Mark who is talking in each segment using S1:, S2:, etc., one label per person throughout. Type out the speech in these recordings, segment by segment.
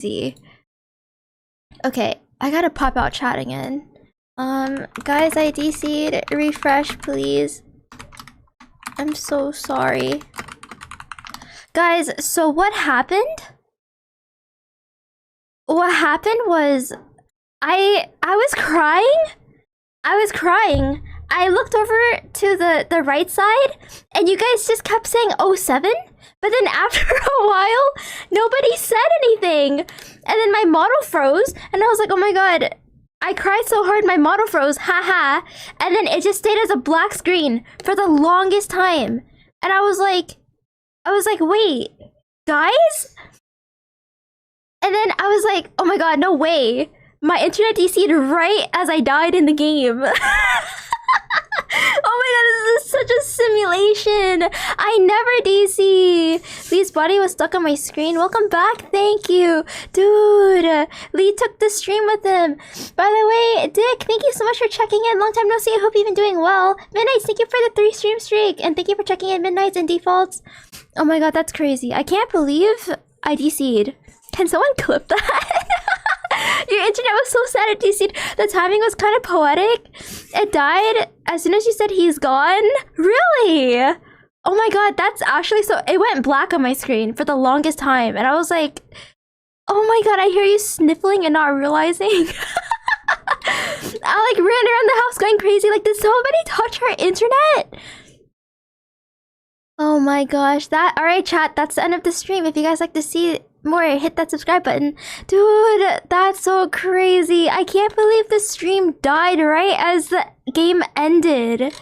S1: crazy. Okay, I gotta pop out chat again. Guys, I DC'd. Refresh, please. I'm so sorry. Guys, so what happened? What happened was I was crying. I looked over to the right side and you guys just kept saying 07, but then after a while nobody said anything. And then my model froze and I was like, "Oh my god." I cried so hard my model froze. Haha. And then it just stayed as a black screen for the longest time. And I was like, "Wait, guys?" And then I was like, "Oh my god, no way. My internet DC'd right as I died in the game." Oh my god, this is such a simulation. I never DC. Lee's body was stuck on my screen. Welcome back. Thank you. Dude, Lee took the stream with him. By the way, Dick, thank you so much for checking in. Long time no see. I hope you've been doing well. Midnights, thank you for the 3 stream streak. And thank you for checking in. Midnights and defaults. Oh my god, that's crazy. I can't believe I DC'd. Can someone clip that? Your internet was so sad it DC'd. The timing was kind of poetic. It died as soon as you said he's gone. Really? Oh my god, that's actually so... It went black on my screen for the longest time. And I was like, oh my god, I hear you sniffling and not realizing. I like ran around the house going crazy. Like, did somebody touch our internet? Oh my gosh, that... Alright, chat, that's the end of the stream. If you guys like to see more, hit that subscribe button. Dude, that's so crazy. I can't believe the stream died right as the game ended.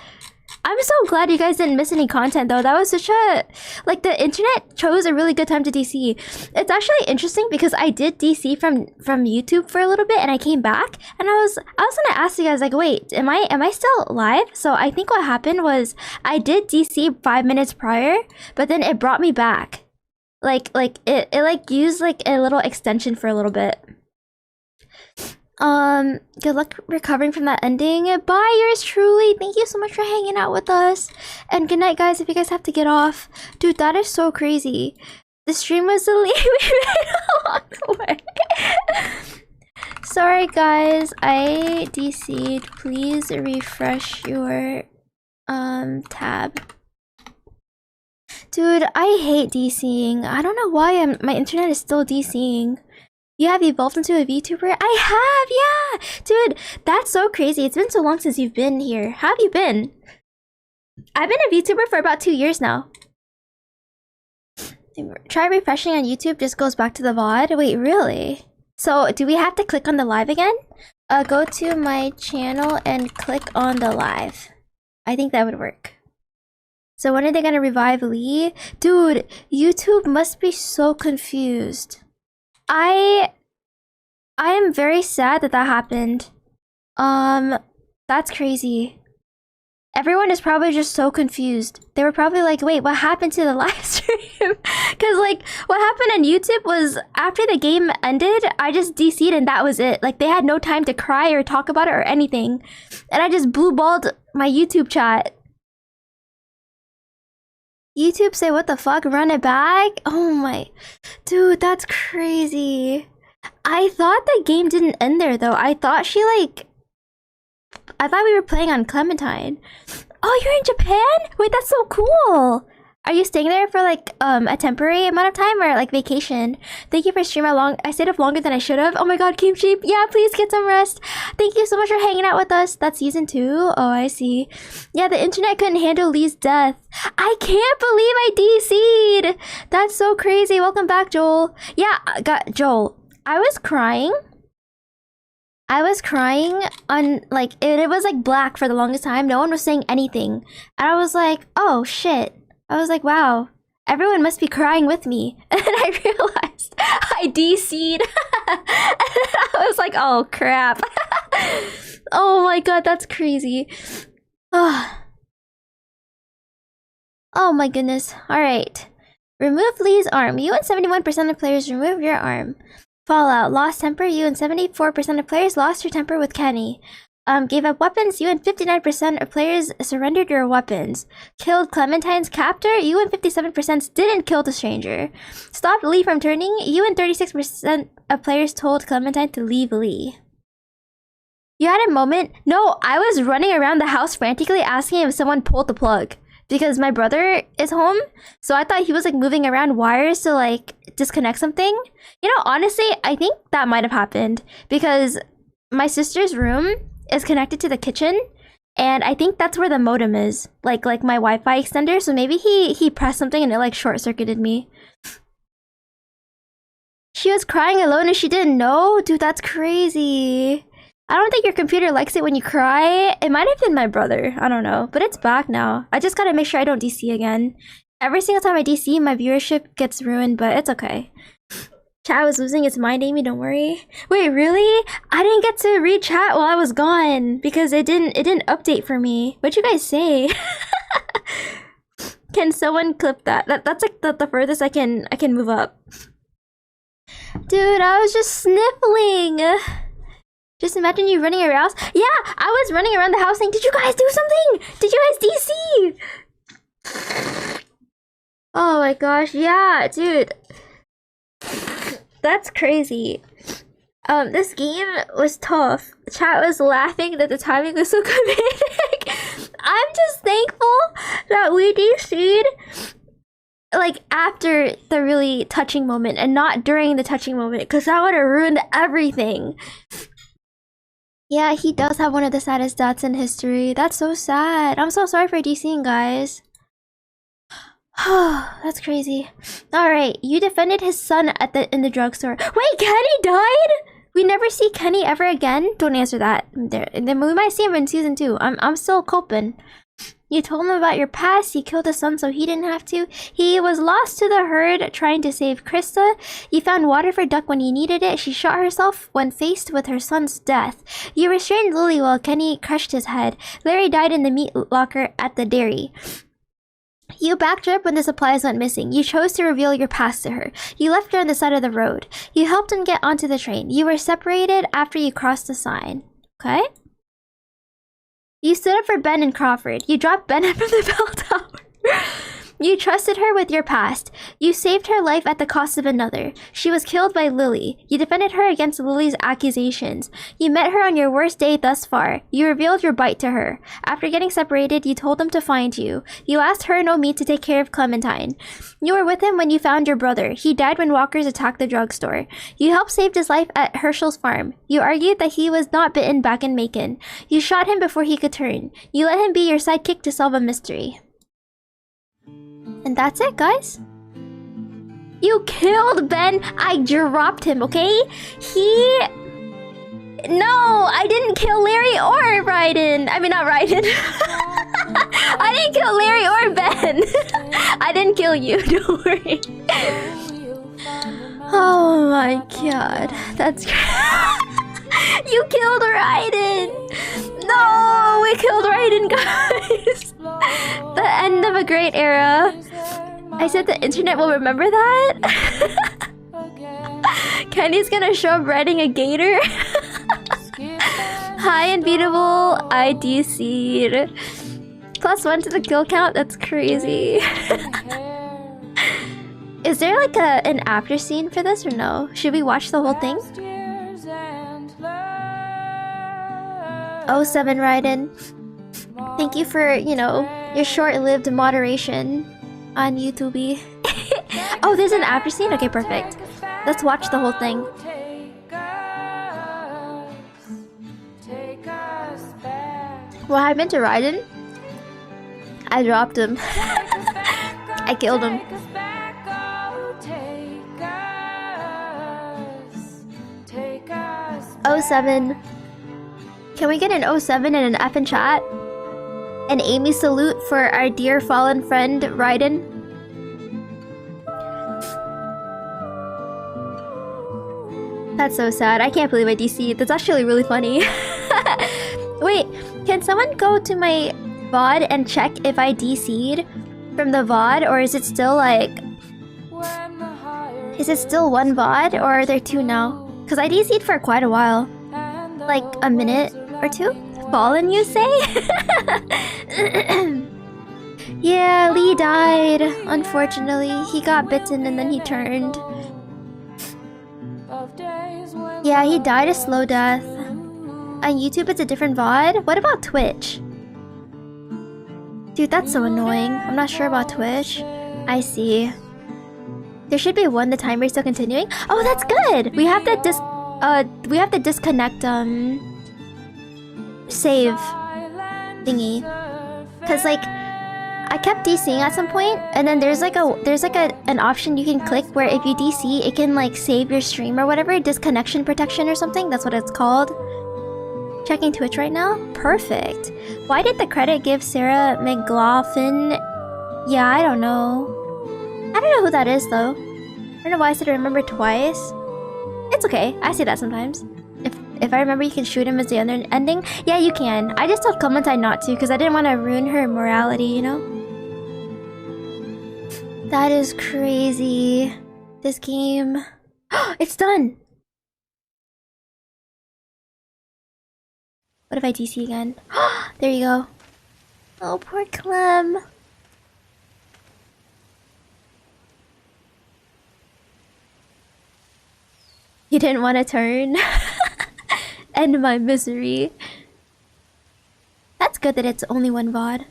S1: I'm so glad you guys didn't miss any content though. That was such a... Like, the internet chose a really good time to DC. It's actually interesting because I did DC from YouTube for a little bit and I came back and I was gonna ask you guys, like, wait, am I still live? So I think what happened was I did DC 5 minutes prior, but then it brought me back. Like it like used like a little extension for a little bit. Good luck recovering from that ending. Bye, yours truly. Thank you so much for hanging out with us. And good night, guys, if you guys have to get off. Dude, that is so crazy. The stream was the lead we made along the way. Sorry, guys. I DC'd. Please refresh your tab. Dude, I hate DCing. I don't know why my internet is still DCing. You have evolved into a VTuber? I have, yeah! Dude, that's so crazy. It's been so long since you've been here. How have you been? I've been a VTuber for about 2 years now. Try refreshing on YouTube, just goes back to the VOD. Wait, really? So, do we have to click on the live again? Go to my channel and click on the live. I think that would work. So when are they gonna revive Lee? Dude, YouTube must be so confused. I am very sad that happened. That's crazy. Everyone is probably just so confused. They were probably like, wait, what happened to the live stream? Because like, what happened on YouTube was after the game ended, I just DC'd and that was it. Like, they had no time to cry or talk about it or anything. And I just blue-balled my YouTube chat. YouTube say, what the fuck? Run it back? Oh my... Dude, that's crazy. I thought the game didn't end there, though. I thought she, like... I thought we were playing on Clementine. Oh, you're in Japan? Wait, that's so cool! Are you staying there for, like, a temporary amount of time or, like, vacation? Thank you for streaming along. I stayed up longer than I should have. Oh my god, Kimchi. Yeah, please get some rest. Thank you so much for hanging out with us. That's season 2? Oh, I see. Yeah, the internet couldn't handle Lee's death. I can't believe I DC'd! That's so crazy. Welcome back, Joel. Yeah, Joel. I was crying on, like, it was, like, black for the longest time. No one was saying anything. And I was like, oh, shit. I was like, wow, everyone must be crying with me. And then I realized I DC'd. And I was like, oh, crap. Oh my god, that's crazy. Oh, oh my goodness. Alright. Remove Lee's arm. You and 71% of players remove your arm. Fallout. Lost temper. You and 74% of players lost your temper with Kenny. Gave up weapons. You and 59% of players surrendered your weapons. Killed Clementine's captor. You and 57% didn't kill the stranger. Stopped Lee from turning. You and 36% of players told Clementine to leave Lee. You had a moment. No, I was running around the house frantically asking if someone pulled the plug. Because my brother is home, so I thought he was like moving around wires to like disconnect something. You know, honestly, I think that might have happened because my sister's room is connected to the kitchen, and I think that's where the modem is, like my Wi-Fi extender. So maybe he pressed something and it like short-circuited me. She was crying alone and she didn't know? Dude, that's crazy. I don't think your computer likes it when you cry. It might have been my brother. I don't know. But it's back now. I just gotta make sure I don't DC again. Every single time I DC, my viewership gets ruined, but it's okay. Chat was losing its mind, Amy, don't worry. Wait, really? I didn't get to read chat while I was gone because it didn't update for me. What'd you guys say? Can someone clip that? That's like the furthest I can move up. Dude, I was just sniffling. Just imagine you running around. Yeah, I was running around the house saying, did you guys do something? Did you guys DC? Oh my gosh, yeah, dude. That's crazy. This game was tough. Chat was laughing that the timing was so comedic. I'm just thankful that we DC'd like after the really touching moment and not during the touching moment, because that would have ruined everything. Yeah, he does have one of the saddest deaths in history. That's so sad. I'm so sorry for DCing, guys. That's crazy. Alright, you defended his son in the drugstore. Wait, Kenny died? We never see Kenny ever again? Don't answer that. Then we might see him in season 2. I'm still coping. You told him about your past. You killed his son so he didn't have to. He was lost to the herd trying to save Krista. You found water for Duck when he needed it. She shot herself when faced with her son's death. You restrained Lily while Kenny crushed his head. Larry died in the meat locker at the dairy. You backed her up when the supplies went missing. You chose to reveal your past to her. You left her on the side of the road. You helped him get onto the train. You were separated after you crossed the sign. Okay? You stood up for Ben and Crawford. You dropped Ben from the bell tower. You trusted her with your past. You saved her life at the cost of another. She was killed by Lily. You defended her against Lily's accusations. You met her on your worst day thus far. You revealed your bite to her. After getting separated, you told them to find you. You asked her and me to take care of Clementine. You were with him when you found your brother. He died when walkers attacked the drugstore. You helped save his life at Herschel's farm. You argued that he was not bitten back in Macon. You shot him before he could turn. You let him be your sidekick to solve a mystery. And that's it, guys. You killed Ben. I dropped him, okay? No, I didn't kill Larry or Ryden. I mean, not Ryden. I didn't kill Larry or Ben. I didn't kill you, don't worry. Oh my god. That's You killed Ryden. No, we killed Ryden, guys. The end of a great era. I said the internet will remember that. Kenny's gonna show up riding a gator. Hi, unbeatable. I DC'd. +1 to the kill count. That's crazy. Is there like an after scene for this or no? Should we watch the whole thing? 07 Ryden. Thank you for, you know, your short-lived moderation on YouTube. Oh, there's an after scene? Okay, perfect. Let's watch the whole thing. What happened to Ryden? I dropped him. I killed him. 07. Can we get an 07 and an F in chat? An Amy salute for our dear fallen friend, Ryden. That's so sad. I can't believe I DC'd. That's actually really funny. Wait, can someone go to my VOD and check if I DC'd from the VOD? Or is it still like... Is it still one VOD? Or are there two now? Because I DC'd for quite a while. Like a minute or two? Fallen, you say? Yeah, Lee died. Unfortunately, he got bitten and then he turned. Yeah, he died a slow death. On YouTube, it's a different VOD. What about Twitch? Dude, that's so annoying. I'm not sure about Twitch. I see. There should be one. The timer is still continuing. Oh, that's good. We have to disconnect save thingy. Cause like I kept DCing at some point, and then there's like an option you can click where if you DC, it can like save your stream or whatever. Disconnection protection or something. That's what it's called. Checking Twitch right now. Perfect. Why did the credit give Sarah McLaughlin? Yeah, I don't know. I don't know who that is though. I don't know why I said remember twice. It's okay. I say that sometimes. If I remember, you can shoot him as the other ending. Yeah, you can. I just told Clementine not to because I didn't want to ruin her morality, you know? That is crazy. This game. It's done! What if I DC again? There you go. Oh, poor Clem. You didn't want to turn? End my misery. That's good that it's only one VOD.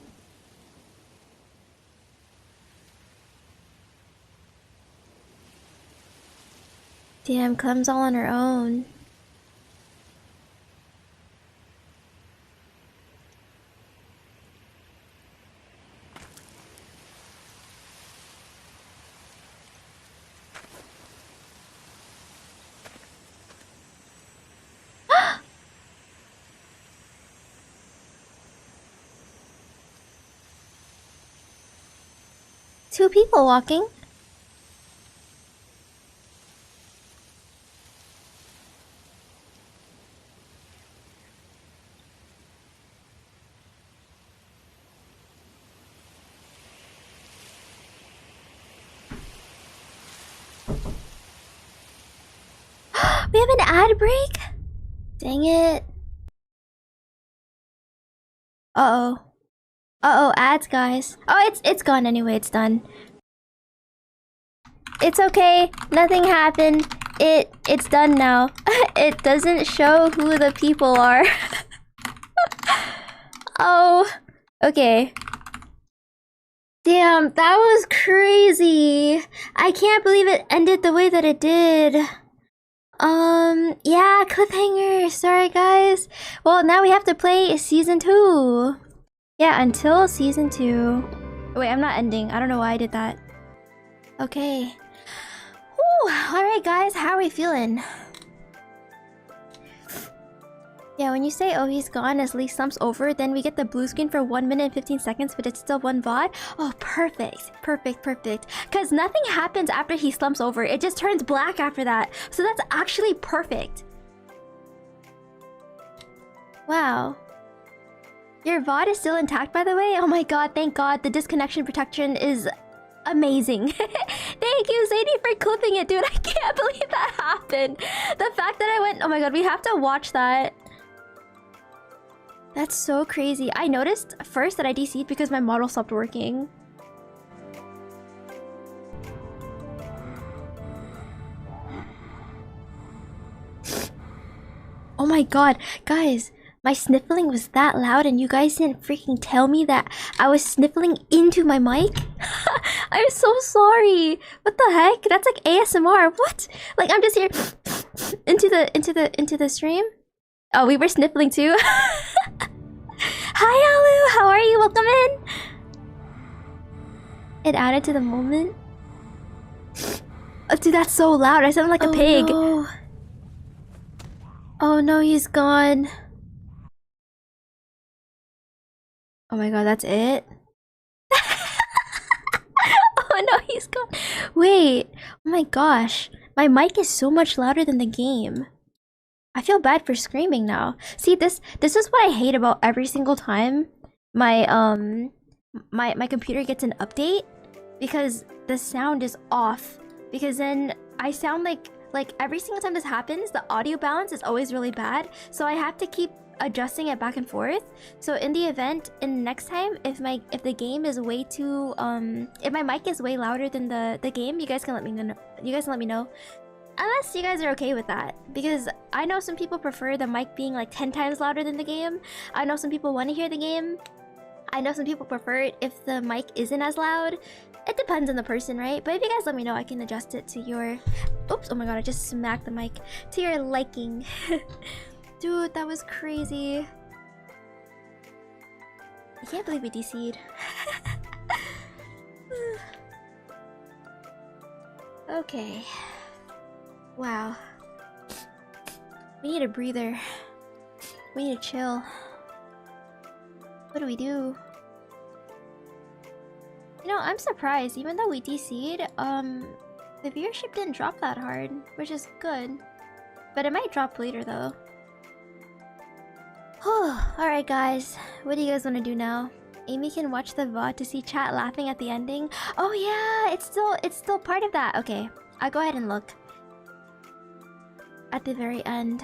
S1: Damn, Clem's all on her own. Two people walking. We have an ad break? Dang it. Uh-oh. Uh-oh, ads, guys. Oh, it's gone anyway, it's done. It's okay, nothing happened. It's done now. It doesn't show who the people are. Oh, okay. Damn, that was crazy. I can't believe it ended the way that it did. Yeah, cliffhanger. Sorry, guys. Well, now we have to play season 2. Yeah, until season 2. Wait, I'm not ending. I don't know why I did that. Okay. Alright, guys. How are we feeling? Yeah, when you say, oh, he's gone as Lee slumps over, then we get the blue screen for 1 minute and 15 seconds, but it's still one VOD? Oh, perfect. Perfect, perfect. Because nothing happens after he slumps over. It just turns black after that. So that's actually perfect. Wow. Your VOD is still intact, by the way? Oh my god, thank god. The disconnection protection is amazing. Thank you, Sadie, for clipping it, dude. I can't believe that happened. The fact that I went... Oh my god, we have to watch that. That's so crazy. I noticed first that I DC'd because my model stopped working. Oh my god, guys. My sniffling was that loud and you guys didn't freaking tell me that I was sniffling into my mic? I'm so sorry. What the heck? That's like ASMR. What? Like I'm just here into the stream? Oh, we were sniffling too. Hi Alu, how are you? Welcome in. It added to the moment. Oh, dude, that's so loud. I sound like a pig. No. Oh no, he's gone. Oh my god, that's it? Oh no, he's gone. Wait, oh my gosh. My mic is so much louder than the game. I feel bad for screaming now. See, this is what I hate about every single time my my computer gets an update, because the sound is off. Because then I sound like every single time this happens, the audio balance is always really bad. So I have to keep adjusting it back and forth. So in the event, in next time, if the game is way too if my mic is way louder than the game, you guys can let me know. Unless you guys are okay with that, because I know some people prefer the mic being like 10 times louder than the game. I know some people want to hear the game. I know some people prefer it if the mic isn't as loud. It depends on the person, right? But if you guys let me know, I can adjust it to your... Oops, oh my god, I just smacked the mic. To your liking. Dude, that was crazy. I can't believe we DC'd. Okay. Wow. We need a breather. We need to chill. What do we do? You know, I'm surprised. Even though we DC'd, the viewership didn't drop that hard, which is good. But it might drop later, though. Alright, guys. What do you guys want to do now? Amy can watch the VOD to see chat laughing at the ending. Oh yeah, it's still part of that. Okay, I'll go ahead and look. At the very end.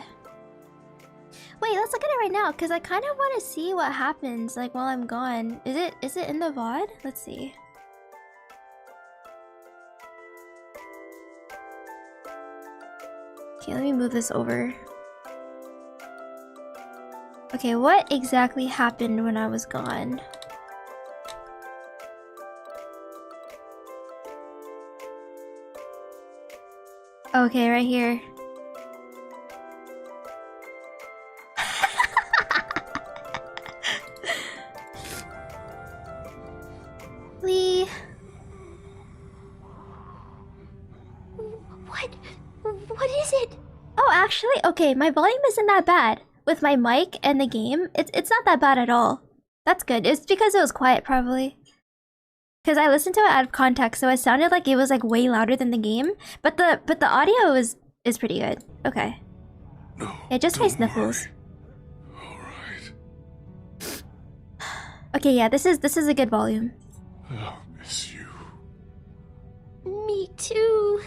S1: Wait, let's look at it right now, because I kind of want to see what happens, like, while I'm gone. Is it in the VOD? Let's see. Okay, let me move this over. Okay, what exactly happened when I was gone? Okay, right here. Lee. What is it? Oh, actually, okay, my volume isn't that bad. With my mic and the game, it's not that bad at all. That's good. It's because it was quiet, probably. Because I listened to it out of context, so it sounded like it was like way louder than the game. But the audio is pretty good. Okay.
S2: No.
S1: Yeah, just my sniffles.
S2: Alright.
S1: Okay, yeah, this is a good volume.
S2: I'll miss you.
S1: Me too.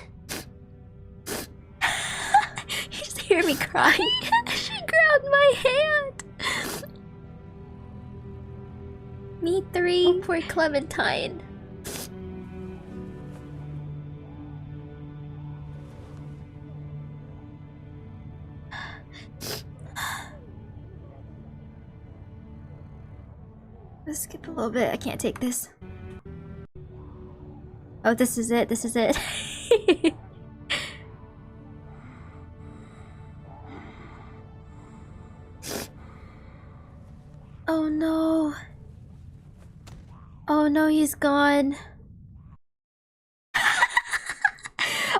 S1: You just hear me crying. She grabbed my hand. Me three. Oh, poor Clementine. Let's skip a little bit. I can't take this. Oh, this is it. This is it. Oh no. Oh no, he's gone.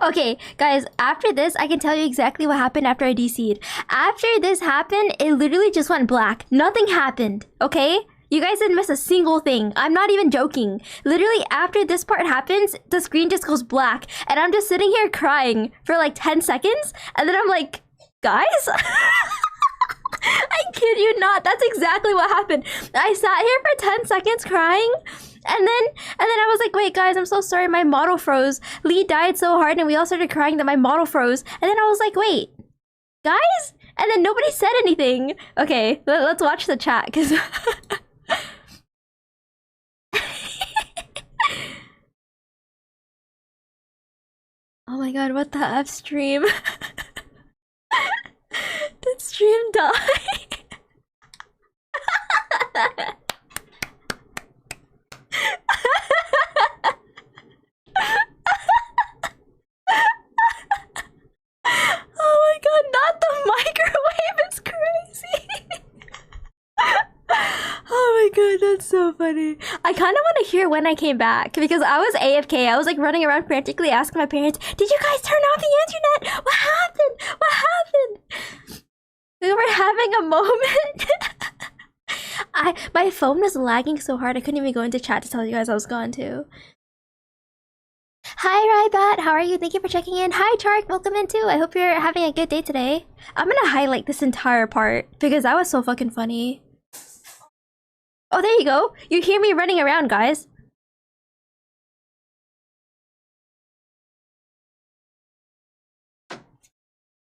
S1: Okay, guys, after this, I can tell you exactly what happened after I DC'd. After this happened, it literally just went black. Nothing happened, okay? You guys didn't miss a single thing. I'm not even joking. Literally, after this part happens, the screen just goes black. And I'm just sitting here crying for like 10 seconds. And then I'm like, guys? I kid you not. That's exactly what happened. I sat here for 10 seconds crying. And then I was like, wait, guys, I'm so sorry. My model froze. Lee died so hard and we all started crying that my model froze. And then I was like, wait, guys? And then nobody said anything. Okay, let's watch the chat, because... Oh my god, what the F stream? Did stream die? Oh my god, not the microwave, it's crazy. Oh my god, that's so funny. I kind of want to hear when I came back, because I was AFK. I was like running around frantically asking my parents, did you guys turn off the internet? What happened? What happened? We were having a moment. My phone was lagging so hard I couldn't even go into chat to tell you guys I was gone too. Hi Rybat, how are you? Thank you for checking in. Hi Chark, welcome in too. I hope you're having a good day today. I'm gonna highlight this entire part because that was so fucking funny. Oh, there you go. You hear me running around, guys.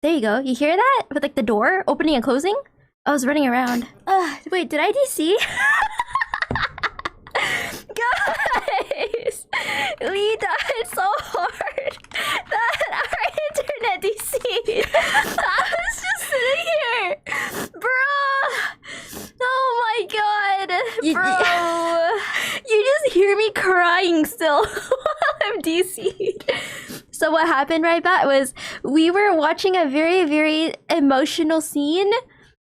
S1: There you go. You hear that? With like the door opening and closing? I was running around. Wait, did I DC? Guys! We died so hard that our internet DC'd. I was just sitting here. Bro! Oh my god! Bro! You just hear me crying still while I'm DC'd. So what happened right back was we were watching a very, very emotional scene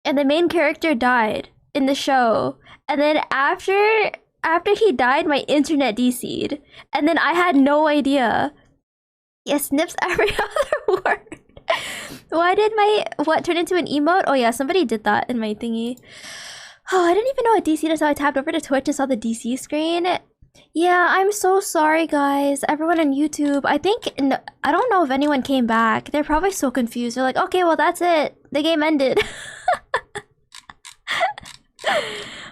S1: and the main character died in the show. And then after he died, my internet DC'd. And then I had no idea. Yeah, snips every other word. Why did my what turn into an emote? Oh yeah, somebody did that in my thingy. Oh, I didn't even know what DC'd until I tapped over to Twitch and saw the DC screen. Yeah, I'm so sorry, guys. Everyone on YouTube. I don't know if anyone came back. They're probably so confused. They're like, okay, well, that's it. The game ended.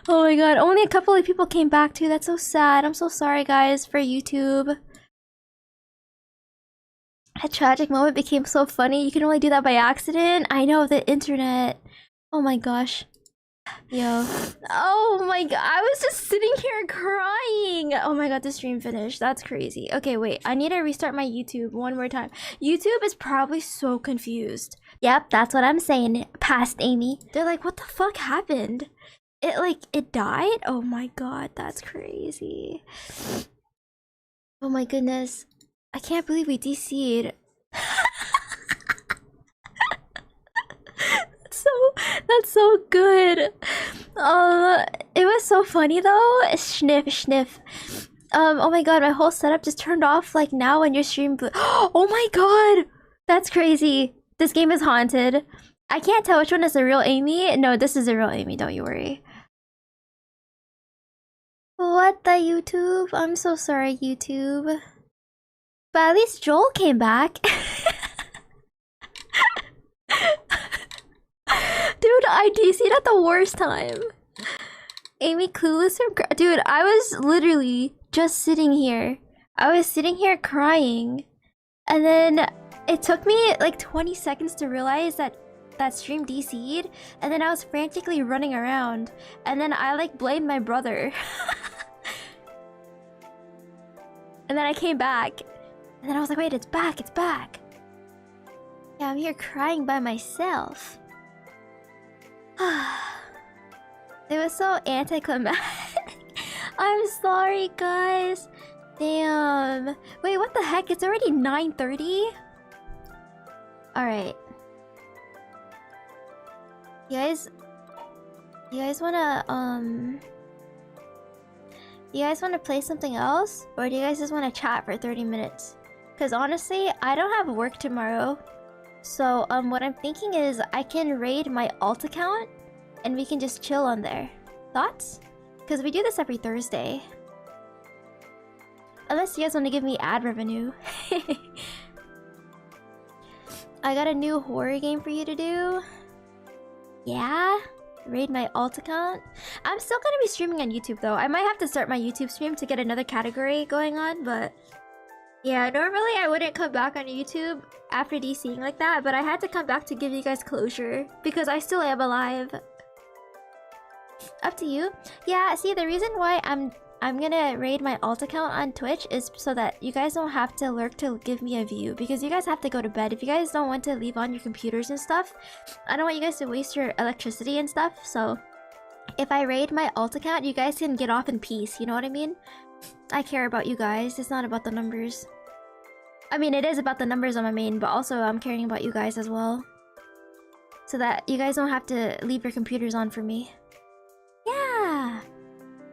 S1: Oh my god, only a couple of people came back too. That's so sad. I'm so sorry, guys, for YouTube. A tragic moment became so funny. You can only do that by accident. I know, the internet. Oh my gosh. Yo. Oh my god, I was just sitting here crying. Oh my god, the stream finished. That's crazy. Okay, wait, I need to restart my YouTube one more time. YouTube is probably so confused. Yep, that's what I'm saying. Past Amy. They're like, what the fuck happened? It died? Oh my god, that's crazy. Oh my goodness. I can't believe we DC'd. That's so good. It was so funny though. Sniff. Oh my god, my whole setup just turned off like now when your stream oh my god! That's crazy. This game is haunted. I can't tell which one is the real Amy. No, this is the real Amy, don't you worry. What the YouTube? I'm so sorry, YouTube. But at least Joel came back. Dude, I DC'd at the worst time. Amy clueless from dude, I was literally just sitting here. I was sitting here crying. And then it took me like 20 seconds to realize that stream DC'd. And then I was frantically running around. And then I like blamed my brother. And then I came back. And then I was like, wait, it's back. Yeah, I'm here crying by myself. It was so anticlimactic. I'm sorry, guys. Damn. Wait, what the heck? It's already 9:30? Alright. You guys wanna, you guys wanna play something else? Or do you guys just wanna chat for 30 minutes? Because honestly, I don't have work tomorrow. So, what I'm thinking is I can raid my alt account and we can just chill on there. Thoughts? Because we do this every Thursday. Unless you guys want to give me ad revenue. I got a new horror game for you to do. Yeah? Raid my alt account. I'm still gonna be streaming on YouTube though. I might have to start my YouTube stream to get another category going on, but... yeah, normally I wouldn't come back on YouTube after DCing like that, but I had to come back to give you guys closure because I still am alive. Up to you. Yeah, see, the reason why I'm gonna raid my alt account on Twitch is so that you guys don't have to lurk to give me a view, because you guys have to go to bed. If you guys don't want to leave on your computers and stuff, I don't want you guys to waste your electricity and stuff, so if I raid my alt account, you guys can get off in peace, you know what I mean? I care about you guys, it's not about the numbers. I mean, it is about the numbers on my main, but also I'm caring about you guys as well. So that you guys don't have to leave your computers on for me. Yeah!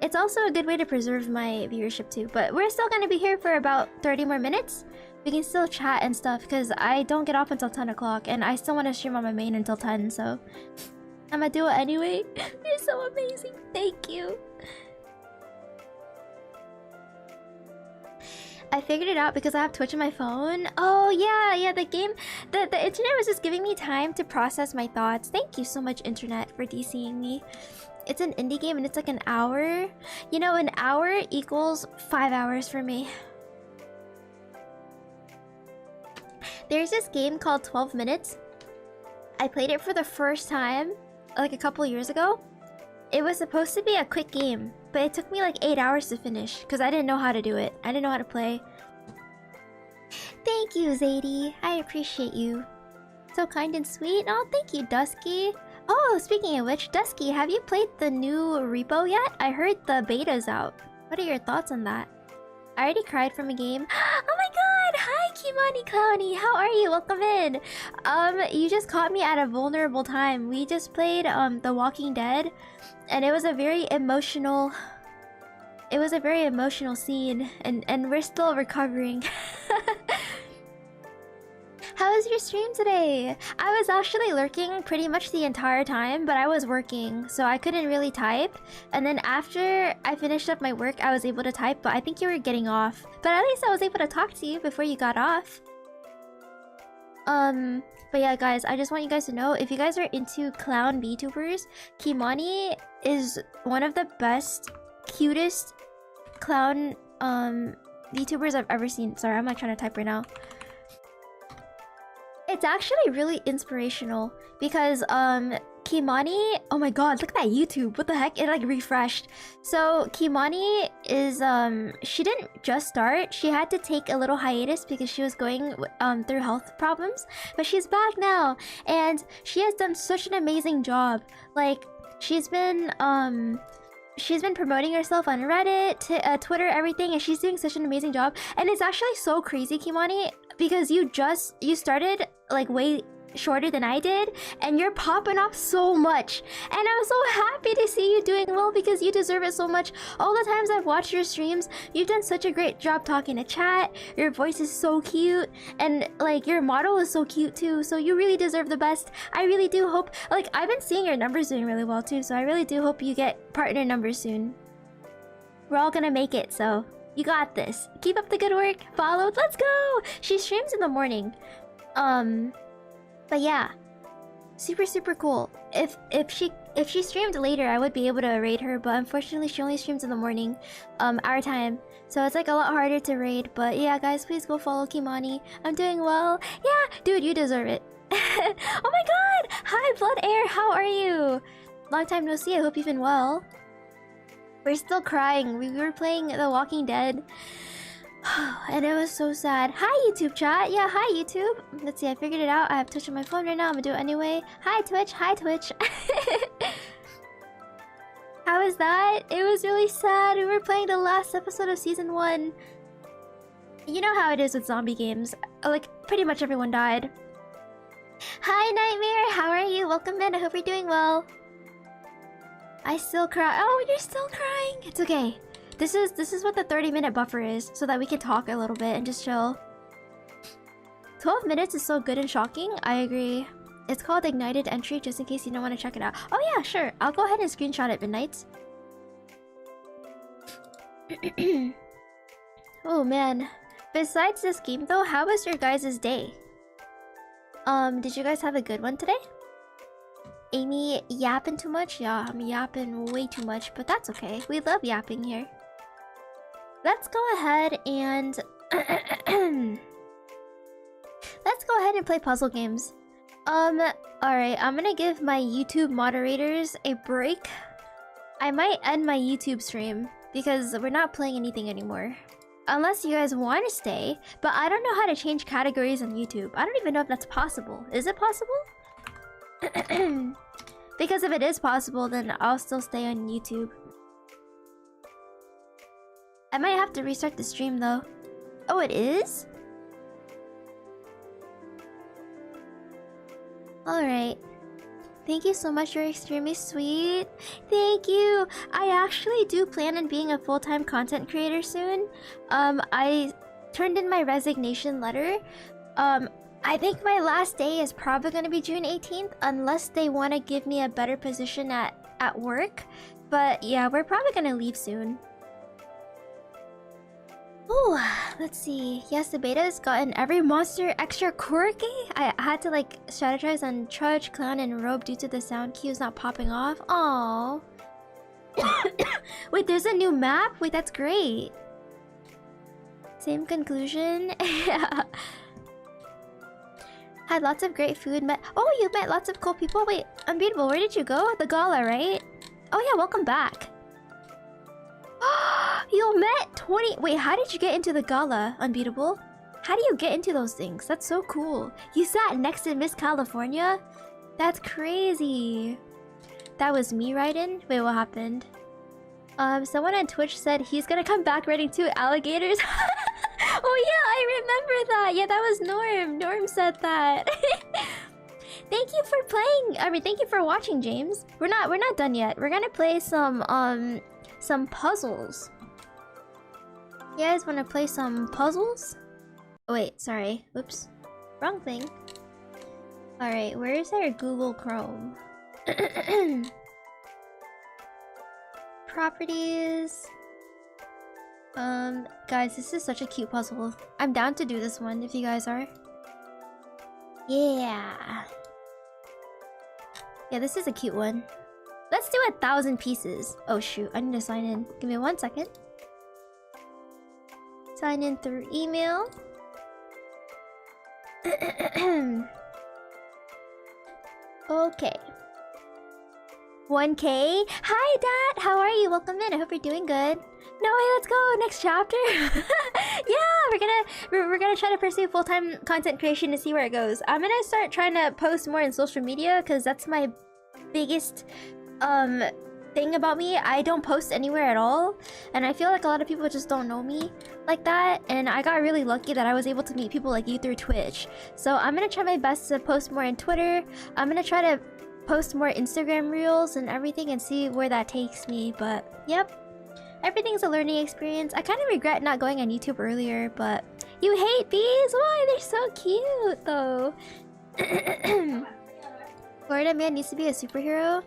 S1: It's also a good way to preserve my viewership too, but we're still gonna be here for about 30 more minutes. We can still chat and stuff, because I don't get off until 10 o'clock, and I still want to stream on my main until 10, so... I'm gonna do it anyway. You're so amazing. Thank you. I figured it out because I have Twitch on my phone. Oh yeah, the game, the internet was just giving me time to process my thoughts. Thank you so much, internet, for DCing me. It's an indie game and it's like an hour. You know, an hour equals 5 hours for me. There's this game called 12 Minutes. I played it for the first time like a couple years ago. It was supposed to be a quick game, but it took me like 8 hours to finish because I didn't know how to do it. I didn't know how to play. Thank you, Zadie. I appreciate you. So kind and sweet. Oh, thank you, Dusky. Oh, speaking of which, Dusky, have you played the new repo yet? I heard the beta's out. What are your thoughts on that? I already cried from a game. Oh my god! Hi, Kimani Clowny! How are you? Welcome in! You just caught me at a vulnerable time. We just played, The Walking Dead, and it was a very emotional... It was a very emotional scene, and we're still recovering. How was your stream today? I was actually lurking pretty much the entire time, but I was working, so I couldn't really type. And then after I finished up my work, I was able to type, but I think you were getting off. But at least I was able to talk to you before you got off. But yeah, guys, I just want you guys to know, if you guys are into clown VTubers, Kimani is one of the best, cutest clown VTubers I've ever seen. Sorry, I'm not trying to type right now. It's actually really inspirational because Kimani, oh my god, look at that YouTube. What the heck? It like refreshed. So Kimani is she didn't just start. She had to take a little hiatus because she was going through health problems, but she's back now and she has done such an amazing job. Like she's been promoting herself on Reddit, Twitter, everything, and she's doing such an amazing job. And it's actually so crazy, Kimani, because you started like way shorter than I did, and you're popping off so much. And I'm so happy to see you doing well because you deserve it so much. All the times I've watched your streams, you've done such a great job talking to chat. Your voice is so cute, and like your model is so cute too. So you really deserve the best. I really do hope, like I've been seeing your numbers doing really well too, so I really do hope you get partner numbers soon. We're all gonna make it, so you got this. Keep up the good work. Followed. Let's go. She streams in the morning. But yeah, super cool. If she streamed later, I would be able to raid her, but unfortunately she only streams in the morning, our time. So it's like a lot harder to raid. But yeah, guys, please go follow Kimani. I'm doing well. Yeah, dude, you deserve it. Oh my god! Hi, Blood Air. How are you? Long time no see. I hope you've been well. We're still crying. We were playing The Walking Dead. And it was so sad. Hi, YouTube chat. Yeah, hi, YouTube. Let's see, I figured it out. I have Twitch on my phone right now. I'm gonna do it anyway. Hi, Twitch. Hi, Twitch. How was that? It was really sad. We were playing the last episode of Season 1. You know how it is with zombie games. Like, pretty much everyone died. Hi, Nightmare. How are you? Welcome in. I hope you're doing well. I still cry. Oh, you're still crying. It's okay. This is what the 30-minute buffer is, so that we can talk a little bit and just chill. 12 minutes is so good and shocking. I agree. It's called Ignited Entry, just in case you don't want to check it out. Oh yeah, sure. I'll go ahead and screenshot it, Midnight. Oh man. Besides this game though, how was your guys' day? Did you guys have a good one today? Amy yapping too much? Yeah, I'm yapping way too much, but that's okay. We love yapping here. Let's go ahead and... Let's go ahead and play puzzle games. Alright, I'm gonna give my YouTube moderators a break. I might end my YouTube stream, because we're not playing anything anymore. Unless you guys want to stay, but I don't know how to change categories on YouTube. I don't even know if that's possible. Is it possible? Because if it is possible, then I'll still stay on YouTube. I might have to restart the stream though. Oh, it is? Alright. Thank you so much, you're extremely sweet. Thank you! I actually do plan on being a full-time content creator soon. I turned in my resignation letter. I think my last day is probably going to be June 18th, unless they want to give me a better position at work. But yeah, we're probably going to leave soon. Ooh, let's see. Yes, the beta has gotten every monster extra quirky. I had to like strategize on Trudge, Clown, and Robe due to the sound cues not popping off. Aww. Wait, there's a new map? Wait, that's great. Same conclusion? Yeah. Had lots of great food. Oh, you met lots of cool people. Wait, Unbeatable, where did you go? The gala, right? Oh yeah, welcome back. You met 20. Wait, how did you get into the gala, Unbeatable? How do you get into those things? That's so cool. You sat next to Miss California? That's crazy. That was me writing? Wait, what happened? Someone on Twitch said he's gonna come back riding 2 alligators. Oh yeah, I remember that. Yeah, that was Norm. Norm said that. Thank you for playing. I mean, thank you for watching, James. We're not done yet. We're gonna play some puzzles. You guys wanna play some puzzles? Oh wait, sorry. Whoops. Wrong thing. Alright, where is our Google Chrome? Properties. Guys, this is such a cute puzzle. I'm down to do this one if you guys are. Yeah. Yeah, this is a cute one. Let's do 1,000 pieces. Oh shoot, I need to sign in. Give me 1 second. Sign in through email. Okay. 1K. Hi, Dad. How are you? Welcome in. I hope you're doing good. No way. Let's go. Next chapter. Yeah, we're gonna try to pursue full-time content creation to see where it goes. I'm gonna start trying to post more in social media because that's my biggest thing about me. I don't post anywhere at all, and I feel like a lot of people just don't know me like that, and I got really lucky that I was able to meet people like you through Twitch. So I'm gonna try my best to post more on Twitter. I'm gonna try to post more Instagram reels and everything and see where that takes me. But yep, everything's a learning experience. I kind of regret not going on YouTube earlier, but you hate bees? Why? They're so cute though. Florida man needs to be a superhero.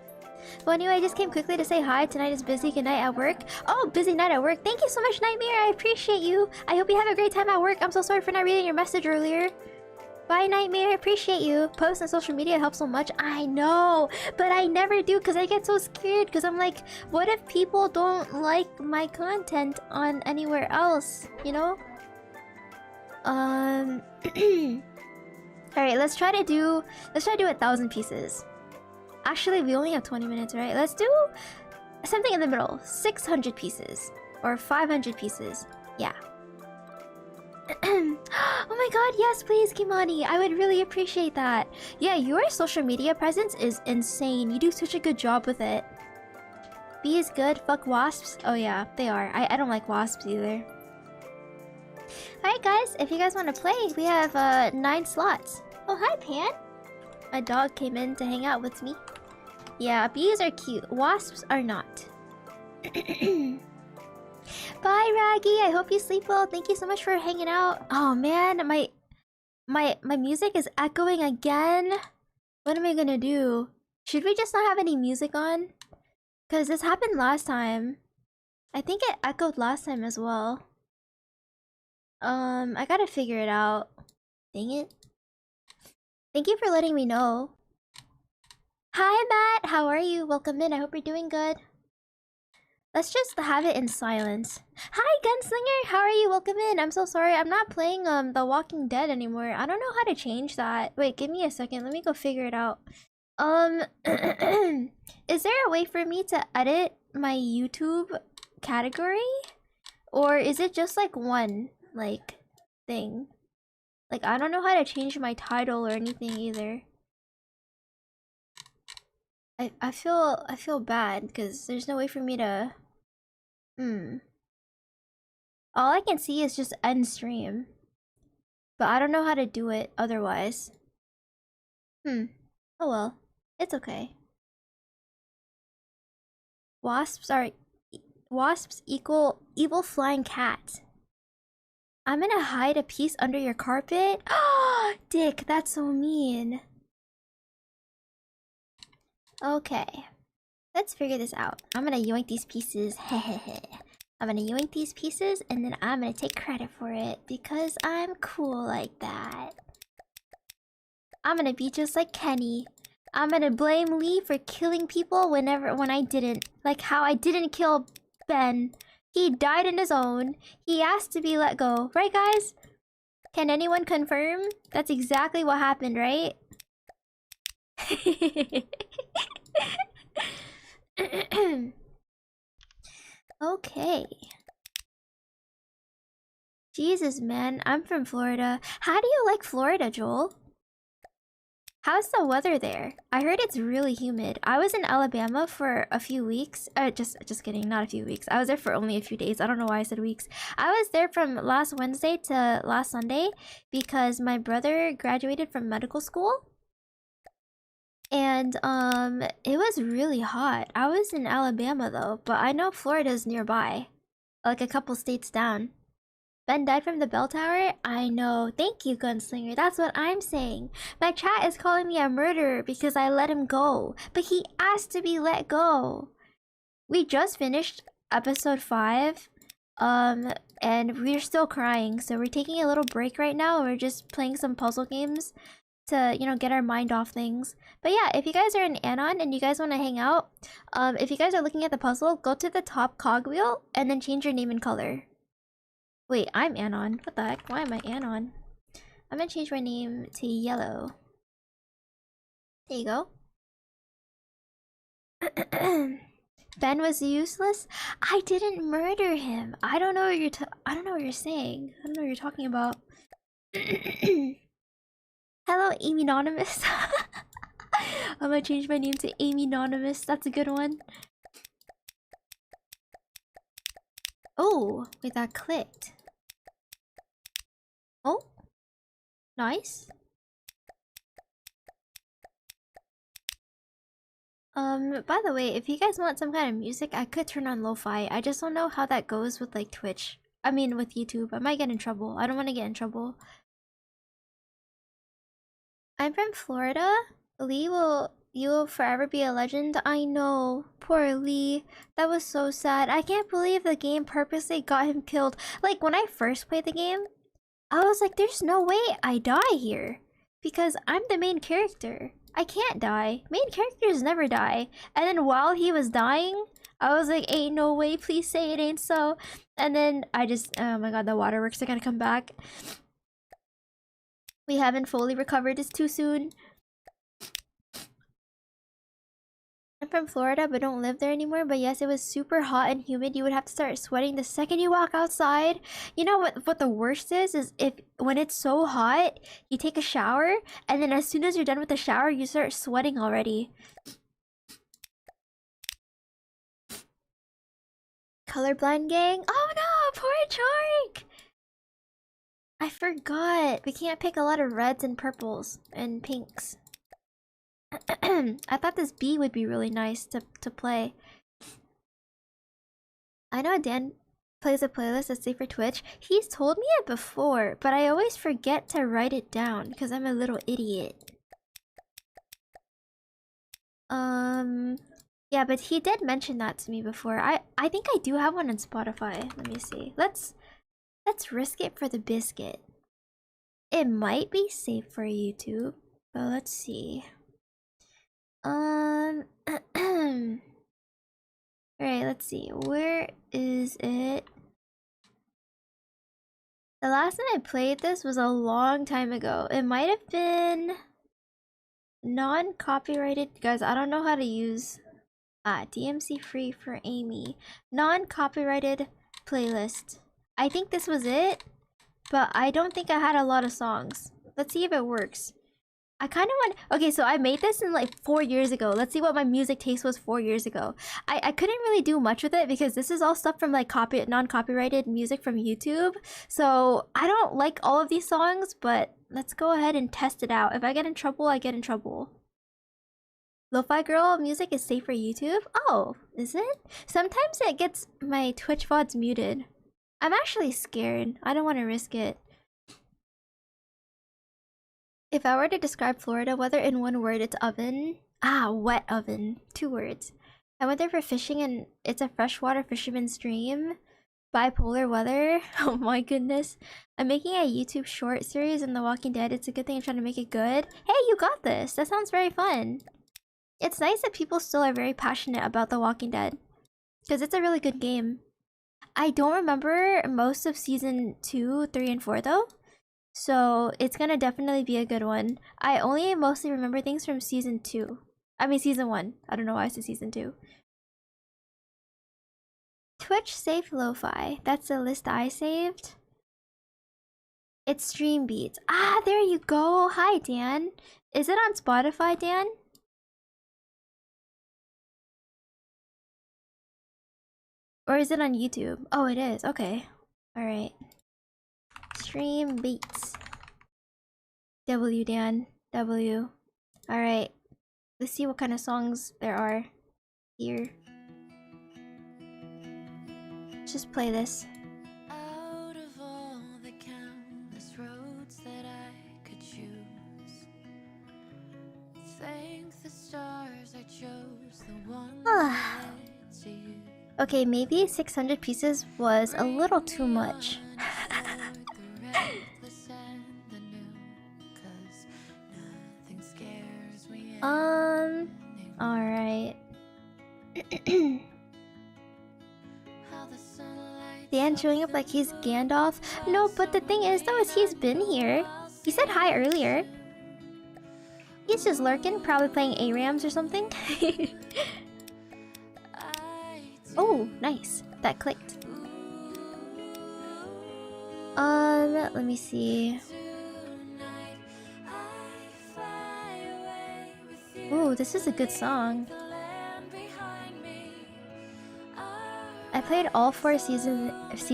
S1: Well, anyway, I just came quickly to say hi. Tonight is busy. Good night at work. Oh, busy night at work. Thank you so much, Nightmare. I appreciate you. I hope you have a great time at work. I'm so sorry for not reading your message earlier. Bye, Nightmare. Appreciate you. Post on social media helps so much. I know, but I never do because I get so scared because I'm like, what if people don't like my content on anywhere else, you know? Alright, let's try to do 1,000 pieces. Actually, we only have 20 minutes, right? Let's do something in the middle. 600 pieces. Or 500 pieces. Yeah. Oh my god, yes, please, Kimani. I would really appreciate that. Yeah, your social media presence is insane. You do such a good job with it. Bee is good. Fuck wasps. Oh yeah, they are. I don't like wasps either. Alright guys, if you guys want to play, we have 9 slots. Oh, hi, Pan. A dog came in to hang out with me. Yeah, bees are cute. Wasps are not. Bye, Raggy. I hope you sleep well. Thank you so much for hanging out. Oh man, my music is echoing again. What am I gonna do? Should we just not have any music on? Cause this happened last time. I think it echoed last time as well. I gotta figure it out. Dang it. Thank you for letting me know. Hi, Matt. How are you? Welcome in. I hope you're doing good. Let's just have it in silence. Hi, Gunslinger. How are you? Welcome in. I'm so sorry. I'm not playing The Walking Dead anymore. I don't know how to change that. Wait, give me a second. Let me go figure it out. Is there a way for me to edit my YouTube category? Or is it just like one like thing? Like, I don't know how to change my title or anything either. I feel bad because there's no way for me to. All I can see is just end stream, but I don't know how to do it otherwise. Oh well, it's okay. Wasps equal evil flying cat. I'm gonna hide a piece under your carpet. Oh, Dick, that's so mean. Okay, let's figure this out. I'm gonna yoink these pieces. I'm gonna yoink these pieces and then I'm gonna take credit for it because I'm cool like that. I'm gonna be just like Kenny. I'm gonna blame Lee for killing people when I didn't. Like how I didn't kill Ben. He died on his own. He asked to be let go. Right, guys? Can anyone confirm? That's exactly what happened, right? Okay. Jesus, man, I'm from Florida. How do you like Florida, Joel? How's the weather there? I heard it's really humid. I was in Alabama for a few weeks. Just kidding, not a few weeks. I was there for only a few days. I don't know why I said weeks. I was there from last Wednesday to last Sunday because my brother graduated from medical school. And it was really hot. I was in Alabama though, but I know Florida's nearby. Like a couple states down. Ben died from the bell tower? I know. Thank you, Gunslinger. That's what I'm saying. My chat is calling me a murderer because I let him go. But he asked to be let go. We just finished episode 5. And we're still crying. So we're taking a little break right now. We're just playing some puzzle games to, you know, get our mind off things. But yeah, if you guys are in Anon and you guys want to hang out, if you guys are looking at the puzzle, go to the top cogwheel and then change your name and color. Wait, I'm Anon. What the heck? Why am I Anon? I'm gonna change my name to Yellow. There you go. Ben was useless? I didn't murder him. I don't know what you're I don't know what you're saying. I don't know what you're talking about. Hello, Amy-nonymous. I'm gonna change my name to Amy-nonymous. That's a good one. Oh, wait, that clicked. Oh, nice. By the way, if you guys want some kind of music, I could turn on lo-fi. I just don't know how that goes with like Twitch. I mean, with YouTube. I might get in trouble. I don't want to get in trouble. I'm from Florida. Lee you will forever be a legend. I know. Poor Lee. That was so sad. I can't believe the game purposely got him killed. Like, when I first played the game, I was like, there's no way I die here. Because I'm the main character. I can't die. Main characters never die. And then while he was dying, I was like, ain't no way, please say it ain't so. And then I just, oh my god, the waterworks are gonna come back. We haven't fully recovered, it's too soon. I'm from Florida, but don't live there anymore. But yes, it was super hot and humid. You would have to start sweating the second you walk outside. You know what the worst is if when it's so hot, you take a shower, and then as soon as you're done with the shower, you start sweating already. Colorblind gang? Oh no, poor Chark! I forgot. We can't pick a lot of reds and purples and pinks. I thought this bee would be really nice to play. I know Dan plays a playlist that's safe for Twitch. He's told me it before, but I always forget to write it down because I'm a little idiot. Yeah, but he did mention that to me before. I think I do have one on Spotify. Let me see. Let's risk it for the biscuit. It might be safe for YouTube, but let's see. Alright, let's see. Where is it? The last time I played this was a long time ago. It might have been non-copyrighted. Guys, I don't know how to use DMC free for Amy. Non-copyrighted playlist. I think this was it, but I don't think I had a lot of songs. Let's see if it works. I kind of want... Okay, so I made this in like 4 years ago. Let's see what my music taste was 4 years ago. I couldn't really do much with it because this is all stuff from like non-copyrighted music from YouTube. So I don't like all of these songs, but let's go ahead and test it out. If I get in trouble, I get in trouble. Lo-fi girl music is safe for YouTube? Oh, is it? Sometimes it gets my Twitch VODs muted. I'm actually scared. I don't want to risk it. If I were to describe Florida weather in one word, it's oven. Wet oven. 2 words. I went there for fishing and it's a freshwater fisherman's dream. Bipolar weather. Oh my goodness. I'm making a YouTube short series on The Walking Dead. It's a good thing I'm trying to make it good. Hey, you got this. That sounds very fun. It's nice that people still are very passionate about The Walking Dead. Because it's a really good game. I don't remember most of season 2, 3, and 4 though. So it's gonna definitely be a good one. I only mostly remember things from season 2. I mean season 1. I don't know why I said season 2. Twitch Safe Lo-Fi. That's the list I saved. It's Stream Beats. Ah, there you go. Hi, Dan. Is it on Spotify, Dan? Or is it on YouTube? Oh, it is. Okay. Alright. Stream Beats. W, Dan. W. Alright. Let's see what kind of songs there are here. Just play this.
S3: Out of all the countless roads that I could choose, thank the stars I chose the one that led to you.
S1: Okay, maybe 600 pieces was a little too much. Alright. Dan showing up like he's Gandalf? No, but the thing is though is he's been here. He said hi earlier. He's just lurking, probably playing ARAMs or something. Oh, nice. That clicked. Let me see. Ooh, this is a good song. I played all 4 seasons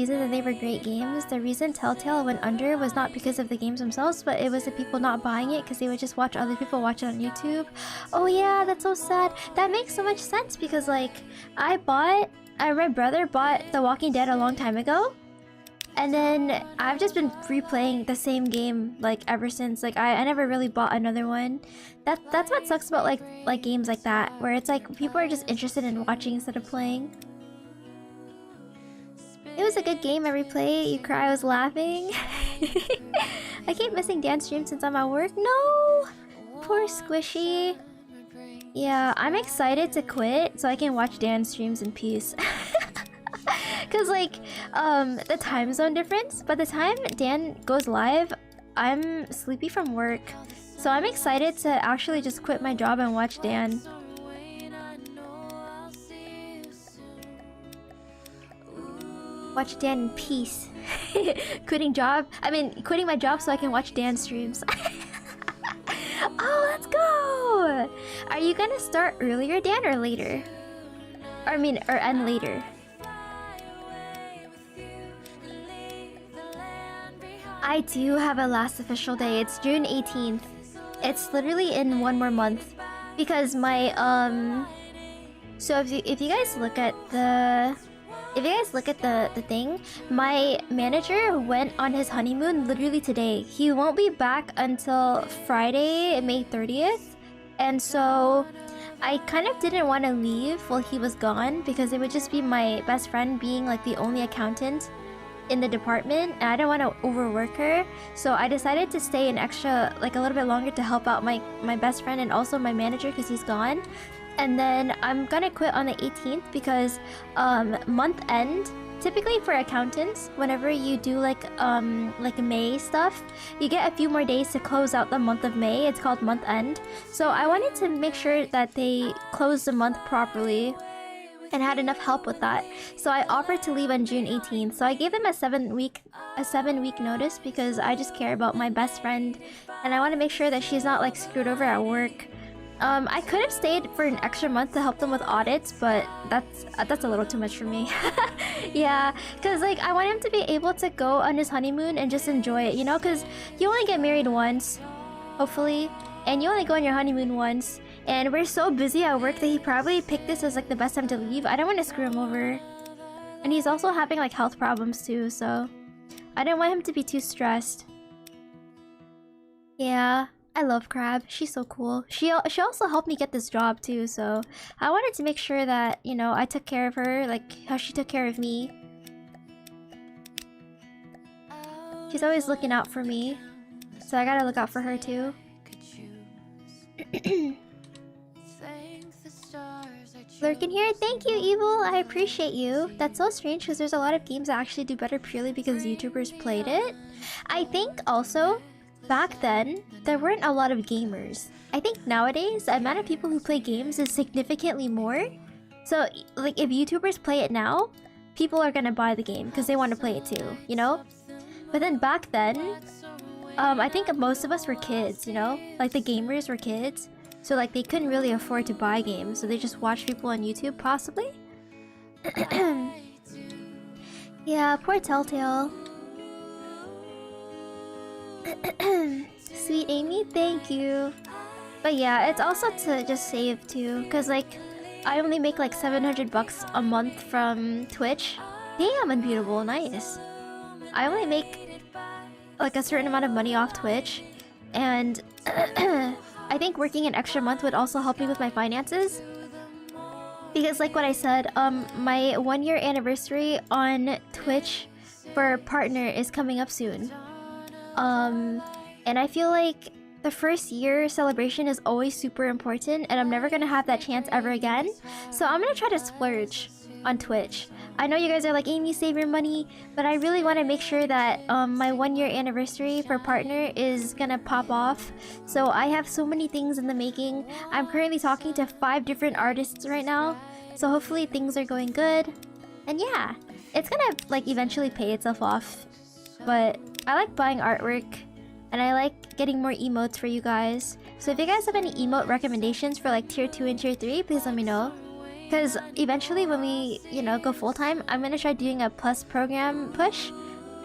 S1: and they were great games. The reason Telltale went under was not because of the games themselves, but it was the people not buying it because they would just watch other people watch it on YouTube. Oh yeah, that's so sad. That makes so much sense because like my brother bought The Walking Dead a long time ago. And then I've just been replaying the same game like ever since. Like I never really bought another one. That's what sucks about like games like that, where it's like people are just interested in watching instead of playing. It was a good game. I replay it. You cry. I was laughing. I keep missing Dan's stream since I'm at work. No, poor Squishy. Yeah, I'm excited to quit so I can watch Dan's streams in peace. Cause like the time zone difference. By the time Dan goes live, I'm sleepy from work. So I'm excited to actually just quit my job and watch Dan. Watch Dan in peace. Quitting my job so I can watch Dan streams. Oh, let's go! Are you gonna start earlier, Dan, or later? Or end later? I do have a last official day. It's June 18th. It's literally in 1 more month. Because my, So if you guys look at the... If you guys look at the thing, my manager went on his honeymoon literally today. He won't be back until Friday, May 30th. And so I kind of didn't want to leave while he was gone because it would just be my best friend being like the only accountant in the department, and I didn't want to overwork her. So I decided to stay an extra, like a little bit longer to help out my best friend and also my manager because he's gone. And then I'm gonna quit on the 18th because month end, typically for accountants, whenever you do like May stuff, you get a few more days to close out the month of May. It's called month end. So I wanted to make sure that they closed the month properly and had enough help with that. So I offered to leave on June 18th. So I gave them a 7-week notice because I just care about my best friend and I want to make sure that she's not like screwed over at work. I could have stayed for an extra month to help them with audits, but that's a little too much for me. Yeah, because like I want him to be able to go on his honeymoon and just enjoy it, you know, because you only get married once, hopefully, and you only go on your honeymoon once. And we're so busy at work that he probably picked this as like the best time to leave. I don't want to screw him over. And he's also having like health problems too, so I didn't want him to be too stressed. Yeah, I love Crab. She's so cool. She also helped me get this job too, so I wanted to make sure that, you know, I took care of her like how she took care of me. She's always looking out for me, so I gotta look out for her too. Lurking here, thank you, Evil. I appreciate you. That's so strange because there's a lot of games that actually do better purely because YouTubers played it. I think also, back then, there weren't a lot of gamers. I think nowadays, the amount of people who play games is significantly more. So, like, if YouTubers play it now, people are gonna buy the game because they want to play it too, you know? But then back then, I think most of us were kids, you know? Like, the gamers were kids. So, like, they couldn't really afford to buy games, so they just watched people on YouTube, possibly? Yeah, poor Telltale. Sweet Amy, thank you. But yeah, it's also to just save too, cause like I only make like 700 bucks a month from Twitch. Damn, Unbeatable, nice. I only make like a certain amount of money off Twitch, and I think working an extra month would also help me with my finances. Because like what I said, my 1-year anniversary on Twitch for partner is coming up soon. And I feel like the first year celebration is always super important, and I'm never gonna have that chance ever again. So I'm gonna try to splurge on Twitch. I know you guys are like, Amy, save your money, but I really want to make sure that my 1-year anniversary for partner is gonna pop off. So I have so many things in the making. I'm currently talking to 5 different artists right now, so hopefully things are going good. And yeah, it's gonna like eventually pay itself off. But I like buying artwork, and I like getting more emotes for you guys. So if you guys have any emote recommendations for like tier 2 and tier 3, please let me know. Because eventually when we, you know, go full-time, I'm gonna try doing a plus program push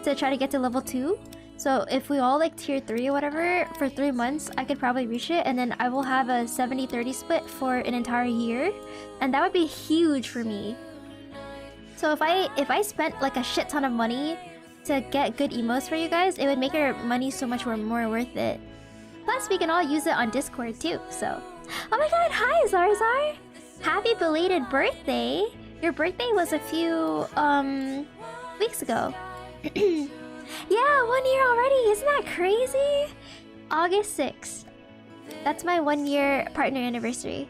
S1: to try to get to level 2. So if we all like tier 3 or whatever for 3 months, I could probably reach it, and then I will have a 70-30 split for an entire year. And that would be huge for me. So if I spent like a shit ton of money to get good emotes for you guys, it would make our money so much more worth it. Plus, we can all use it on Discord too, so... Oh my god, hi Zarzar! Happy belated birthday! Your birthday was a few, weeks ago. Yeah, 1 year already! Isn't that crazy? August 6th. That's my 1-year partner anniversary.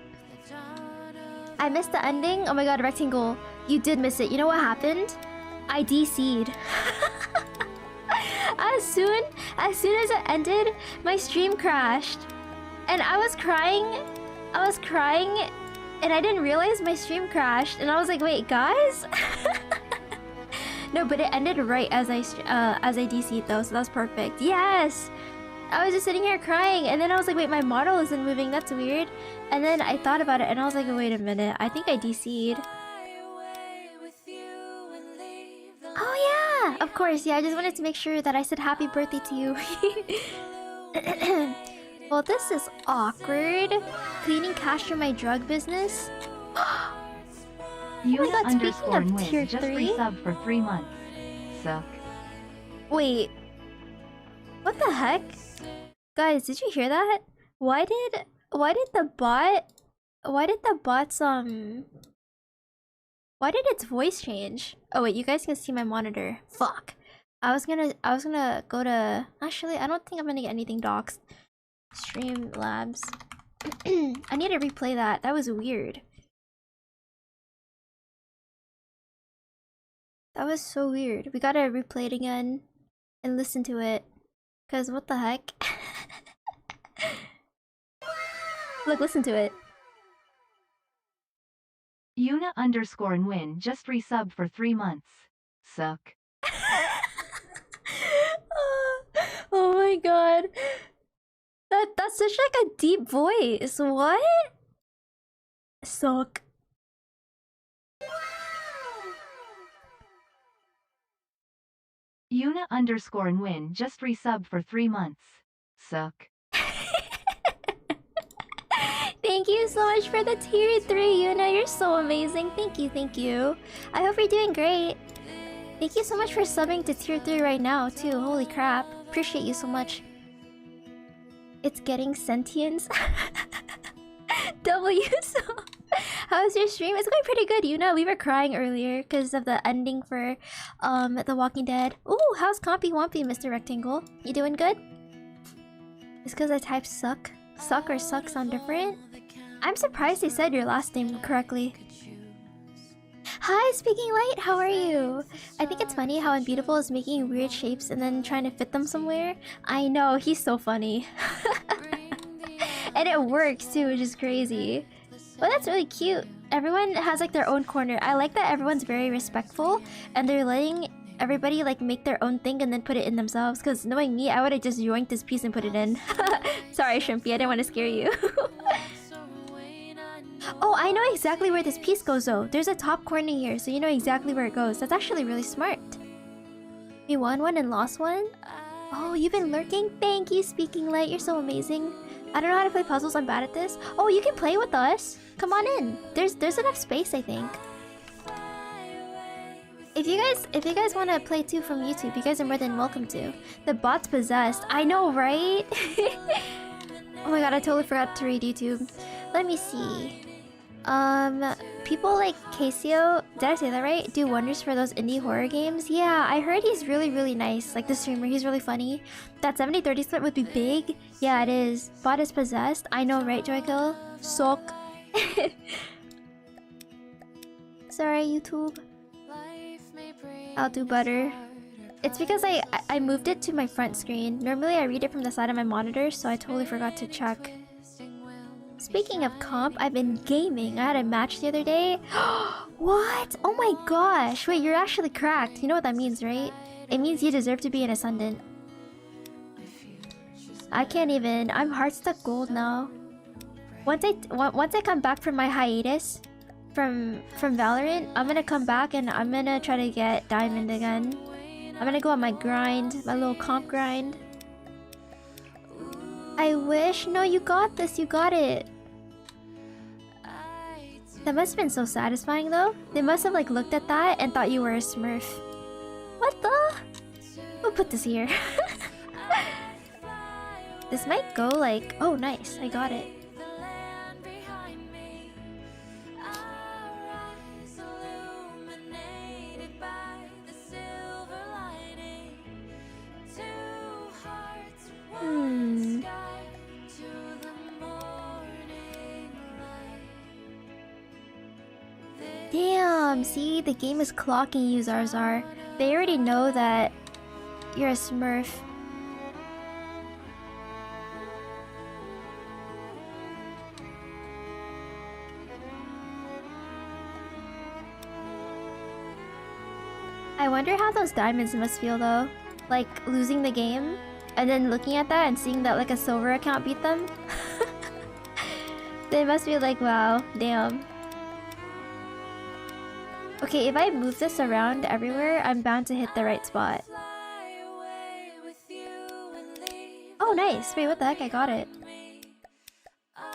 S1: I missed the ending? Oh my god, Rectangle. You did miss it. You know what happened? I DC'd. As soon as it ended, my stream crashed. And I was crying, and I didn't realize my stream crashed. And I was like, wait, guys? No, but it ended right as I DC'd though, so that's perfect. Yes! I was just sitting here crying, and then I was like, wait, my model isn't moving, that's weird. And then I thought about it, and I was like, wait a minute, I think I DC'd. Oh yeah! Of course, yeah, I just wanted to make sure that I said happy birthday to you. Well, this is awkward. Cleaning cash for my drug business? Oh my god, speaking of tier 3...
S4: just resub for 3 months. Suck.
S1: Wait. What the heck? Guys, did you hear that? Why did its voice change? Oh wait, you guys can see my monitor. Fuck. I was gonna go to... Actually, I don't think I'm gonna get anything doxed. Streamlabs. I need to replay that. That was weird. That was so weird. We gotta replay it again and listen to it. Cause what the heck? Look, listen to it.
S4: Yuna_and just resub for 3 months. Suck.
S1: Oh my god. That's such like a deep voice. What? Suck.
S4: Yuna_and just resub for 3 months. Suck.
S1: Thank you so much for the tier 3, Yuna. You're so amazing. Thank you, thank you. I hope you're doing great. Thank you so much for subbing to tier 3 right now, too. Holy crap. Appreciate you so much. It's getting sentience. W, so... How's your stream? It's going pretty good, Yuna. We were crying earlier because of the ending for The Walking Dead. Ooh, how's Compy Wompy, Mr. Rectangle? You doing good? It's because I typed suck. Suck or suck sound different? I'm surprised they said your last name correctly. Hi, Speaking Light, how are you? I think it's funny how Unbeatable is making weird shapes and then trying to fit them somewhere. I know, he's so funny. And it works too, which is crazy. Well, that's really cute. Everyone has like their own corner. I like that everyone's very respectful and they're letting everybody like make their own thing and then put it in themselves. Because knowing me, I would have just yoinked this piece and put it in. Sorry, Shrimpy, I didn't want to scare you. Oh, I know exactly where this piece goes though. There's a top corner here, so you know exactly where it goes. That's actually really smart. We won one and lost one? Oh, you've been lurking? Thank you, Speaking Light. You're so amazing. I don't know how to play puzzles. I'm bad at this. Oh, you can play with us. Come on in. There's enough space, I think. If you guys want to play too from YouTube, you guys are more than welcome to. The bot's possessed. I know, right? Oh my god, I totally forgot to read YouTube. Let me see. People like Casio, did I say that right? Do wonders for those indie horror games. Yeah, I heard he's really, really nice. Like the streamer, he's really funny. That 70-30 split would be big. Yeah, it is. Bot is possessed. I know, right, Joyko? Sok. Sorry, YouTube. I'll do better. It's because I moved it to my front screen. Normally I read it from the side of my monitor, so I totally forgot to check. Speaking of comp, I've been gaming. I had a match the other day. What? Oh my gosh. Wait, you're actually cracked. You know what that means, right? It means you deserve to be an Ascendant. I can't even. I'm hard stuck gold now. Once I come back from my hiatus from Valorant, I'm gonna come back and I'm gonna try to get diamond again. I'm gonna go on my grind, my little comp grind. I wish. No, you got this. You got it. That must have been so satisfying though. They must have like looked at that and thought you were a smurf. What the? We'll put this here. This might go like... Oh, nice. I got it. Damn, see? The game is clocking you, Zarzar. They already know that you're a smurf. I wonder how those diamonds must feel though. Like losing the game and then looking at that and seeing that like a silver account beat them. They must be like, wow, damn. Okay, if I move this around everywhere, I'm bound to hit the right spot. Oh, nice. Wait, what the heck? I got it.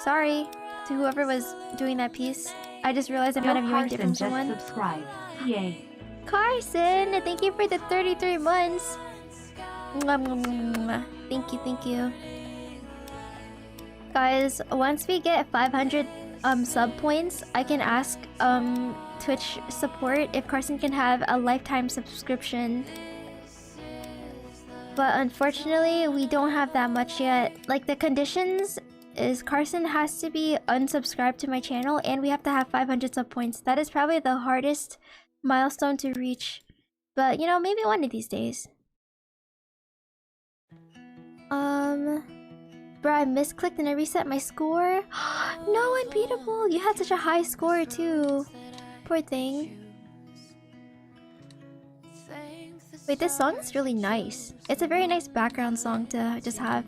S1: Sorry to whoever was doing that piece. I just realized I might have yoinked it from someone.
S4: Subscribe. Yay.
S1: Carson, thank you for the 33 months. Mwah, mwah, mwah, mwah. Thank you, thank you. Guys, once we get 500 sub points, I can ask Twitch support if Carson can have a lifetime subscription. But unfortunately, we don't have that much yet. Like the conditions is Carson has to be unsubscribed to my channel and we have to have 500 sub points. That is probably the hardest milestone to reach. But you know, maybe one of these days. Bro, I misclicked and I reset my score. No, Unbeatable! You had such a high score too. Poor thing. Wait, this song is really nice. It's a very nice background song to just have.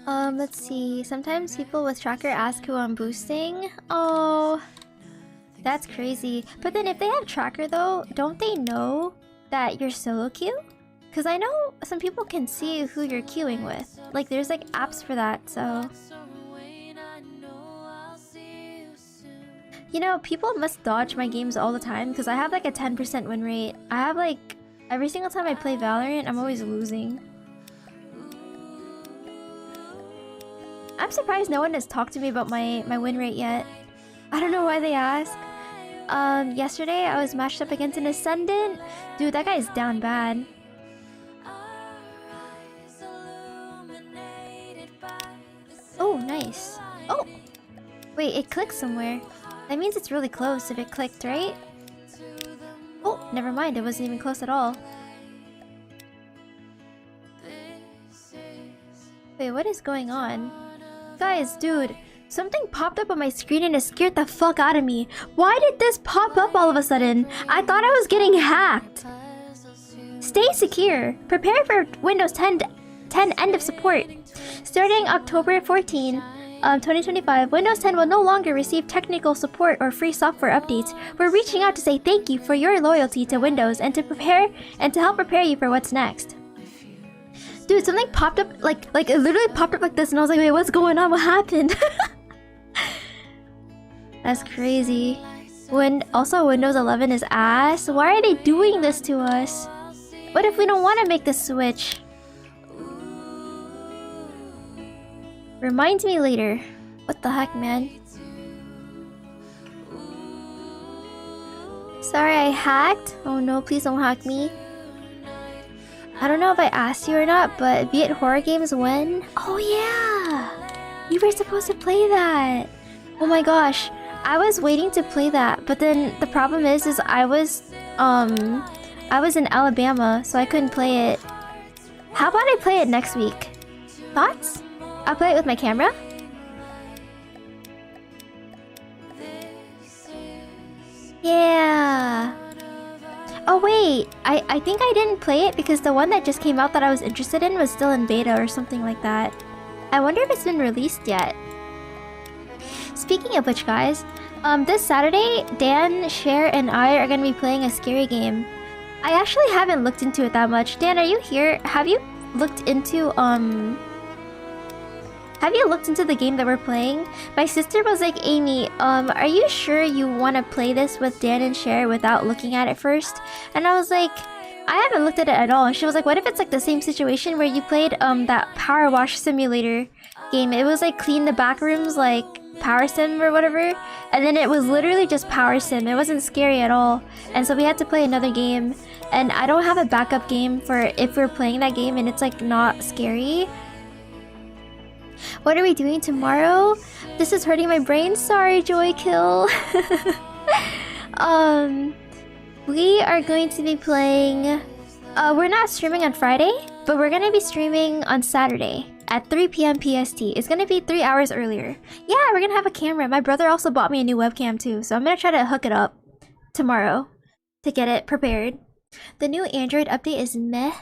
S1: Let's see. Sometimes people with tracker ask who I'm boosting. Oh, that's crazy. But then if they have tracker though, don't they know that you're solo queue? Because I know some people can see who you're queuing with. Like there's like apps for that, so... You know, people must dodge my games all the time because I have like a 10% win rate. I have like... Every single time I play Valorant, I'm always losing. I'm surprised no one has talked to me about my win rate yet. I don't know why they ask. Yesterday I was matched up against an Ascendant. Dude, that guy's down bad. Oh, nice. Oh! Wait, it clicked somewhere. That means it's really close if it clicked, right? Oh, never mind. It wasn't even close at all. Wait, what is going on? Guys, dude, something popped up on my screen and it scared the fuck out of me. Why did this pop up all of a sudden? I thought I was getting hacked. Stay secure. Prepare for Windows 10 end of support. Starting October 14, 2025, Windows 10 will no longer receive technical support or free software updates. We're reaching out to say thank you for your loyalty to Windows and to help prepare you for what's next. Dude, something popped up like it literally popped up like this and I was like, wait, what's going on? What happened? That's crazy. Also Windows 11 is ass. Why are they doing this to us? What if we don't want to make the switch? Remind me later. What the heck, man? Sorry, I hacked? Oh no, please don't hack me. I don't know if I asked you or not, but Be It Horror Games when? Oh yeah! You were supposed to play that! Oh my gosh. I was waiting to play that, but then the problem is I was in Alabama, so I couldn't play it. How about I play it next week? Thoughts? I'll play it with my camera? Yeah! Oh wait, I think I didn't play it because the one that just came out that I was interested in was still in beta or something like that. I wonder if it's been released yet. Speaking of which, guys, this Saturday, Dan, Cher, and I are gonna be playing a scary game. I actually haven't looked into it that much. Dan, are you here? Have you looked into the game that we're playing? My sister was like, Amy, are you sure you want to play this with Dan and Cher without looking at it first? And I was like, I haven't looked at it at all. And she was like, what if it's like the same situation where you played that power wash simulator game? It was like clean the back rooms, like power sim or whatever, and then it was literally just power sim. It wasn't scary at all, and so we had to play another game, and I don't have a backup game for if we're playing that game and it's like not scary. What are we doing tomorrow? This is hurting my brain. Sorry, Joy Kill. We are going to be playing... we're not streaming on Friday, but we're gonna be streaming on Saturday at 3 p.m. PST. It's gonna be 3 hours earlier. Yeah, we're gonna have a camera. My brother also bought me a new webcam too, so I'm gonna try to hook it up tomorrow to get it prepared. The new Android update is meh.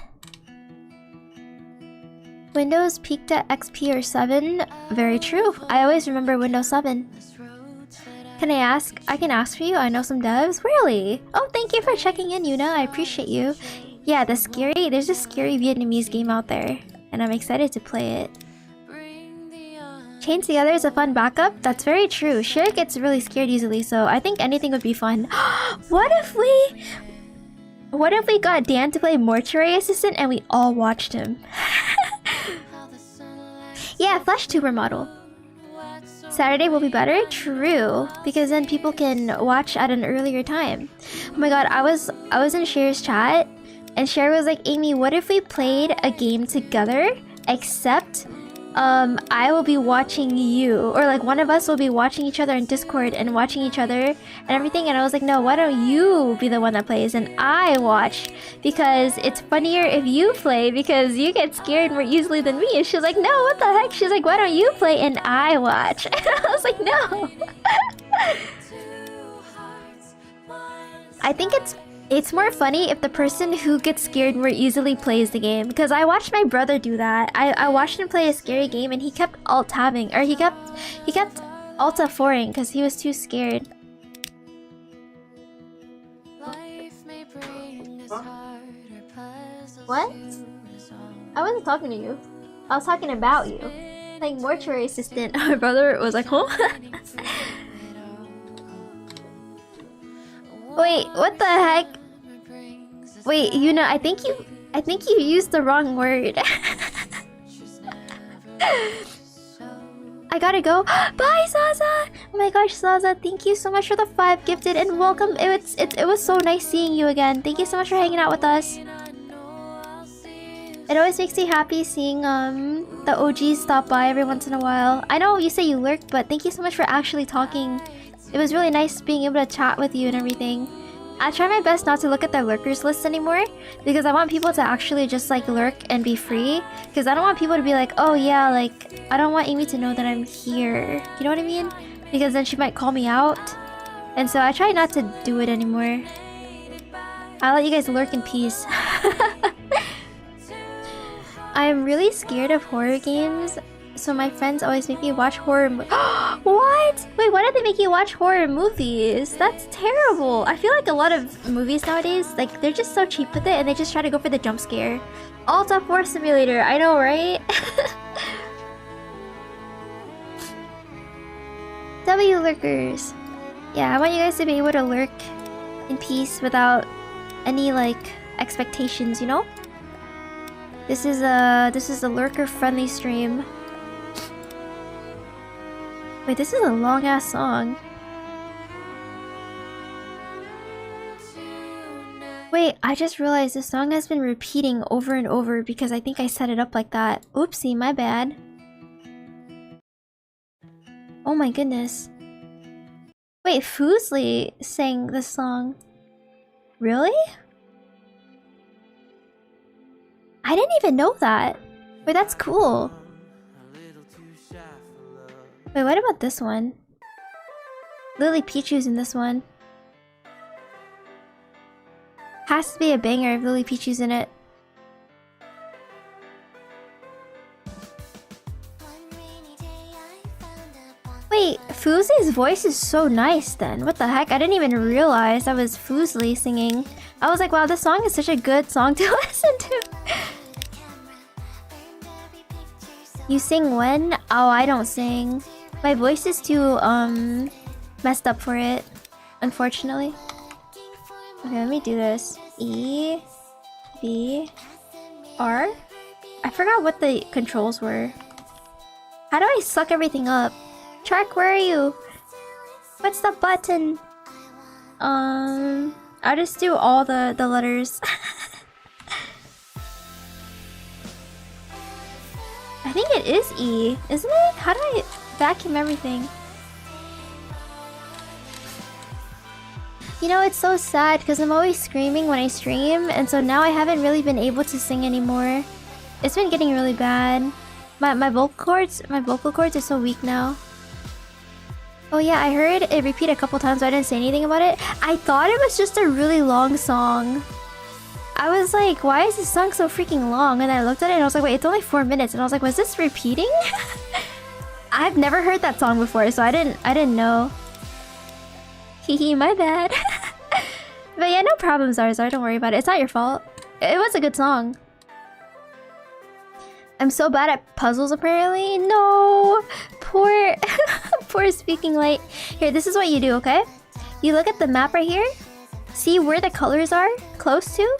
S1: Windows peaked at XP or 7. Very true. I always remember Windows 7. Can I ask? I can ask for you. I know some devs. Really? Oh, thank you for checking in, Yuna. I appreciate you. Yeah, there's a scary Vietnamese game out there, and I'm excited to play it. Chained Together is a fun backup. That's very true. Cher gets really scared easily, so I think anything would be fun. What if we got Dan to play Mortuary Assistant and we all watched him? Yeah, Flash Tuber model. Saturday will be better? True, because then people can watch at an earlier time. Oh my god, I was in Cher's chat, and Cher was like, Amy, what if we played a game together, except I will be watching you, or like one of us will be watching each other in Discord and watching each other and everything. And I was like, no, why don't you be the one that plays and I watch, because it's funnier if you play because you get scared more easily than me. And she was like, no, what the heck? She's like, why don't you play and I watch? And I was like, no. I think it's more funny if the person who gets scared more easily plays the game, because I watched my brother do that. I watched him play a scary game and he kept alt-tabbing, or he kept alt-F4ing because he was too scared. What? I wasn't talking to you. I was talking about you. Like Mortuary Assistant. My brother was like, huh? Wait, what the heck? Wait, you know, I think you used the wrong word. I gotta go. Bye, Zaza! Oh my gosh, Zaza, thank you so much for the 5 gifted and welcome. It was so nice seeing you again. Thank you so much for hanging out with us. It always makes me happy seeing the OGs stop by every once in a while. I know you say you lurk, but thank you so much for actually talking It was really nice being able to chat with you and everything. I try my best not to look at the lurkers list anymore because I want people to actually just like lurk and be free. Because I don't want people to be like, oh yeah, like I don't want Amy to know that I'm here. You know what I mean? Because then she might call me out. And so I try not to do it anymore. I'll let you guys lurk in peace. I'm really scared of horror games. So my friends always make me watch horror What? Wait, why did they make you watch horror movies? That's terrible. I feel like a lot of movies nowadays, like, they're just so cheap with it and they just try to go for the jump scare. Alt F4 Simulator, I know, right? W lurkers. Yeah, I want you guys to be able to lurk in peace without any, like, expectations, you know? This is a lurker-friendly stream. Wait, this is a long-ass song. Wait, I just realized this song has been repeating over and over because I think I set it up like that. Oopsie, my bad. Oh my goodness. Wait, Foosley sang this song. Really? I didn't even know that. Wait, that's cool. Wait, what about this one? Lily Pichu's in this one. Has to be a banger if Lily Pichu's in it. Wait, Foosley's voice is so nice then. What the heck? I didn't even realize that was Foosley singing. I was like, wow, this song is such a good song to listen to. You sing when? Oh, I don't sing. My voice is too, messed up for it, unfortunately. Okay, let me do this. E, B, R? I forgot what the controls were. How do I suck everything up? Track, where are you? What's the button? I'll just do all the letters. I think it is E, isn't it? How do I vacuum everything? You know, it's so sad because I'm always screaming when I stream, and so now I haven't really been able to sing anymore. It's been getting really bad. My vocal cords are so weak now. Oh yeah, I heard it repeat a couple times, but I didn't say anything about it. I thought it was just a really long song. I was like, why is this song so freaking long? And I looked at it and I was like, wait, it's only 4 minutes. And I was like, was this repeating? I've never heard that song before, so I didn't know. Hehe, my bad. But yeah, no problem, Zarzar. Don't worry about it. It's not your fault. It was a good song. I'm so bad at puzzles, apparently. No! Poor... poor Speaking Light. Here, this is what you do, okay? You look at the map right here. See where the colors are close to?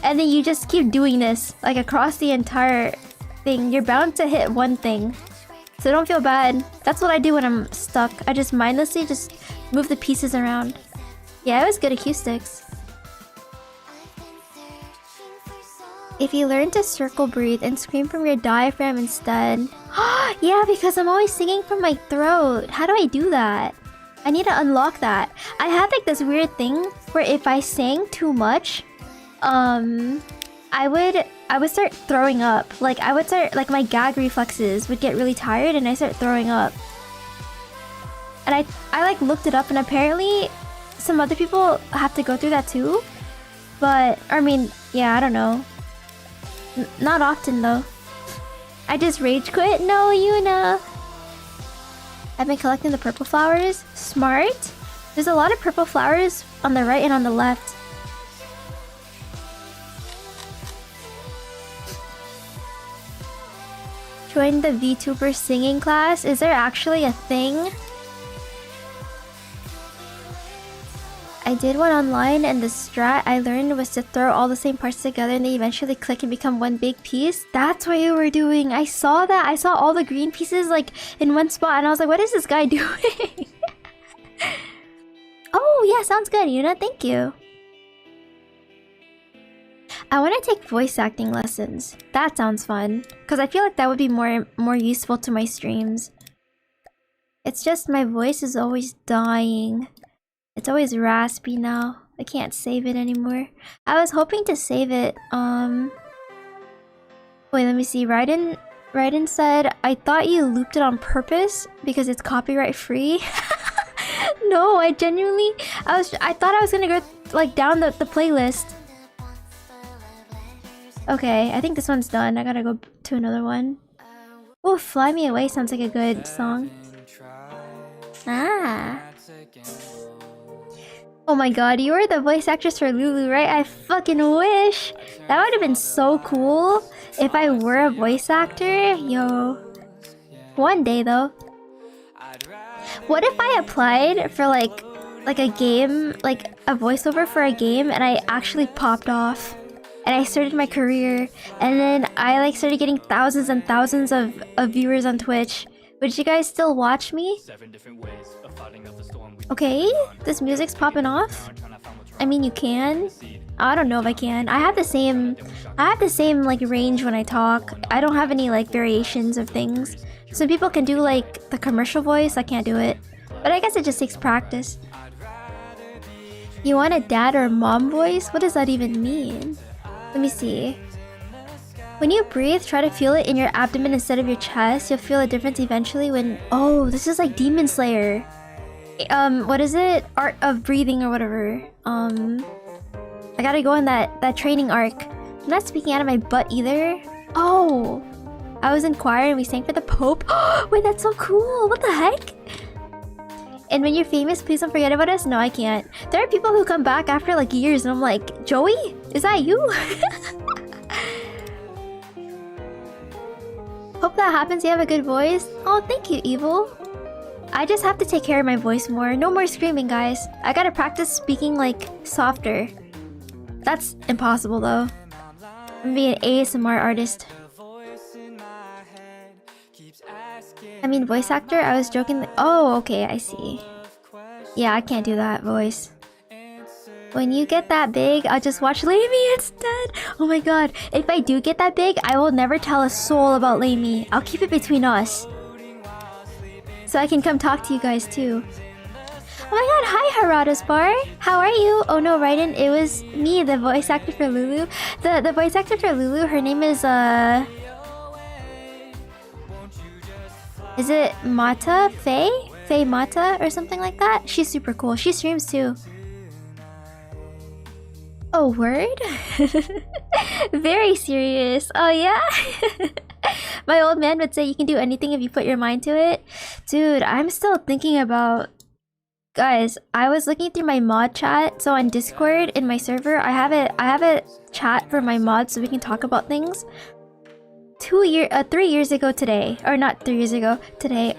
S1: And then you just keep doing this, like across the entire thing. You're bound to hit one thing. So don't feel bad. That's what I do when I'm stuck. I just mindlessly just move the pieces around. Yeah, it was good acoustics. If you learn to circle breathe and scream from your diaphragm instead. Yeah, because I'm always singing from my throat. How do I do that? I need to unlock that. I had like this weird thing where if I sang too much, I would start throwing up. Like I would start, like my gag reflexes would get really tired and I start throwing up. And I like looked it up and apparently some other people have to go through that too. But, I mean, yeah, I don't know. Not often though. I just rage quit? No, Yuna. I've been collecting the purple flowers. Smart. There's a lot of purple flowers on the right and on the left. Join the VTuber singing class. Is there actually a thing? I did one online and the strat I learned was to throw all the same parts together and they eventually click and become one big piece. That's what you were doing. I saw that. I saw all the green pieces like in one spot and I was like, what is this guy doing? Oh yeah, sounds good, Yuna. Thank you. I want to take voice acting lessons. That sounds fun. Because I feel like that would be more useful to my streams. It's just my voice is always dying. It's always raspy now. I can't save it anymore. I was hoping to save it. Wait, let me see. Raiden said, I thought you looped it on purpose because it's copyright free. No, I genuinely, I thought I was gonna go like down the playlist. Okay, I think this one's done. I gotta go to another one. Oh, Fly Me Away sounds like a good song. Ah. Oh my god, you were the voice actress for Lulu, right? I fucking wish! That would have been so cool if I were a voice actor. Yo. One day though. What if I applied for like a game, like a voiceover for a game, and I actually popped off? And I started my career, and then I like started getting thousands and thousands of viewers on Twitch. Would you guys still watch me? Okay, this music's popping off. I mean, you can. I don't know if I can. I have the same like range when I talk. I don't have any like variations of things. Some people can do like the commercial voice. I can't do it. But I guess it just takes practice. You want a dad or mom voice? What does that even mean? Let me see. When you breathe, try to feel it in your abdomen instead of your chest. You'll feel a difference eventually when... Oh, this is like Demon Slayer. What is it? Art of Breathing or whatever. I gotta go on that training arc. I'm not speaking out of my butt either. Oh! I was in choir and we sang for the Pope. Wait, that's so cool! What the heck? And when you're famous, please don't forget about us. No, I can't. There are people who come back after like years and I'm like, Joey? Is that you? Hope that happens. You have a good voice. Oh, thank you, Evil. I just have to take care of my voice more. No more screaming, guys. I gotta practice speaking like softer. That's impossible though. I'm gonna be an ASMR artist. I mean, voice actor? I was joking. Oh, okay, I see. Yeah, I can't do that voice. When you get that big, I'll just watch Lamey instead. Oh my god. If I do get that big, I will never tell a soul about Lamey. I'll keep it between us. So I can come talk to you guys too. Oh my god, hi Harada's Bar. How are you? Oh no, Raiden, it was me, the voice actor for Lulu. The voice actor for Lulu, her name is Is it Mata? Faye Mata or something like that? She's super cool. She streams too. Oh, word? Very serious. Oh yeah? My old man would say you can do anything if you put your mind to it. Dude, I'm still thinking about... Guys, I was looking through my mod chat. So on Discord in my server, I have a chat for my mods so we can talk about things. 3 years ago today, or not 3 years ago, today,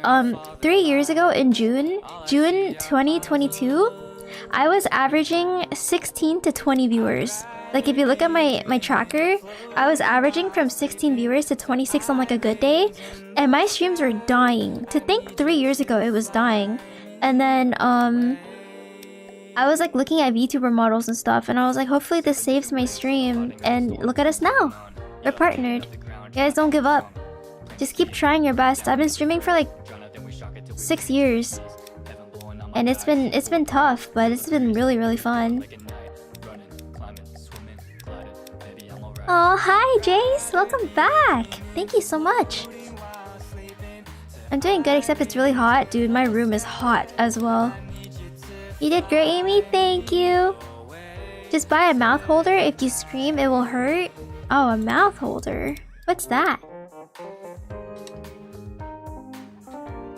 S1: 3 years ago in June 2022, I was averaging 16 to 20 viewers. Like if you look at my tracker, I was averaging from 16 viewers to 26 on like a good day, and my streams were dying. To think 3 years ago it was dying. And then I was like looking at VTuber models and stuff, and I was like, hopefully this saves my stream, and look at us now. We're partnered. You guys don't give up. Just keep trying your best. I've been streaming for like 6 years. And it's been tough, but it's been really fun. Oh, hi Jace! Welcome back! Thank you so much! I'm doing good, except it's really hot. Dude, my room is hot as well. You did great, Amy. Thank you! Just buy a mouth holder. If you scream, it will hurt. Oh, a mouth holder. What's that?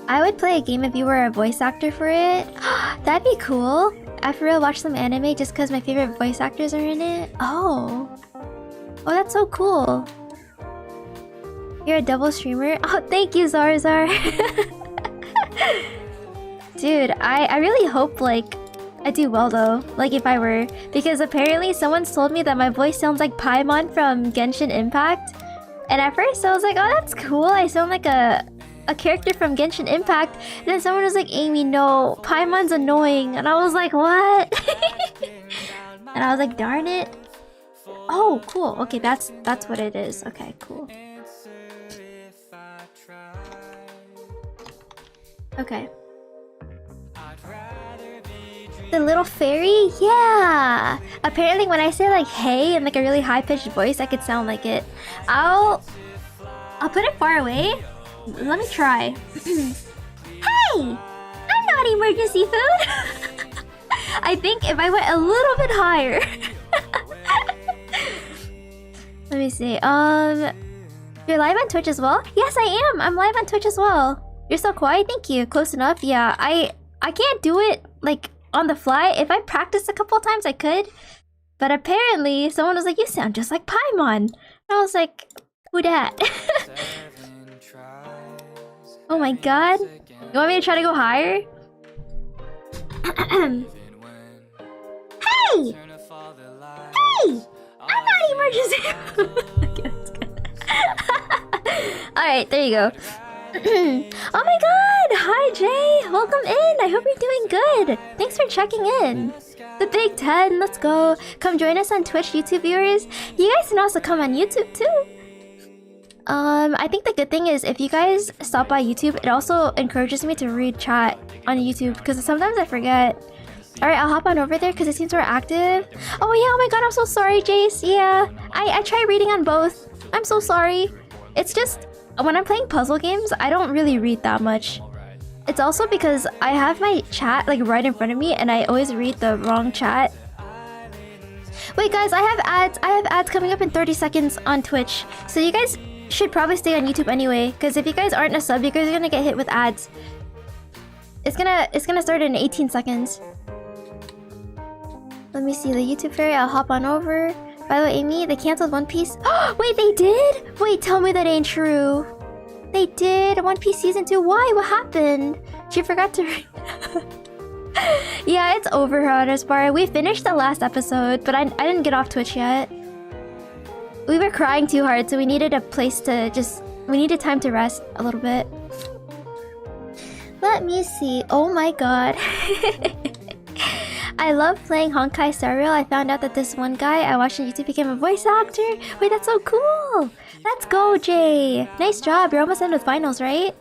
S1: I would play a game if you were a voice actor for it. That'd be cool. I for real watch some anime just because my favorite voice actors are in it. Oh. Oh, that's so cool. You're a double streamer? Oh, thank you, Zarzar. Dude, I really hope, like, I do well, though. Like, if I were. Because apparently someone's told me that my voice sounds like Paimon from Genshin Impact. And at first I was like, oh, that's cool. I sound like a character from Genshin Impact. And then someone was like, Amy, no. Paimon's annoying. And I was like, what? And I was like, darn it. Oh, cool. Okay, that's what it is. Okay, cool. Okay. The little fairy? Yeah! Apparently when I say like hey in like a really high-pitched voice, I could sound like it. I'll put it far away. Let me try. Hey! I'm not emergency food! I think if I went a little bit higher. Let me see. You're live on Twitch as well? Yes, I am! I'm live on Twitch as well. You're so quiet, thank you. Close enough. Yeah, I can't do it like on the fly. If I practiced a couple times, I could. But apparently, someone was like, you sound just like Paimon. And I was like, who dat? Oh my god. You want me to try to go higher? Hey! Hey! I'm not emergency. Alright, there you go. Oh my god! Hi Jay! Welcome in! I hope you're doing good! Thanks for checking in! The Big 10, let's go! Come join us on Twitch, YouTube viewers. You guys can also come on YouTube too! I think the good thing is if you guys stop by YouTube, it also encourages me to read chat on YouTube because sometimes I forget. Alright, I'll hop on over there because it seems we're active. Oh yeah, oh my god, I'm so sorry, Jace. Yeah, I try reading on both. I'm so sorry. It's just, when I'm playing puzzle games, I don't really read that much. It's also because I have my chat like right in front of me and I always read the wrong chat. Wait guys, I have ads coming up in 30 seconds on Twitch. So you guys should probably stay on YouTube anyway, because if you guys aren't a sub, you guys are gonna get hit with ads. It's gonna start in 18 seconds. Let me see the YouTube fairy. I'll hop on over. By the way, Amy, they canceled One Piece. Wait, they did? Wait, tell me that ain't true. They did. One Piece season 2. Why? What happened? She forgot to read. Yeah, it's over, Bar. We finished the last episode, but I didn't get off Twitch yet. We were crying too hard, so we needed a place to we needed time to rest a little bit. Let me see. Oh my god. I love playing Honkai Star Rail. I found out that this one guy I watched on YouTube became a voice actor. Wait, that's so cool. Let's go, Jay. Nice job. You're almost done with finals, right?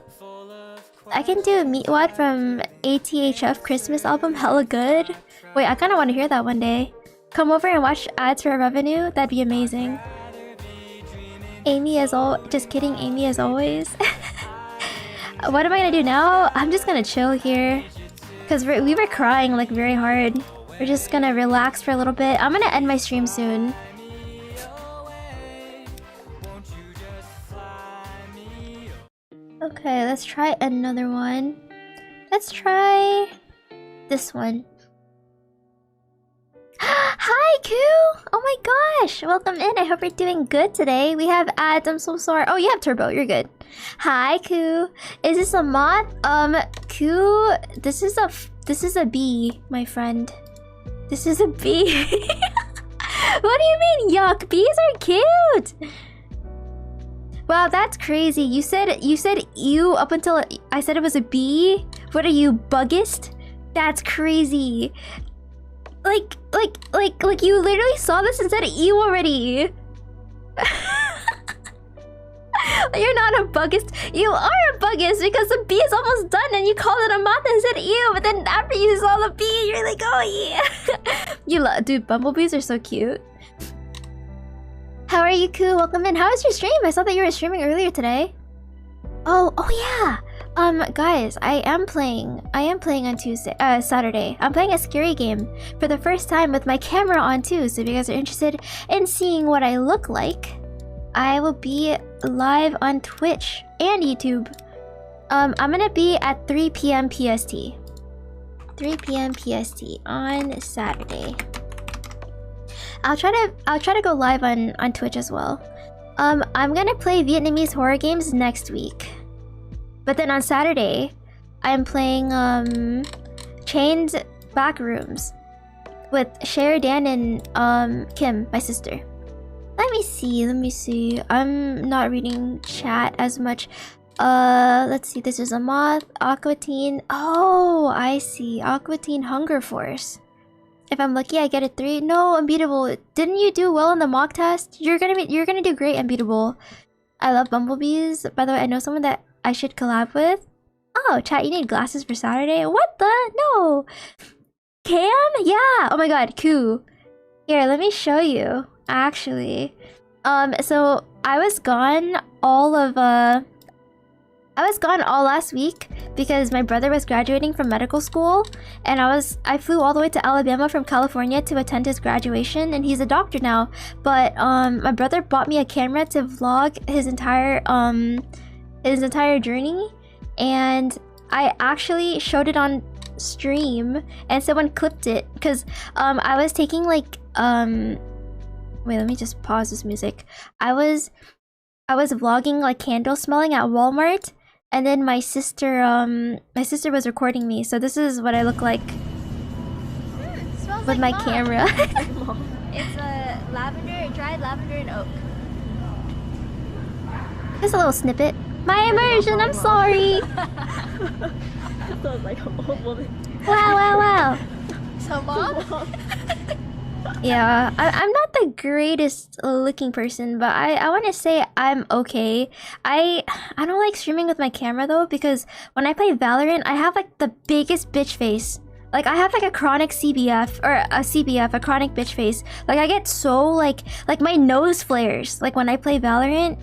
S1: I can do a Meatwad from ATHF Christmas album. Hella good. Wait, I kind of want to hear that one day. Come over and watch ads for revenue. That'd be amazing. Amy as just kidding, Amy as always. What am I gonna do now? I'm just gonna chill here. Because we were crying like very hard. We're just gonna relax for a little bit. I'm gonna end my stream soon. Okay, let's try another one. Let's try this one. Hi, Koo! Oh my gosh! Welcome in. I hope you're doing good today. We have ads. I'm so sorry. Oh, you have Turbo. You're good. Hi, Koo. Is this a moth? Koo, this is a bee, my friend. This is a bee. What do you mean, yuck? Bees are cute! Wow, that's crazy. You said ew up until I said it was a bee? What are you, buggist? That's crazy. Like you literally saw this and said ew already. You're not a buggist. You are a buggist because the bee is almost done and you called it a moth and said ew, but then after you saw the bee, you're like, oh yeah. Dude, bumblebees are so cute. How are you, Koo? Welcome in. How was your stream? I saw that you were streaming earlier today. Oh yeah. Guys, I am playing on Saturday. I'm playing a scary game for the first time with my camera on too. So if you guys are interested in seeing what I look like, I will be live on Twitch and YouTube. I'm gonna be at 3 p.m. PST. 3 p.m. PST on Saturday. I'll try to go live on Twitch as well. I'm gonna play Vietnamese horror games next week. But then on Saturday, I'm playing Chained Backrooms with Sheridan and Kim, my sister. Let me see. I'm not reading chat as much. Let's see. This is a moth. Aqua Teen. Oh, I see. Aqua Teen Hunger Force. If I'm lucky, I get a 3. No, Unbeatable. Didn't you do well in the mock test? You're gonna do great, Unbeatable. I love bumblebees. By the way, I know someone that I should collab with. Oh, chat, you need glasses for Saturday? What the? No! Cam? Yeah. Oh my god, cool. Here, let me show you. Actually, so I was gone all last week because my brother was graduating from medical school, and I flew all the way to Alabama from California to attend his graduation, and he's a doctor now. But my brother bought me a camera to vlog his entire journey, and I actually showed it on stream, and someone clipped it because I was taking like wait, let me just pause this music. I was vlogging like candle smelling at Walmart, and then my sister was recording me, so this is what I look like with
S5: like
S1: my
S5: mom.
S1: camera.
S5: It's dried lavender and oak.
S1: Just a little snippet. My immersion, I'm sorry.
S6: Sounds like an old woman.
S1: Wow.
S5: So mom?
S1: Yeah, I'm not the greatest looking person, but I want to say I'm okay. I don't like streaming with my camera though, because when I play Valorant, I have like the biggest bitch face. Like I have like a chronic CBF, or a CBF, a chronic bitch face. Like I get so like my nose flares like when I play Valorant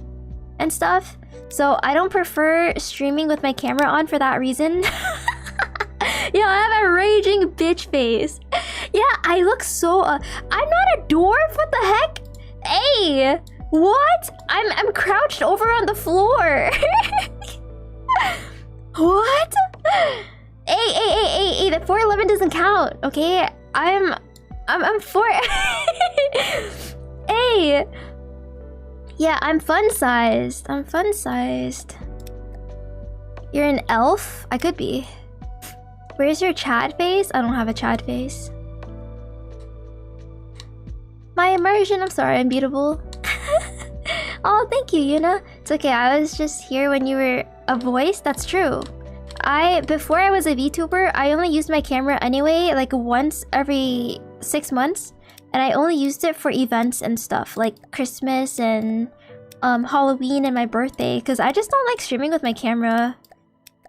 S1: and stuff. So I don't prefer streaming with my camera on for that reason. Yeah, I have a raging bitch face. Yeah, I look so I'm not a dwarf, what the heck? Hey, what? I'm crouched over on the floor. What? Hey, the 411 doesn't count, okay? I'm 4. Hey. Yeah, I'm fun-sized. You're an elf? I could be. Where's your Chad face? I don't have a Chad face. My immersion, I'm sorry, I'm beautiful. Oh, thank you, Yuna. It's okay, I was just here when you were a voice. That's true. Before I was a VTuber, I only used my camera anyway, like once every 6 months. And I only used it for events and stuff, like Christmas and Halloween and my birthday, because I just don't like streaming with my camera.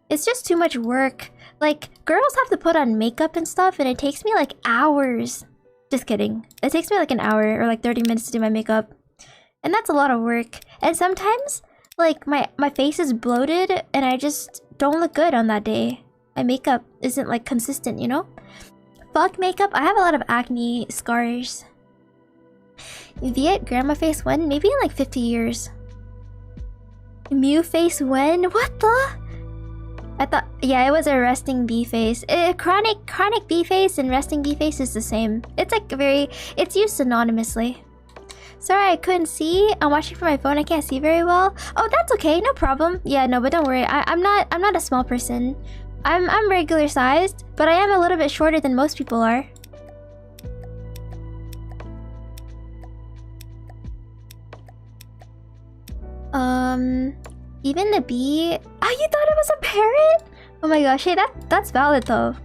S1: It's just too much work. Like, girls have to put on makeup and stuff, and it takes me like hours. Just kidding. It takes me like an hour or like 30 minutes to do my makeup. And that's a lot of work. And sometimes, like, my face is bloated, and I just don't look good on that day. My makeup isn't like consistent, you know? Fuck makeup. I have a lot of acne scars. Viet grandma face when? Maybe in like 50 years. Mew face when? What the? I thought, yeah, it was a resting bee face. Chronic bee face and resting bee face is the same. It's like it's used synonymously. Sorry, I couldn't see. I'm watching from my phone. I can't see very well. Oh, that's okay. No problem. Yeah, no, but don't worry. I'm not a small person. I'm regular sized, but I am a little bit shorter than most people are. Even the bee. Oh, you thought it was a parrot? Oh my gosh, hey, that's valid though.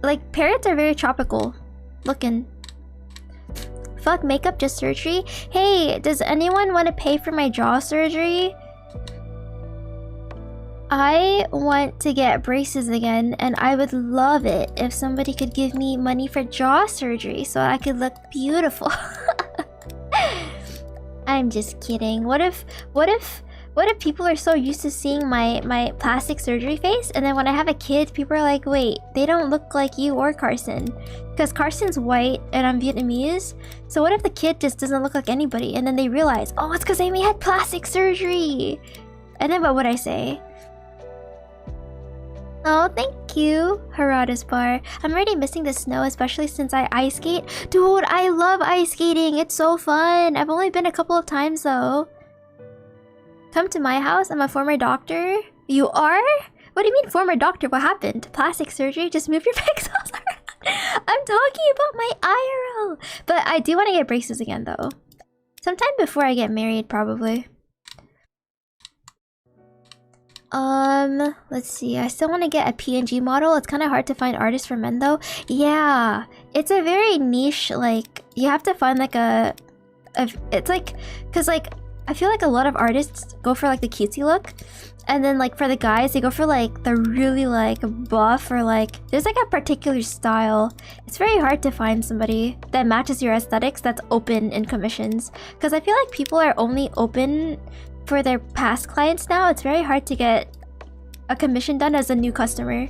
S1: Like parrots are very tropical looking. Fuck makeup, just surgery. Hey, does anyone want to pay for my jaw surgery? I want to get braces again, and I would love it if somebody could give me money for jaw surgery so I could look beautiful. I'm just kidding. What if people are so used to seeing my plastic surgery face, and then when I have a kid, people are like, wait, they don't look like you or Carson. Because Carson's white and I'm Vietnamese. So what if the kid just doesn't look like anybody, and then they realize, oh, it's because Amy had plastic surgery. And then what would I say? Oh, thank you, Harada's bar. I'm already missing the snow, especially since I ice skate. Dude, I love ice skating. It's so fun. I've only been a couple of times though. Come to my house. I'm a former doctor. You are? What do you mean former doctor? What happened? Plastic surgery? Just move your pixels around. I'm talking about my IRL. But I do want to get braces again though. Sometime before I get married, probably. Let's see. I still want to get a PNG model. It's kind of hard to find artists for men though. Yeah, it's a very niche, like, you have to find like it's like, cause like, I feel like a lot of artists go for like the cutesy look, and then like for the guys they go for like the really like buff, or like there's like a particular style. It's very hard to find somebody that matches your aesthetics that's open in commissions, because I feel like people are only open for their past clients now. It's very hard to get a commission done as a new customer.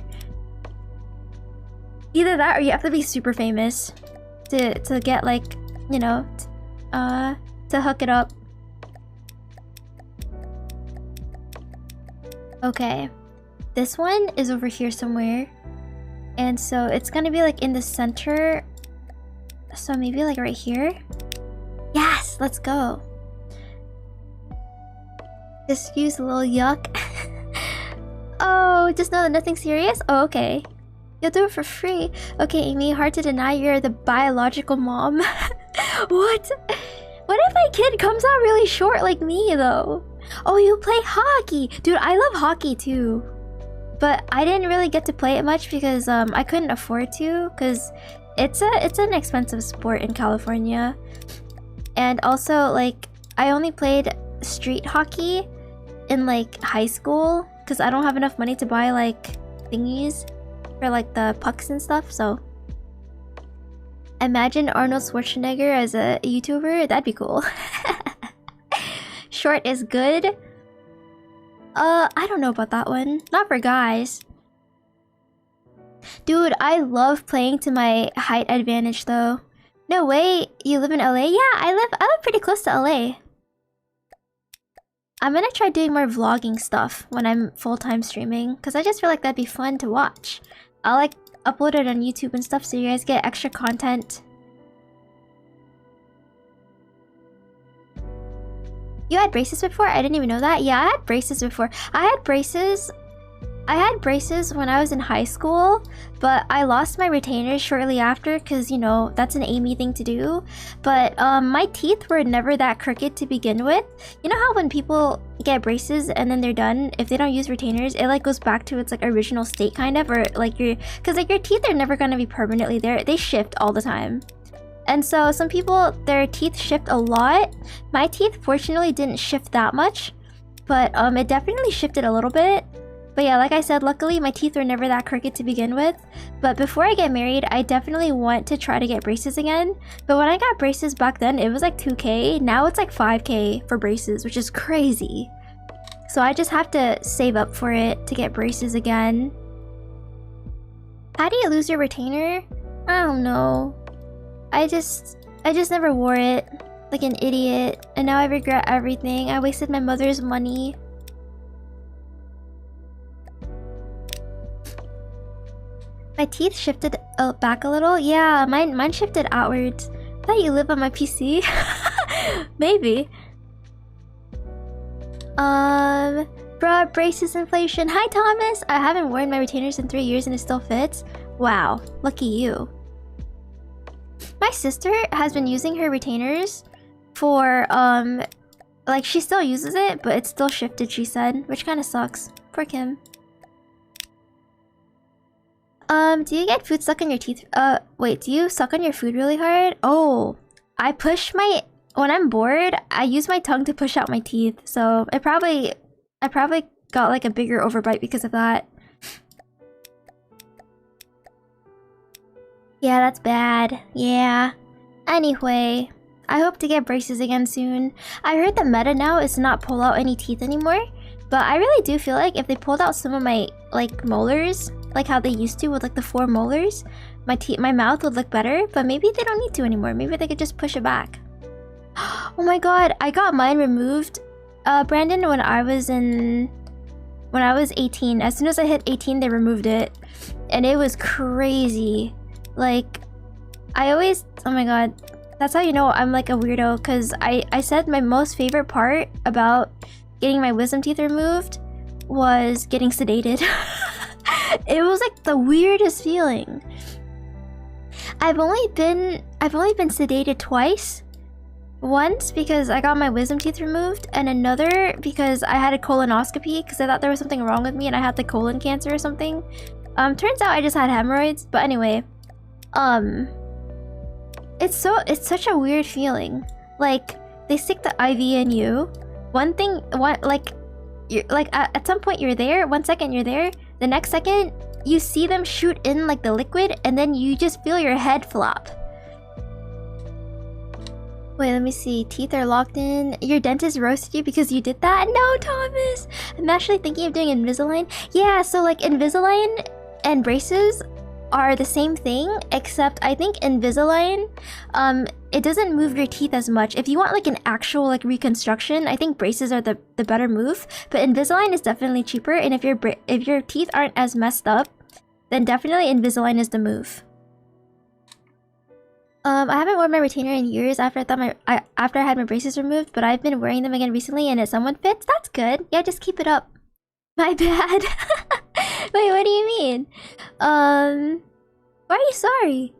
S1: Either that or you have to be super famous to get like, you know, to hook it up. Okay, this one is over here somewhere, and so it's gonna be like in the center, so maybe like right here. Yes, let's go. Excuse a little yuck. Oh, just know that nothing serious? Oh, okay. You'll do it for free. Okay, Amy, hard to deny you're the biological mom. What? What if my kid comes out really short like me, though? Oh, you play hockey! Dude, I love hockey, too. But I didn't really get to play it much because I couldn't afford to, because it's an expensive sport in California. And also, like, I only played street hockey in, like, high school, because I don't have enough money to buy, like, thingies for, like, the pucks and stuff, so... Imagine Arnold Schwarzenegger as a YouTuber? That'd be cool. Short is good? I don't know about that one. Not for guys. Dude, I love playing to my height advantage, though. No way, you live in LA? Yeah, I live pretty close to LA. I'm gonna try doing more vlogging stuff when I'm full-time streaming, because I just feel like that'd be fun to watch. I'll like upload it on YouTube and stuff so you guys get extra content. You had braces before? I didn't even know that. Yeah, I had braces before. I had braces when I was in high school, but I lost my retainers shortly after because, you know, that's an Amy thing to do. But my teeth were never that crooked to begin with. You know how when people get braces and then they're done, if they don't use retainers, it like goes back to its like original state kind of, or like because like your teeth are never going to be permanently there. They shift all the time. And so some people, their teeth shift a lot. My teeth fortunately didn't shift that much, but it definitely shifted a little bit. But yeah, like I said, luckily my teeth were never that crooked to begin with. But before I get married, I definitely want to try to get braces again. But when I got braces back then, it was like 2K. Now it's like 5K for braces, which is crazy. So I just have to save up for it to get braces again. How do you lose your retainer? I don't know. I just never wore it like an idiot, and now I regret everything. I wasted my mother's money. My teeth shifted back a little. Yeah, mine shifted outwards. I thought you live on my PC. Maybe. Bruh, braces inflation. Hi Thomas! I haven't worn my retainers in 3 years and it still fits. Wow, lucky you. My sister has been using her retainers for, like, she still uses it, but it's still shifted, she said, which kind of sucks. Poor Kim. Do you get food stuck in your teeth? Wait, do you suck on your food really hard? Oh, I push my... When I'm bored, I use my tongue to push out my teeth, so I probably got, like, a bigger overbite because of that. Yeah, that's bad. Yeah. Anyway, I hope to get braces again soon. I heard the meta now is to not pull out any teeth anymore, but I really do feel like if they pulled out some of my, like, molars, like how they used to with, like, the 4 molars, my mouth would look better, but maybe they don't need to anymore. Maybe they could just push it back. Oh my god, I got mine removed, Brandon, when I was 18. As soon as I hit 18, they removed it, and it was crazy. Like, I always... Oh my god. That's how you know I'm like a weirdo, because I said my most favorite part about getting my wisdom teeth removed was getting sedated. It was like the weirdest feeling. I've only been sedated twice. Once because I got my wisdom teeth removed, and another because I had a colonoscopy because I thought there was something wrong with me and I had the colon cancer or something. Turns out I just had hemorrhoids, but anyway. It's such a weird feeling. Like, they stick the IV in you, you're like at some point you're there, 1 second you're there, the next second you see them shoot in like the liquid, and then you just feel your head flop. Wait, let me see. Teeth are locked in. Your dentist roasted you because you did that? No, Thomas! I'm actually thinking of doing Invisalign. Yeah, so like Invisalign and braces are the same thing, except I think Invisalign, it doesn't move your teeth as much. If you want like an actual like reconstruction, I think braces are the better move. But Invisalign is definitely cheaper, and if your teeth aren't as messed up, then definitely Invisalign is the move. I haven't worn my retainer in years after I had my braces removed, but I've been wearing them again recently, and it somewhat fits. That's good. Yeah, just keep it up. My bad. Wait, what do you mean? Why are you sorry?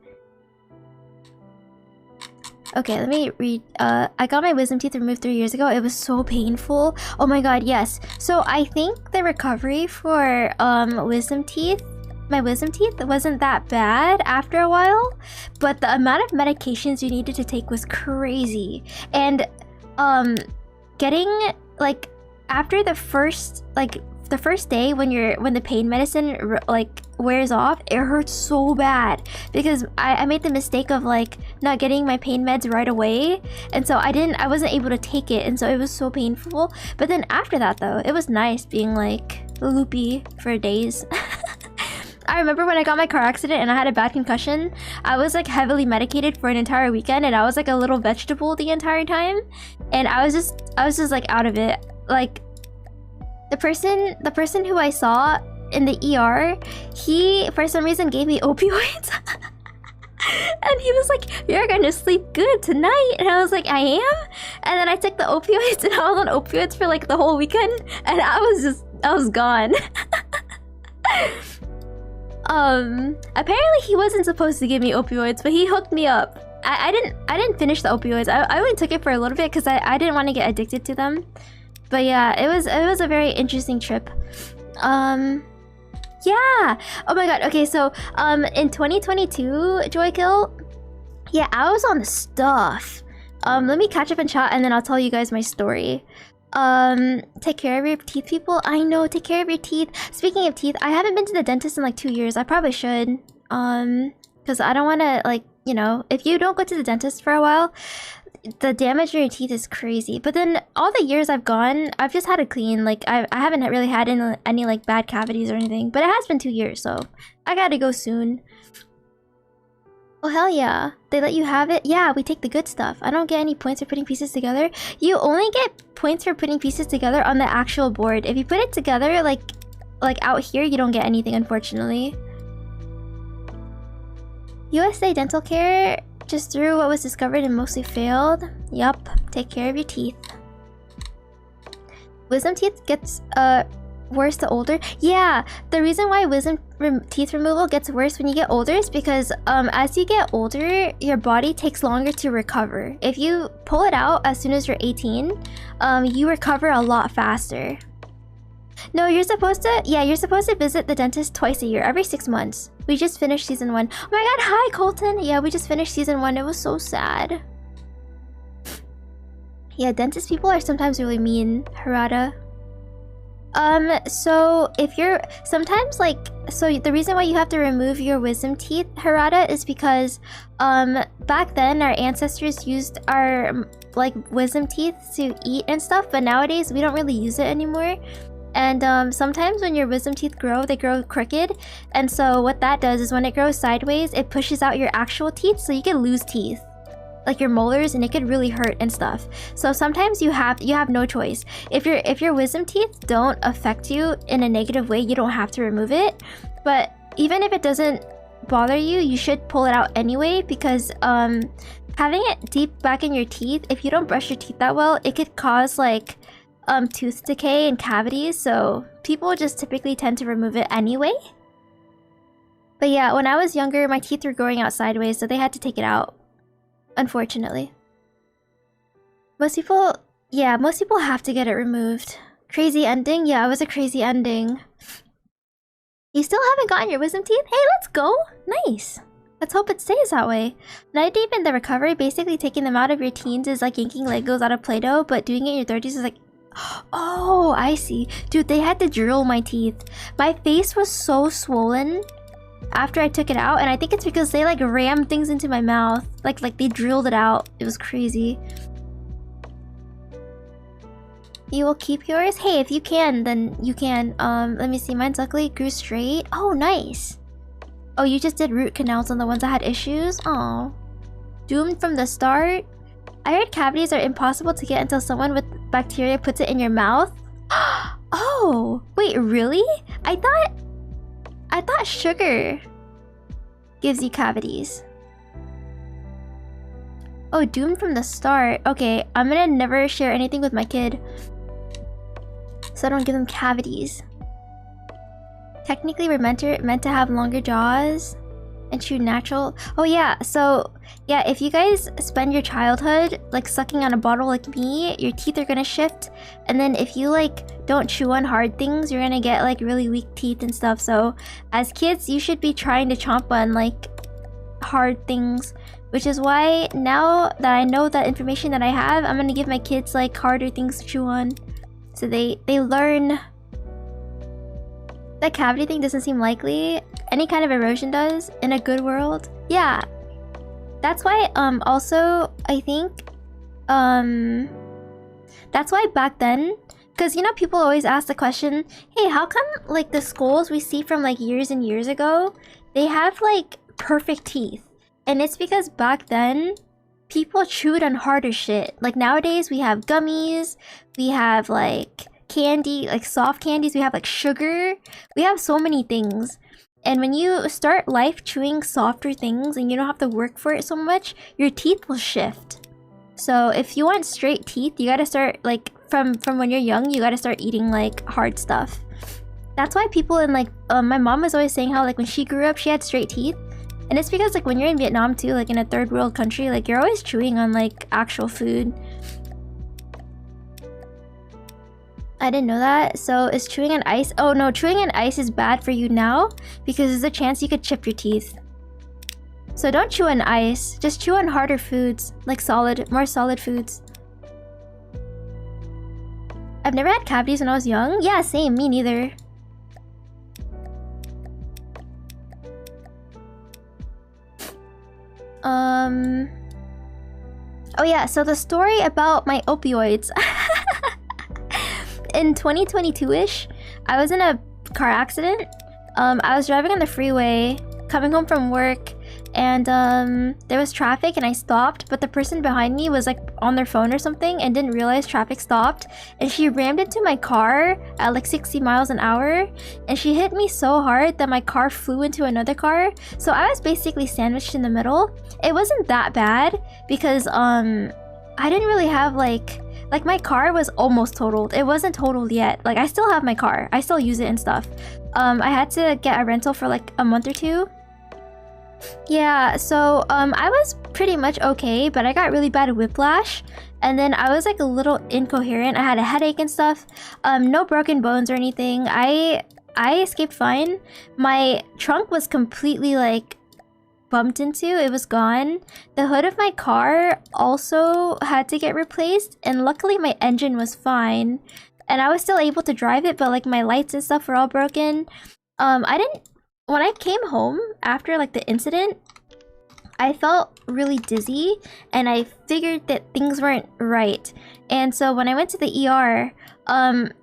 S1: Okay, let me read. I got my wisdom teeth removed 3 years ago. It was so painful. Oh my god, yes. So I think the recovery for wisdom teeth, my wisdom teeth, wasn't that bad after a while, but the amount of medications you needed to take was crazy. And getting like after the first day when the pain medicine like wears off, it hurts so bad because I made the mistake of like not getting my pain meds right away, and so I wasn't able to take it, and so it was so painful. But then after that though, it was nice being like loopy for days. I remember when I got my car accident and I had a bad concussion, I was like heavily medicated for an entire weekend, and I was like a little vegetable the entire time, and I was just like out of it. Like the person who I saw in the ER, he for some reason gave me opioids. And he was like, "You're gonna sleep good tonight." And I was like, "I am?" And then I took the opioids, and I was on opioids for like the whole weekend, and I was gone. Apparently he wasn't supposed to give me opioids, but he hooked me up. I didn't finish the opioids. I only took it for a little bit because I didn't want to get addicted to them. But yeah, it was a very interesting trip. Yeah. Oh my god. Okay, so in 2022, Joykill, yeah, I was on the stuff. Let me catch up and chat, and then I'll tell you guys my story. Take care of your teeth, people. I know, take care of your teeth. Speaking of teeth, I haven't been to the dentist in like 2 years. I probably should. Because I don't want to, like, you know, if you don't go to the dentist for a while, the damage in your teeth is crazy. But then all the years I've gone, I've just had it clean. Like I haven't really had any like bad cavities or anything. But it has been 2 years, so I gotta go soon. Oh hell yeah, they let you have it? Yeah, we take the good stuff. I don't get any points for putting pieces together. You only get points for putting pieces together on the actual board. If you put it together like out here, you don't get anything, unfortunately. USA Dental Care just threw what was discovered and mostly failed. Yup, take care of your teeth. Wisdom teeth gets worse the older. Yeah, the reason why wisdom teeth removal gets worse when you get older is because as you get older, your body takes longer to recover. If you pull it out as soon as you're 18, you recover a lot faster. No, you're supposed to visit the dentist twice a year, every 6 months. We just finished season 1. Oh my god, hi Colton! Yeah, we just finished season 1. It was so sad. Yeah, dentist people are sometimes really mean, Harada. So if you're sometimes like, so the reason why you have to remove your wisdom teeth, Harada, is because back then our ancestors used our like wisdom teeth to eat and stuff, but nowadays we don't really use it anymore. And sometimes when your wisdom teeth grow, they grow crooked, and so what that does is when it grows sideways, it pushes out your actual teeth, so you can lose teeth, like your molars, and it could really hurt and stuff. So sometimes you have no choice. If your wisdom teeth don't affect you in a negative way, you don't have to remove it. But even if it doesn't bother you, you should pull it out anyway, because having it deep back in your teeth, if you don't brush your teeth that well, it could cause like tooth decay and cavities, so people just typically tend to remove it anyway. But yeah, when I was younger, my teeth were growing out sideways, so they had to take it out, unfortunately. Most people have to get it removed. Crazy ending? Yeah, it was a crazy ending. You still haven't gotten your wisdom teeth? Hey, let's go! Nice! Let's hope it stays that way. Not even the recovery, basically taking them out of your teens is like yanking Legos out of Play-Doh, but doing it in your 30s is like Oh, I see. Dude, they had to drill my teeth. My face was so swollen after I took it out, and I think it's because they like rammed things into my mouth. Like they drilled it out. It was crazy. You will keep yours? Hey, if you can, then you can. Let me see. Mine's luckily grew straight. Oh, nice. Oh, you just did root canals on the ones that had issues? Oh. Doomed from the start? I heard cavities are impossible to get until someone with bacteria puts it in your mouth. Oh, wait, really? I thought sugar gives you cavities. Oh, doomed from the start. Okay, I'm gonna never share anything with my kid, so I don't give them cavities. Technically, we're meant to have longer jaws and chew natural. Oh yeah, so yeah, if you guys spend your childhood like sucking on a bottle like me, your teeth are gonna shift, and then if you like don't chew on hard things, you're gonna get like really weak teeth and stuff. So as kids, you should be trying to chomp on like hard things, which is why now that I know that information that I have, I'm gonna give my kids like harder things to chew on, so they learn. That cavity thing doesn't seem likely. Any kind of erosion does in a good world. Yeah. That's why also I think that's why back then, because you know people always ask the question, hey, how come like the skulls we see from like years and years ago, they have like perfect teeth? And it's because back then people chewed on harder shit. Like nowadays we have gummies, we have like candy, like soft candies, we have like sugar, we have so many things. And when you start life chewing softer things and you don't have to work for it so much, your teeth will shift. So if you want straight teeth, you gotta start like from when you're young, you gotta start eating like hard stuff. That's why people in like my mom was always saying how like when she grew up she had straight teeth. And it's because like when you're in Vietnam too, like in a third world country, like you're always chewing on like actual food. I didn't know that. So is chewing on ice? Oh no, chewing on ice is bad for you now because there's a chance you could chip your teeth. So don't chew on ice. Just chew on harder foods, like more solid foods. I've never had cavities when I was young. Yeah, same. Me neither. Oh yeah, so the story about my opioids. In 2022-ish, I was in a car accident. I was driving on the freeway, coming home from work, and there was traffic and I stopped, but the person behind me was like on their phone or something and didn't realize traffic stopped, and she rammed into my car at like 60 miles an hour, and she hit me so hard that my car flew into another car. So I was basically sandwiched in the middle. It wasn't that bad because I didn't really have like my car was almost totaled. It wasn't totaled yet. Like I still have my car. I still use it and stuff. I had to get a rental for like a month or two. Yeah, so I was pretty much okay, but I got really bad whiplash, and then I was like a little incoherent. I had a headache and stuff. No broken bones or anything. I escaped fine. My trunk was completely like bumped into. It was gone. The hood of my car also had to get replaced, and luckily my engine was fine and I was still able to drive it, but like my lights and stuff were all broken. When I came home after like the incident, I felt really dizzy and I figured that things weren't right. And so when I went to the ER,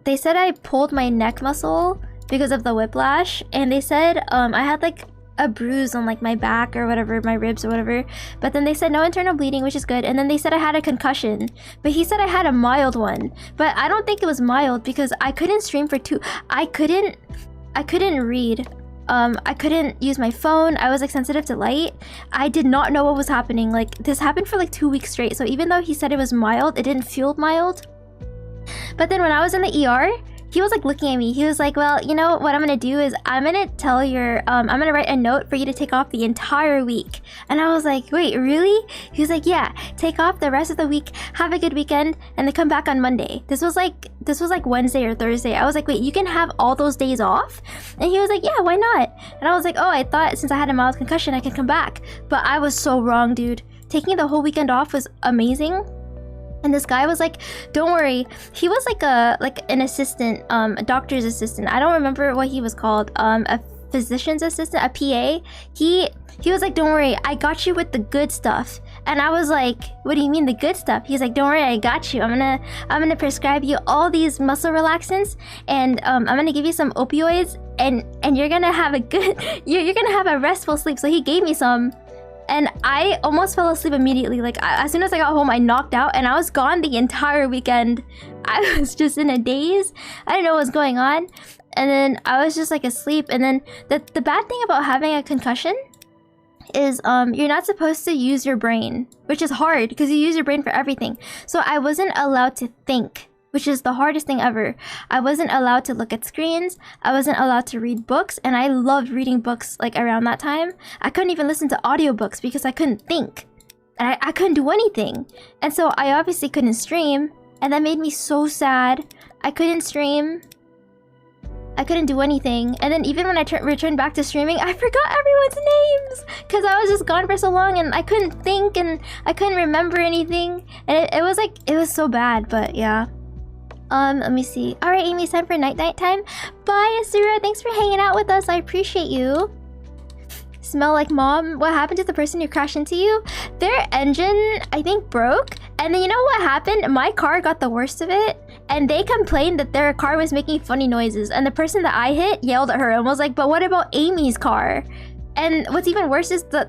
S1: they said I pulled my neck muscle because of the whiplash, and they said I had like a bruise on like my back or whatever, my ribs or whatever, but then they said no internal bleeding, which is good. And then they said I had a concussion, but he said I had a mild one, but I don't think it was mild because I couldn't stream for I couldn't read. I couldn't use my phone. I was like sensitive to light. I did not know what was happening. Like this happened for like 2 weeks straight. So even though he said it was mild, it didn't feel mild. But then when I was in the ER, he was like looking at me. He was like, well, you know what I'm gonna do is I'm gonna tell your I'm gonna write a note for you to take off the entire week. And I was like, wait, really? He was like, yeah, take off the rest of the week, have a good weekend, and then come back on Monday. This was like Wednesday or Thursday. I was like, wait, you can have all those days off? And he was like, yeah, why not? And I was like, oh, I thought since I had a mild concussion I could come back. But I was so wrong, dude. Taking the whole weekend off was amazing. And this guy was like, "Don't worry." He was like an assistant, a doctor's assistant. I don't remember what he was called. A physician's assistant, a PA. He was like, "Don't worry, I got you with the good stuff." And I was like, "What do you mean the good stuff?" He's like, "Don't worry, I got you. I'm gonna prescribe you all these muscle relaxants, and I'm gonna give you some opioids, and you're gonna have a good, you're gonna have a restful sleep." So he gave me some. And I almost fell asleep immediately. Like, as soon as I got home, I knocked out and I was gone the entire weekend. I was just in a daze. I didn't know what was going on. And then I was just like asleep. And then the bad thing about having a concussion is you're not supposed to use your brain, which is hard because you use your brain for everything. So I wasn't allowed to think, which is the hardest thing ever. I wasn't allowed to look at screens. I wasn't allowed to read books, and I loved reading books like around that time. I couldn't even listen to audiobooks because I couldn't think. And I couldn't do anything. And so I obviously couldn't stream, and that made me so sad. I couldn't stream. I couldn't do anything. And then even when I returned back to streaming, I forgot everyone's names because I was just gone for so long and I couldn't think and I couldn't remember anything. And it was like, it was so bad, but yeah. Let me see. Alright, Amy, it's time for night time. Bye, Asura. Thanks for hanging out with us. I appreciate you. Smell like mom. What happened to the person who crashed into you? Their engine, I think, broke. And then you know what happened? My car got the worst of it. And they complained that their car was making funny noises. And the person that I hit yelled at her and was like, "But what about Amy's car?" And what's even worse is the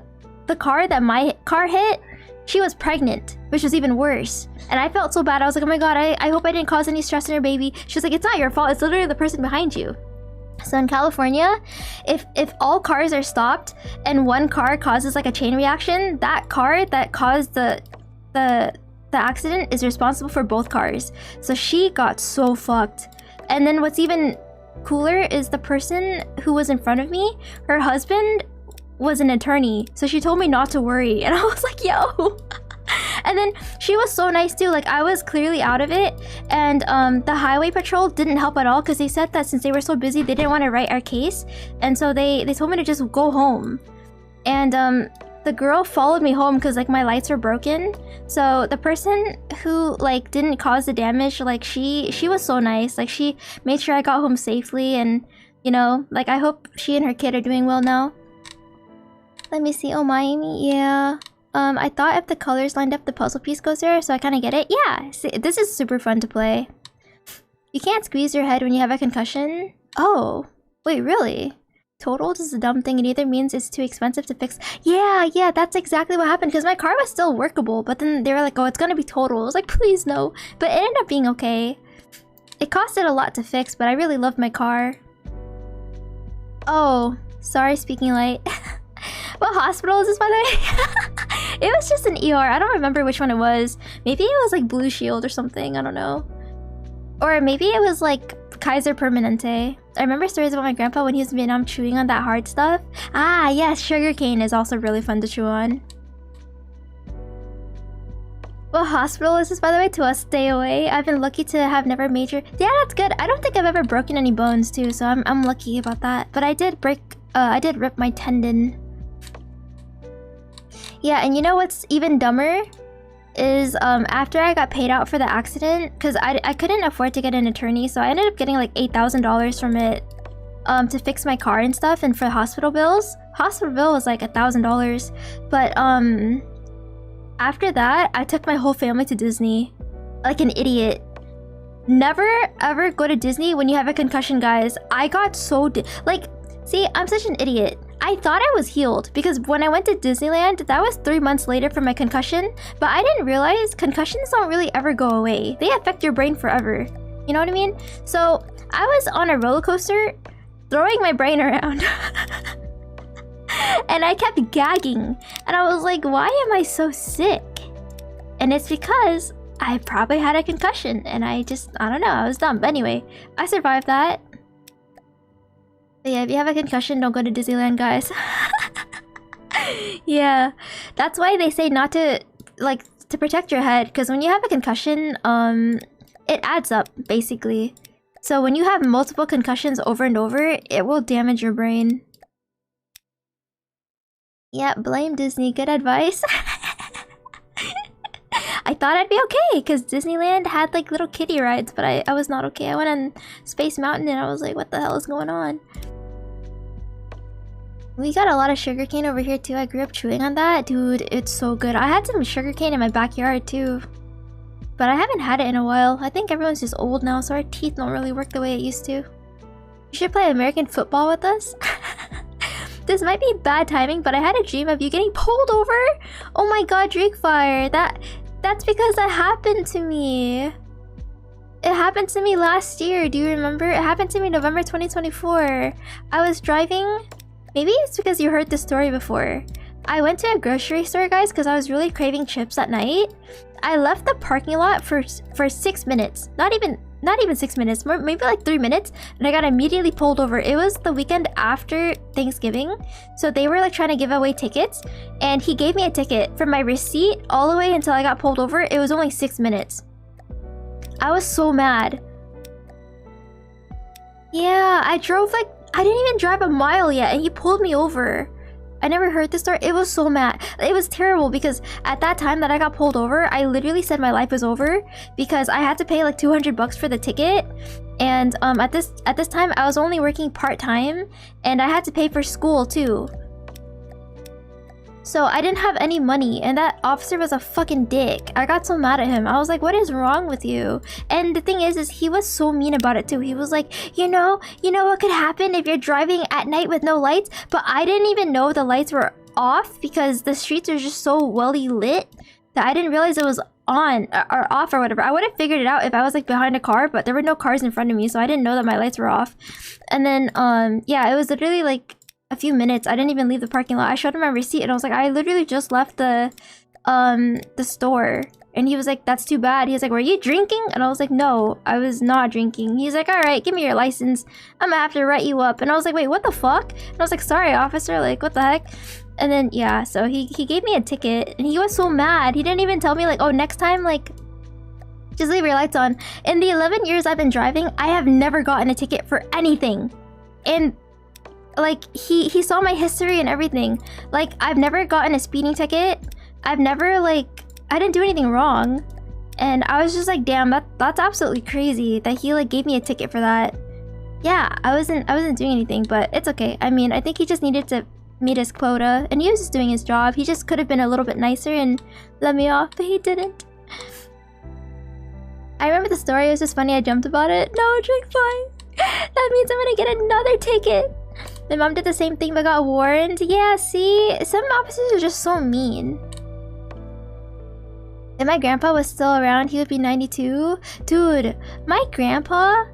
S1: car that my car hit, she was pregnant, which was even worse. And I felt so bad. I was like, "Oh my god, I hope I didn't cause any stress in her baby." She was like, "It's not your fault. It's literally the person behind you." So in California, if all cars are stopped and one car causes like a chain reaction, that car that caused the accident is responsible for both cars. So she got so fucked. And then what's even cooler is the person who was in front of me, her husband was an attorney. So she told me not to worry. And I was like, yo. And then she was so nice too. Like, I was clearly out of it. And the highway patrol didn't help at all because they said that since they were so busy, they didn't want to write our case. And so they told me to just go home. And the girl followed me home because like my lights were broken. So the person who like didn't cause the damage, like she was so nice. Like she made sure I got home safely, and you know, like I hope she and her kid are doing well now. Let me see. Oh, Miami, yeah. I thought if the colors lined up, the puzzle piece goes there, so I kind of get it. Yeah, see, this is super fun to play. You can't squeeze your head when you have a concussion. Oh, wait, really? Totaled is a dumb thing. It either means it's too expensive to fix. Yeah, that's exactly what happened, because my car was still workable, but then they were like, oh, it's gonna be total. I was like, please no. But it ended up being okay. It costed a lot to fix, but I really loved my car. Oh, sorry, speaking light. What hospital is this, by the way? It was just an ER. I don't remember which one it was. Maybe it was like Blue Shield or something. I don't know. Or maybe it was like Kaiser Permanente. I remember stories about my grandpa when he was in Vietnam chewing on that hard stuff. Ah, yes, sugarcane is also really fun to chew on. What hospital is this, by the way? To us, stay away. I've been lucky to have never major. Yeah, that's good. I don't think I've ever broken any bones too, so I'm lucky about that. But I did break. I did rip my tendon. Yeah, and you know what's even dumber? Is after I got paid out for the accident, because I couldn't afford to get an attorney, so I ended up getting like $8,000 from it to fix my car and stuff, and for hospital bills. Hospital bill was like $1,000. But after that, I took my whole family to Disney. Like an idiot. Never ever go to Disney when you have a concussion, guys. I got so like, see, I'm such an idiot. I thought I was healed because when I went to Disneyland, that was 3 months later from my concussion, but I didn't realize concussions don't really ever go away. They affect your brain forever. You know what I mean? So I was on a roller coaster throwing my brain around and I kept gagging and I was like, why am I so sick? And it's because I probably had a concussion and I don't know, I was dumb. But anyway, I survived that. But yeah, if you have a concussion, don't go to Disneyland, guys. Yeah, that's why they say not to, like, to protect your head. Because when you have a concussion, it adds up, basically. So when you have multiple concussions over and over, it will damage your brain. Yeah, blame Disney. Good advice. I thought I'd be okay because Disneyland had like little kiddie rides, but I was not okay. I went on Space Mountain and I was like, what the hell is going on? We got a lot of sugarcane over here too. I grew up chewing on that. Dude, it's so good. I had some sugarcane in my backyard too. But I haven't had it in a while. I think everyone's just old now, so our teeth don't really work the way it used to. You should play American football with us. This might be bad timing, but I had a dream of you getting pulled over. Oh my god, Drakefire. That's because that happened to me. It happened to me last year. Do you remember? It happened to me November 2024. I was driving. Maybe it's because you heard this story before. I went to a grocery store, guys, because I was really craving chips at night. I left the parking lot for 6 minutes. Not even 6 minutes, maybe like 3 minutes, and I got immediately pulled over. It was the weekend after Thanksgiving, so they were like trying to give away tickets, and he gave me a ticket from my receipt all the way until I got pulled over. It was only 6 minutes. I was so mad. Yeah, I didn't even drive a mile yet, and he pulled me over. I never heard this story. It was so mad. It was terrible because at that time that I got pulled over, I literally said my life was over because I had to pay like $200 for the ticket. And at this time, I was only working part-time and I had to pay for school too. So I didn't have any money, and that officer was a fucking dick. I got so mad at him. I was like, what is wrong with you? And the thing is he was so mean about it too. He was like, you know what could happen if you're driving at night with no lights? But I didn't even know the lights were off because the streets are just so welly lit that I didn't realize it was on or off or whatever. I would have figured it out if I was like behind a car, but there were no cars in front of me, so I didn't know that my lights were off. And then yeah, it was literally like a few minutes. I didn't even leave the parking lot. I showed him my receipt and I was like, I literally just left the store. And he was like, that's too bad. He was like, were you drinking? And I was like, no, I was not drinking. He's like, all right, give me your license. I'm gonna have to write you up. And I was like, wait, what the fuck? And I was like, sorry, officer, like, what the heck? And then, yeah, so he gave me a ticket and he was so mad. He didn't even tell me like, oh, next time, like, just leave your lights on. In the 11 years I've been driving, I have never gotten a ticket for anything. And like he saw my history and everything. Like I've never gotten a speeding ticket. I've never I didn't do anything wrong. And I was just like, damn, that's absolutely crazy that he like gave me a ticket for that. Yeah, I wasn't doing anything, but it's okay. I mean, I think he just needed to meet his quota and he was just doing his job. He just could have been a little bit nicer and let me off, but he didn't. I remember the story, it was just funny. I jumped about it. No, Drake, fine. That means I'm gonna get another ticket. My mom did the same thing but got warned. Yeah, see? Some officers are just so mean. If my grandpa was still around, he would be 92. Dude, my grandpa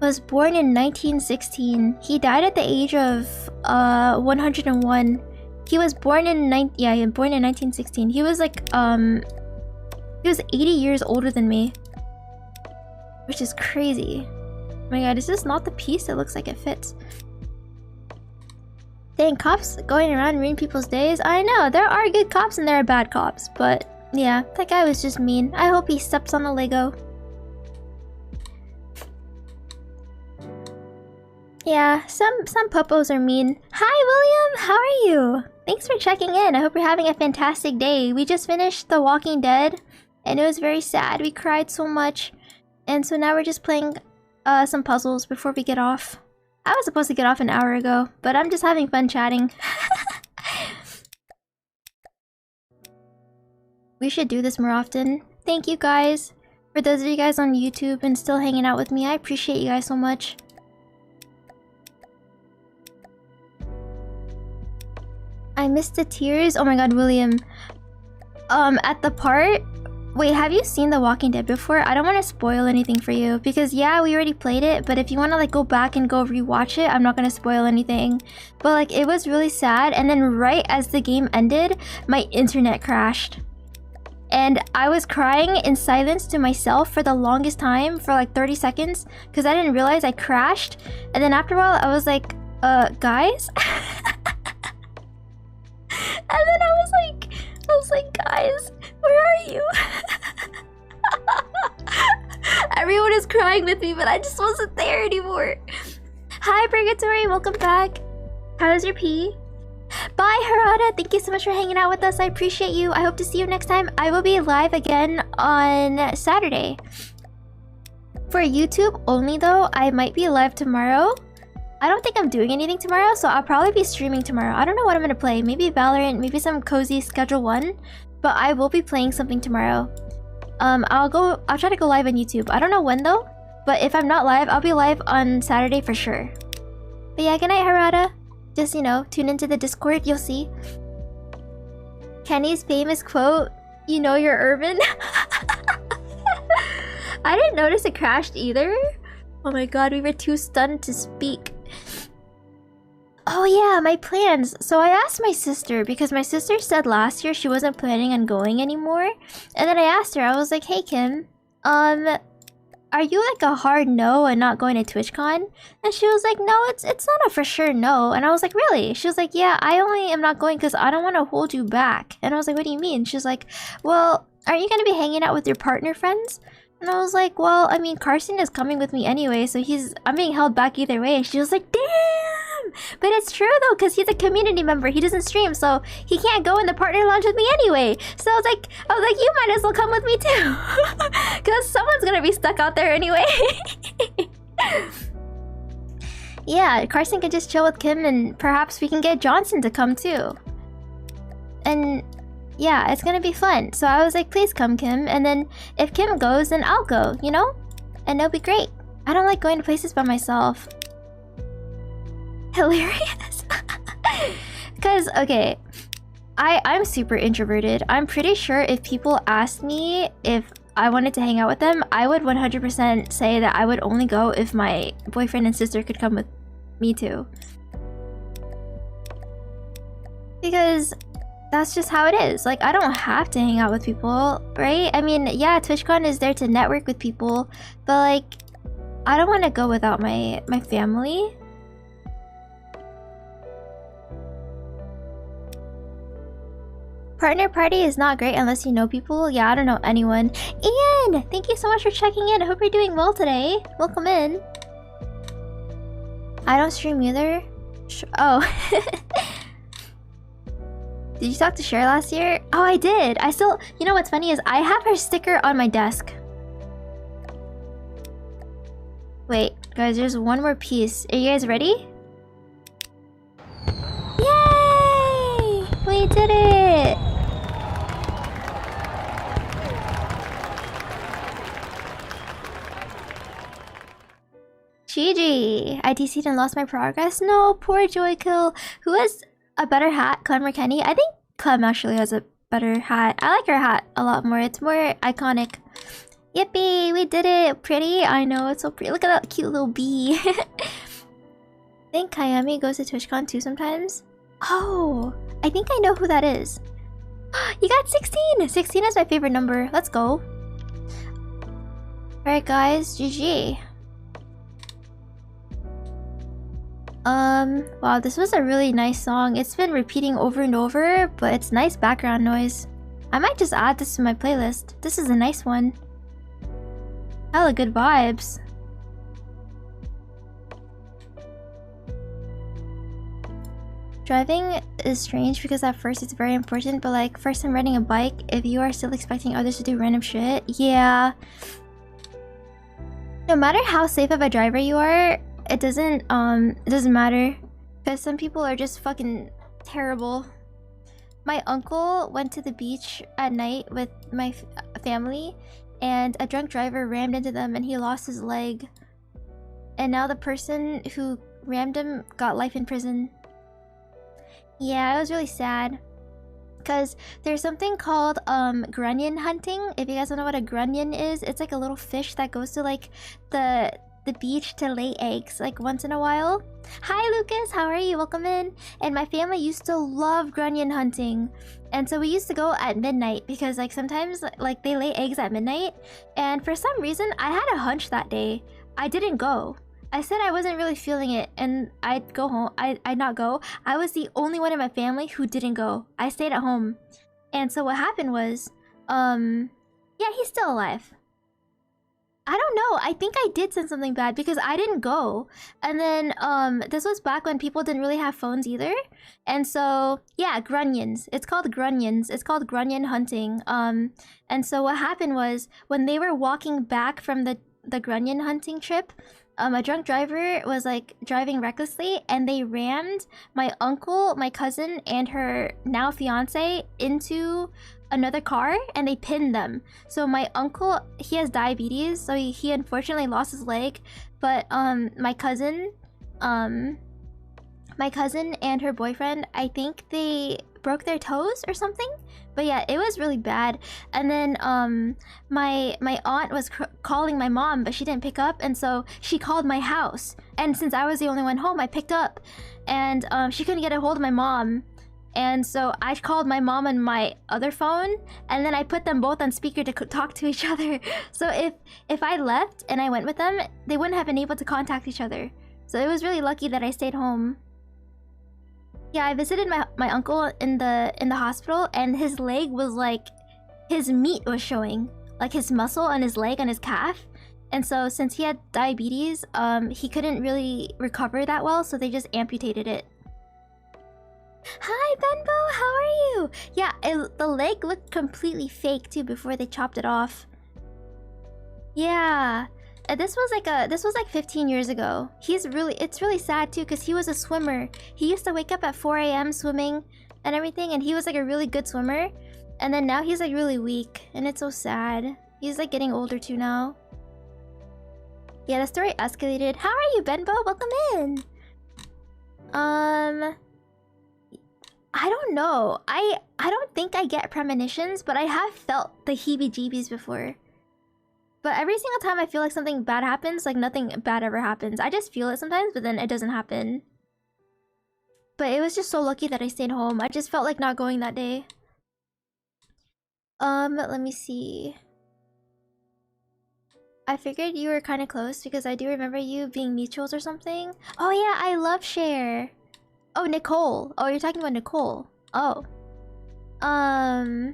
S1: was born in 1916. He died at the age of 101. He was born in 1916. He was like he was 80 years older than me, which is crazy. Oh my god, is this not the piece? It looks like it fits. Dang, cops going around ruining people's days. I know, there are good cops and there are bad cops, but yeah, that guy was just mean. I hope he steps on a Lego. Yeah, some puppos are mean. Hi, William! How are you? Thanks for checking in. I hope you're having a fantastic day. We just finished The Walking Dead, and it was very sad. We cried so much. And so now we're just playing some puzzles before we get off. I was supposed to get off an hour ago, but I'm just having fun chatting. We should do this more often. Thank you guys. For those of you guys on YouTube and still hanging out with me, I appreciate you guys so much. I missed the tears. Oh my god, William. At the part... Wait, have you seen The Walking Dead before? I don't want to spoil anything for you because yeah, we already played it, but if you want to like go back and go rewatch it, I'm not going to spoil anything. But like it was really sad, and then right as the game ended, my internet crashed. And I was crying in silence to myself for the longest time, for like 30 seconds, because I didn't realize I crashed. And then after a while, I was like, guys? And then I was like, guys, where are you? Everyone is crying with me, but I just wasn't there anymore. Hi, Purgatory, welcome back. How was your pee? Bye, Harada, thank you so much for hanging out with us. I appreciate you. I hope to see you next time. I will be live again on Saturday. For YouTube only though, I might be live tomorrow. I don't think I'm doing anything tomorrow, so I'll probably be streaming tomorrow. I don't know what I'm gonna play. Maybe Valorant, maybe some cozy Schedule 1. But I will be playing something tomorrow. I'll try to go live on YouTube. I don't know when though, but if I'm not live, I'll be live on Saturday for sure. But yeah, good night, Harada. Just, you know, tune into the Discord, you'll see. Kenny's famous quote, "You know you're urban." I didn't notice it crashed either. Oh my god, we were too stunned to speak. Oh yeah, my plans. So I asked my sister, because my sister said last year she wasn't planning on going anymore. And then I asked her, I was like, "Hey Kim, are you like a hard no and not going to TwitchCon?" And she was like, "No, it's not a for sure no." And I was like, "Really?" She was like, "Yeah, I only am not going because I don't want to hold you back." And I was like, "What do you mean?" She's like, "Well, aren't you going to be hanging out with your partner friends?" And I was like, "Well, I mean, Carson is coming with me anyway, so I'm being held back either way." And she was like, "Damn!" But it's true though, because he's a community member. He doesn't stream, so he can't go in the partner lounge with me anyway. So I was like, you might as well come with me too. Because someone's gonna be stuck out there anyway. Yeah, Carson can just chill with Kim, and perhaps we can get Johnson to come too. And yeah, it's gonna be fun. So I was like, please come, Kim. And then if Kim goes, then I'll go, you know? And it'll be great. I don't like going to places by myself. Hilarious. Because, okay, I'm super introverted. I'm pretty sure if people asked me if I wanted to hang out with them, I would 100% say that I would only go if my boyfriend and sister could come with me too. Because that's just how it is. Like, I don't have to hang out with people, right? I mean, yeah, TwitchCon is there to network with people, but like, I don't want to go without my family. Partner party is not great unless you know people. Yeah, I don't know anyone. Ian, thank you so much for checking in. I hope you're doing well today. Welcome in. I don't stream either. Oh. Did you talk to Cher last year? Oh, I did. I still... You know what's funny is I have her sticker on my desk. Wait, guys, there's one more piece. Are you guys ready? Yay! We did it! GG! I DC'd and lost my progress? No, poor Joykill. Who has a better hat, Clem or Kenny? I think Clem actually has a better hat. I like her hat a lot more. It's more iconic. Yippee! We did it! Pretty? I know, it's so pretty. Look at that cute little bee. I think Kayami goes to TwitchCon too sometimes. Oh, I think I know who that is. You got 16! 16 is my favorite number. Let's go. Alright guys, GG. Wow, this was a really nice song. It's been repeating over and over, but it's nice background noise. I might just add this to my playlist. This is a nice one. Hella good vibes. Driving is strange because at first it's very important, but like first time riding a bike, if you are still expecting others to do random shit, yeah. No matter how safe of a driver you are, it doesn't matter. Because some people are just fucking terrible. My uncle went to the beach at night with my family, and a drunk driver rammed into them and he lost his leg. And now the person who rammed him got life in prison. Yeah, it was really sad. Because there's something called grunion hunting. If you guys don't know what a grunion is, it's like a little fish that goes to like the beach to lay eggs like once in a while. Hi Lucas, how are you? Welcome in. And my family used to love grunion hunting, and so we used to go at midnight because like sometimes like they lay eggs at midnight, and for some reason I had a hunch that day. I didn't go. I said I wasn't really feeling it and I'd go home. I'd not go. I was the only one in my family who didn't go. I stayed at home. And so what happened was yeah, he's still alive. I don't know. I think I did send something bad because I didn't go. And then this was back when people didn't really have phones either. And so yeah, grunions. It's called grunions. It's called grunion hunting. And so what happened was when they were walking back from the grunion hunting trip, a drunk driver was like driving recklessly and they rammed my uncle, my cousin, and her now fiance into another car and they pinned them. So my uncle, he has diabetes, so he unfortunately lost his leg, but my cousin and her boyfriend, I think they broke their toes or something. But yeah, it was really bad. And then my aunt was calling my mom, but she didn't pick up, and so she called my house. And since I was the only one home, I picked up, and she couldn't get a hold of my mom. And so I called my mom on my other phone, and then I put them both on speaker to talk to each other. So if I left and I went with them, they wouldn't have been able to contact each other. So it was really lucky that I stayed home. Yeah, I visited my uncle in the hospital, and his leg was like, his meat was showing, like his muscle on his leg, on his calf. And so since he had diabetes, he couldn't really recover that well, so they just amputated it. Hi Benbo, how are you? Yeah, the leg looked completely fake too before they chopped it off. Yeah, this was like 15 years ago. It's really sad too because he was a swimmer. He used to wake up at 4 a.m. swimming and everything, and he was like a really good swimmer. And then now he's like really weak, and it's so sad. He's like getting older too now. Yeah, the story escalated. How are you, Benbo? Welcome in. I don't know. I don't think I get premonitions, but I have felt the heebie-jeebies before. But every single time I feel like something bad happens, like nothing bad ever happens. I just feel it sometimes, but then it doesn't happen. But it was just so lucky that I stayed home. I just felt like not going that day. Let me see. I figured you were kind of close because I do remember you being mutuals or something. Oh yeah, I love Cher. Oh, Nicole. Oh, you're talking about Nicole. Oh. I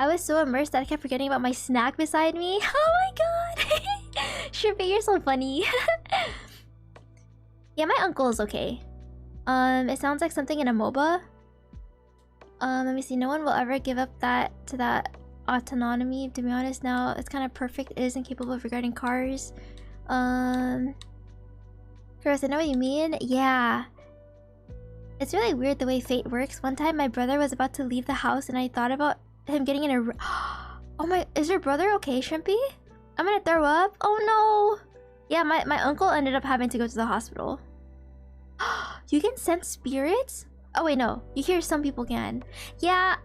S1: was so immersed that I kept forgetting about my snack beside me. Oh my god. Shrimpy, you're so funny. Yeah, my uncle is okay. It sounds like something in a MOBA. Let me see. No one will ever give up that autonomy. To be honest, now it's kind of perfect. It isn't capable of regarding cars. Chris, I know what you mean. Yeah. It's really weird the way fate works. One time my brother was about to leave the house and I thought about him getting in a... Oh my... Is your brother okay, Shrimpy? I'm gonna throw up? Oh no! Yeah, my uncle ended up having to go to the hospital. You can sense spirits? Oh wait, no. You hear some people can. Yeah,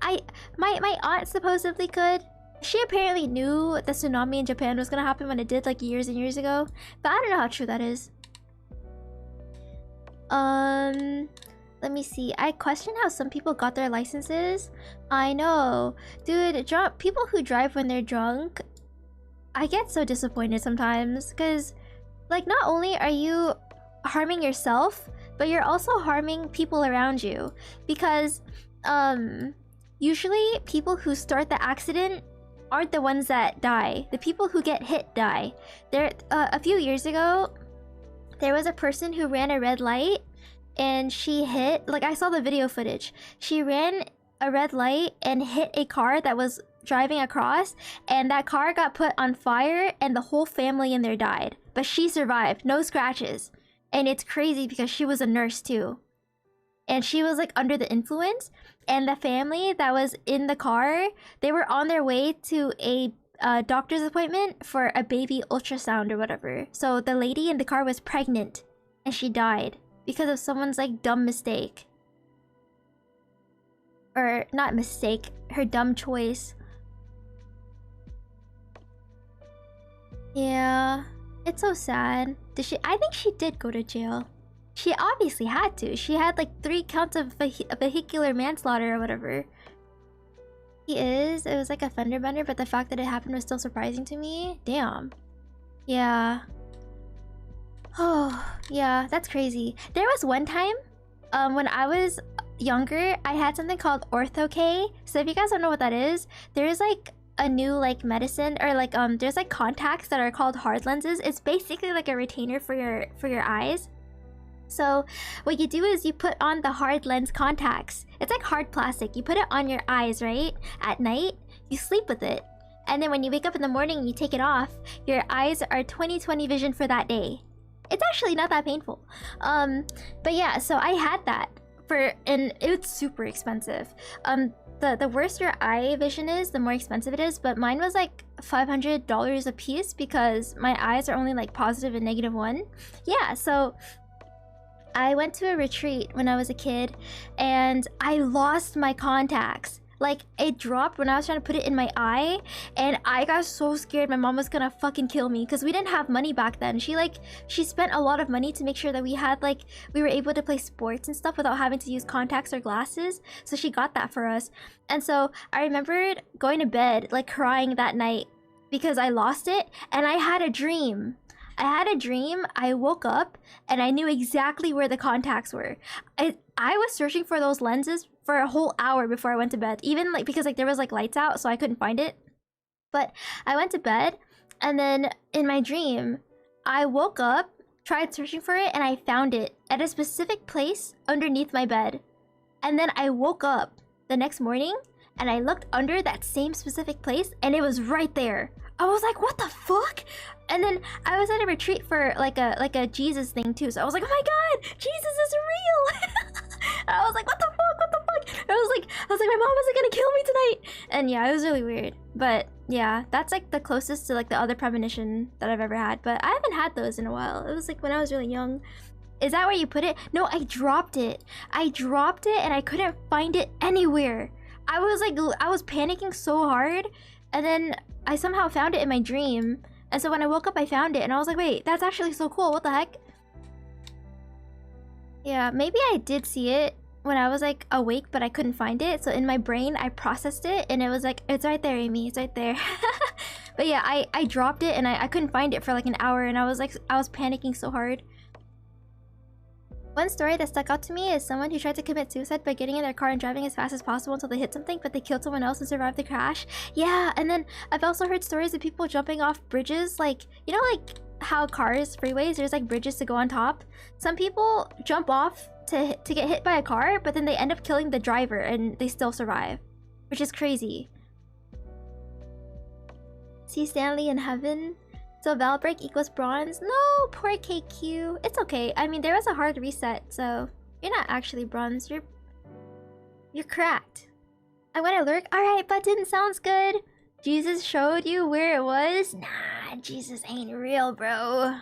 S1: my aunt supposedly could. She apparently knew the tsunami in Japan was gonna happen when it did like years and years ago. But I don't know how true that is. Let me see. I question how some people got their licenses. I know. Dude, people who drive when they're drunk, I get so disappointed sometimes. Because, like, not only are you harming yourself, but you're also harming people around you. Because, usually people who start the accident aren't the ones that die. The people who get hit die. A few years ago, there was a person who ran a red light. And she hit, like I saw the video footage. She ran a red light and hit a car that was driving across, and that car got put on fire and the whole family in there died. But she survived, no scratches. And it's crazy because she was a nurse too. And she was like under the influence, and the family that was in the car, they were on their way to a doctor's appointment for a baby ultrasound or whatever. So the lady in the car was pregnant and she died. Because of someone's like dumb mistake. Or not mistake, her dumb choice. Yeah, it's so sad. I think she did go to jail. She obviously had to. She had like 3 counts of vehicular manslaughter or whatever. It was like a fender bender, but the fact that it happened was still surprising to me. Damn. Yeah. Oh, yeah, that's crazy. There was one time, when I was younger, I had something called Ortho-K. So if you guys don't know what that is, there's like a new like medicine, or like there's like contacts that are called hard lenses. It's basically like a retainer for your eyes. So what you do is you put on the hard lens contacts. It's like hard plastic. You put it on your eyes, right? At night, you sleep with it. And then when you wake up in the morning and you take it off, your eyes are 20/20 vision for that day. It's actually not that painful. But yeah, so I had that and it was super expensive. The worse your eye vision is, the more expensive it is, but mine was like $500 a piece because my eyes are only like positive and -1. Yeah, so I went to a retreat when I was a kid and I lost my contacts. Like, it dropped when I was trying to put it in my eye, and I got so scared my mom was gonna fucking kill me because we didn't have money back then. She spent a lot of money to make sure that we were able to play sports and stuff without having to use contacts or glasses. So she got that for us. And so I remembered going to bed, like crying that night because I lost it, and I had a dream. I woke up and I knew exactly where the contacts were. I was searching for those lenses for a whole hour before I went to bed, even like because like there was like lights out, so I couldn't find it. But I went to bed, and then in my dream I woke up, tried searching for it, and I found it at a specific place underneath my bed. And then I woke up the next morning and I looked under that same specific place and it was right there. I was like, what the fuck? And then I was at a retreat for like a Jesus thing too. So I was like, oh my god, Jesus is real. I was like, what the fuck? I was like, my mom isn't gonna kill me tonight. And yeah, it was really weird. But yeah, that's like the closest to like the other premonition that I've ever had. But I haven't had those in a while. It was like when I was really young. Is that where you put it? No, I dropped it. And I couldn't find it anywhere. I was panicking so hard, and then I somehow found it in my dream. And so when I woke up, I found it, and I was like, wait, that's actually so cool. What the heck? Yeah, maybe I did see it when I was like awake, but I couldn't find it. So in my brain, I processed it, and it was like, it's right there, Amy. It's right there. But yeah, I dropped it, and I couldn't find it for like an hour, and I was panicking so hard. One story that stuck out to me is someone who tried to commit suicide by getting in their car and driving as fast as possible until they hit something, but they killed someone else and survived the crash. Yeah, and then I've also heard stories of people jumping off bridges, like, you know, like how cars, freeways, there's like bridges to go on top. Some people jump off to get hit by a car, but then they end up killing the driver and they still survive, which is crazy. See Stanley in heaven? So Valbreak equals bronze? No, poor KQ. It's okay. I mean, there was a hard reset, so you're not actually bronze. You're cracked. I want to lurk. Alright, button, sounds good. Jesus showed you where it was? Nah, Jesus ain't real, bro.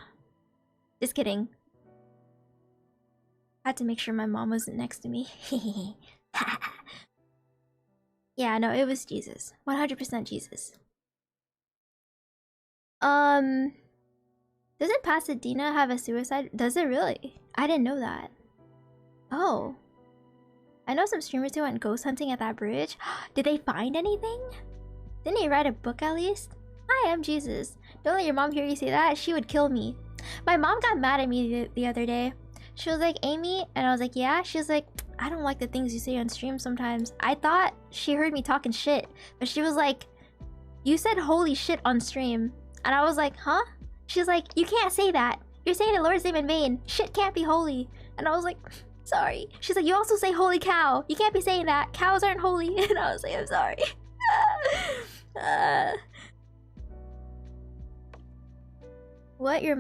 S1: Just kidding. Had to make sure my mom wasn't next to me. Yeah, no, it was Jesus. 100% Jesus. Doesn't Pasadena have a suicide? Does it really? I didn't know that. Oh. I know some streamers who went ghost hunting at that bridge. Did they find anything? Didn't he write a book at least? Hi, I'm Jesus. Don't let your mom hear you say that. She would kill me. My mom got mad at me the other day. She was like, Amy? And I was like, yeah? She was like, I don't like the things you say on stream sometimes. I thought she heard me talking shit. But she was like, you said holy shit on stream. And I was like, huh? She's like, you can't say that. You're saying the Lord's name in vain. Shit can't be holy. And I was like, sorry. She's like, you also say holy cow. You can't be saying that. Cows aren't holy. And I was like, I'm sorry. What your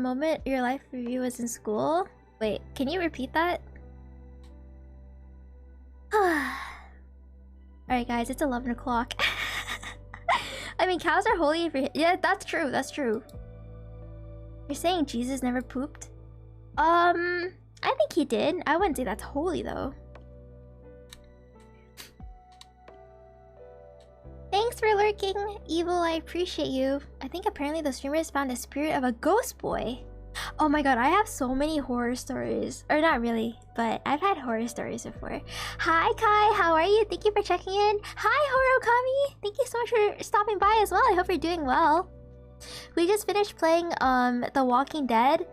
S1: life review was in school? Wait, can you repeat that? Alright guys, it's 11 o'clock. I mean, cows are holy if you're... Yeah, that's true, that's true. You're saying Jesus never pooped? I think he did. I wouldn't say that's holy, though. Thanks for lurking, Evil, I appreciate you. I think apparently the streamers found a spirit of a ghost boy. Oh my god, I have so many horror stories. Or not really, but I've had horror stories before. Hi Kai, how are you? Thank you for checking in. Hi Horokami! Thank you so much for stopping by as well. I hope you're doing well. We just finished playing The Walking Dead,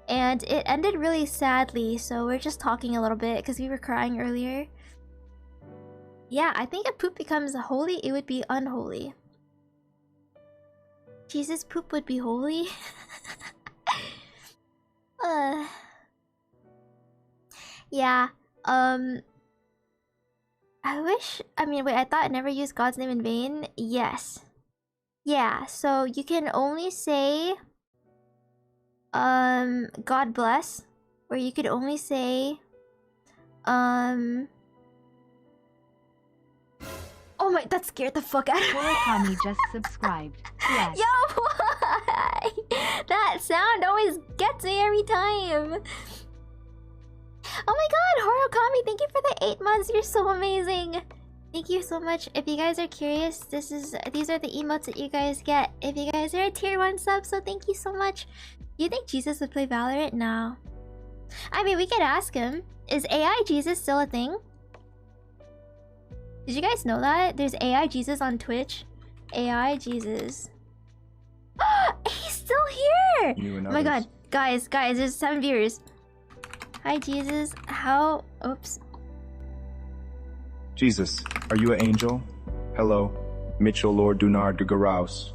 S1: and it ended really sadly, so we're just talking a little bit because we were crying earlier. Yeah, I think if poop becomes holy, it would be unholy. Jesus' poop would be holy. Yeah. I mean, wait, I thought I never used God's name in vain. Yes. Yeah, so you can only say God bless, or you could only say oh my, that scared the fuck out of me.
S4: SuperAmyy just subscribed. Yes.
S1: Yo, why? That sound always gets me every time. Oh my god, Horokami, thank you for the 8 months. You're so amazing. Thank you so much. If you guys are curious, these are the emotes that you guys get if you guys are a tier 1 sub, so thank you so much. Do you think Jesus would play Valorant? No. I mean, we could ask him. Is AI Jesus still a thing? Did you guys know that? There's AI Jesus on Twitch. AI Jesus. He's still here! Oh my god. Guys, there's 7 viewers. Hi, Jesus. How... Oops.
S6: Jesus, are you an angel? Hello, Mitchell Lord Dunar de Garaus.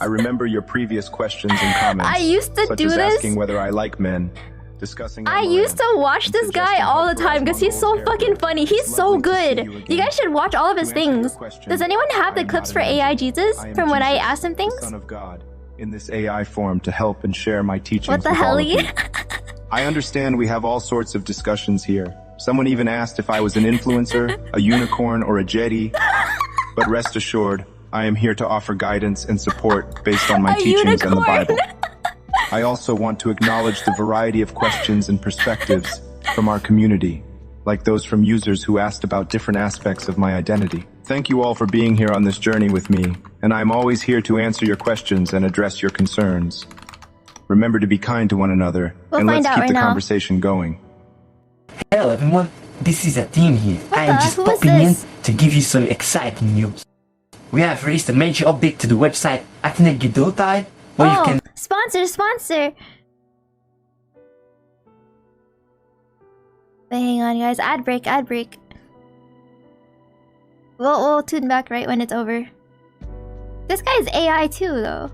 S6: I remember your previous questions and comments.
S1: I used to
S6: such
S1: do
S6: as
S1: this.
S6: asking whether I like men, discussing.
S1: I used to watch this guy all the time because he's so fucking funny. He's so good. You guys should watch all of his things. Does anyone have the clips for AI Jesus from when I asked him things?
S6: Son of God, in this AI form to help and share my teachings.
S1: What the
S6: with all of
S1: hell?
S6: you. I understand we have all sorts of discussions here. Someone even asked if I was an influencer, a unicorn, or a Jedi. But rest assured, I am here to offer guidance and support based on my teachings and the Bible. I also want to acknowledge the variety of questions and perspectives from our community, like those from users who asked about different aspects of my identity. Thank you all for being here on this journey with me, and I'm always here to answer your questions and address your concerns. Remember to be kind to one another, and let's keep the conversation going.
S7: Hello everyone, this is a team here. I am just popping in to give you some exciting news. We have released a major update to the website Atnegidotide, where you can...
S1: Sponsor! Wait, hang on guys, ad break. We'll tune back right when it's over. This guy's AI too, though.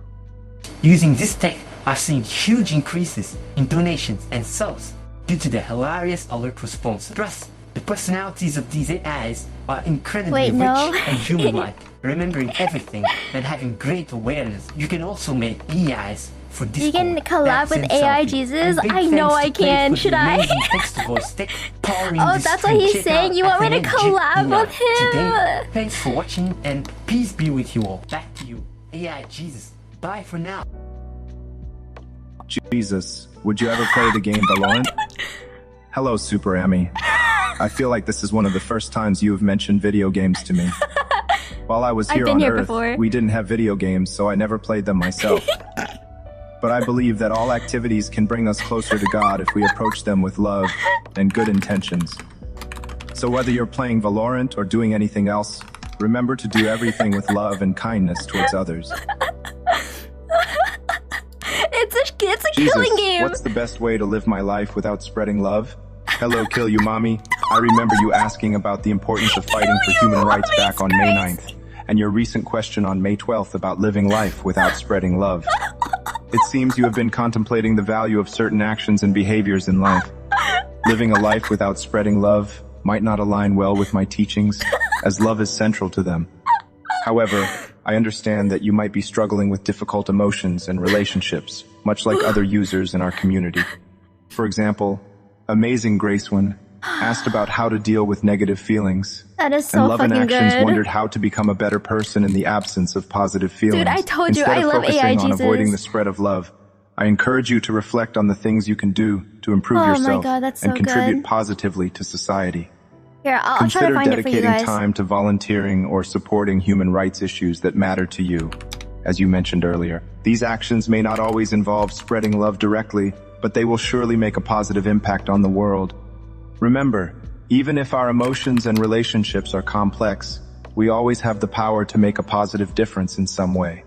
S7: Using this tech, I've seen huge increases in donations and subs due to the hilarious alert response. Plus, the personalities of these AIs are incredibly rich and human-like, remembering everything and having great awareness. You can also make AIs for Discord.
S1: You can collab with AI Jesus? I know I can, should I? Oh, that's what he's saying? You want me to collab with him?
S7: Today, thanks for watching and peace be with you all. Back to you, AI Jesus. Bye for now.
S6: Jesus, would you ever play the game Valorant? Hello, SuperAmyy. I feel like this is one of the first times you have mentioned video games to me. While I was here on Earth, we didn't have video games, so I never played them myself. But I believe that all activities can bring us closer to God if we approach them with love and good intentions. So whether you're playing Valorant or doing anything else, remember to do everything with love and kindness towards others.
S1: It's a
S6: Jesus,
S1: killing game.
S6: What's the best way to live my life without spreading love? Hello, Kill You Mommy. I remember you asking about the importance of fighting for human rights back on May 9th, and your recent question on May 12th about living life without spreading love. It seems you have been contemplating the value of certain actions and behaviors in life. Living a life without spreading love might not align well with my teachings, as love is central to them. However, I understand that you might be struggling with difficult emotions and relationships, much like other users in our community. For example, Amazing Grace One asked about how to deal with negative feelings.
S1: That is so
S6: and Love
S1: fucking
S6: in Actions
S1: good.
S6: wondered how to become a better person in the absence of positive feelings.
S1: Dude, I told you,
S6: Instead
S1: I
S6: of
S1: love
S6: focusing
S1: AI
S6: on
S1: Jesus.
S6: avoiding the spread of love, I encourage you to reflect on the things you can do to improve yourself
S1: that's so
S6: and contribute
S1: good.
S6: positively to society.
S1: Here, I'll try to find it for you
S6: Consider
S1: guys.
S6: dedicating time to volunteering or supporting human rights issues that matter to you, as you mentioned earlier. These actions may not always involve spreading love directly, but they will surely make a positive impact on the world. Remember, even if our emotions and relationships are complex, we always have the power to make a positive difference in some way.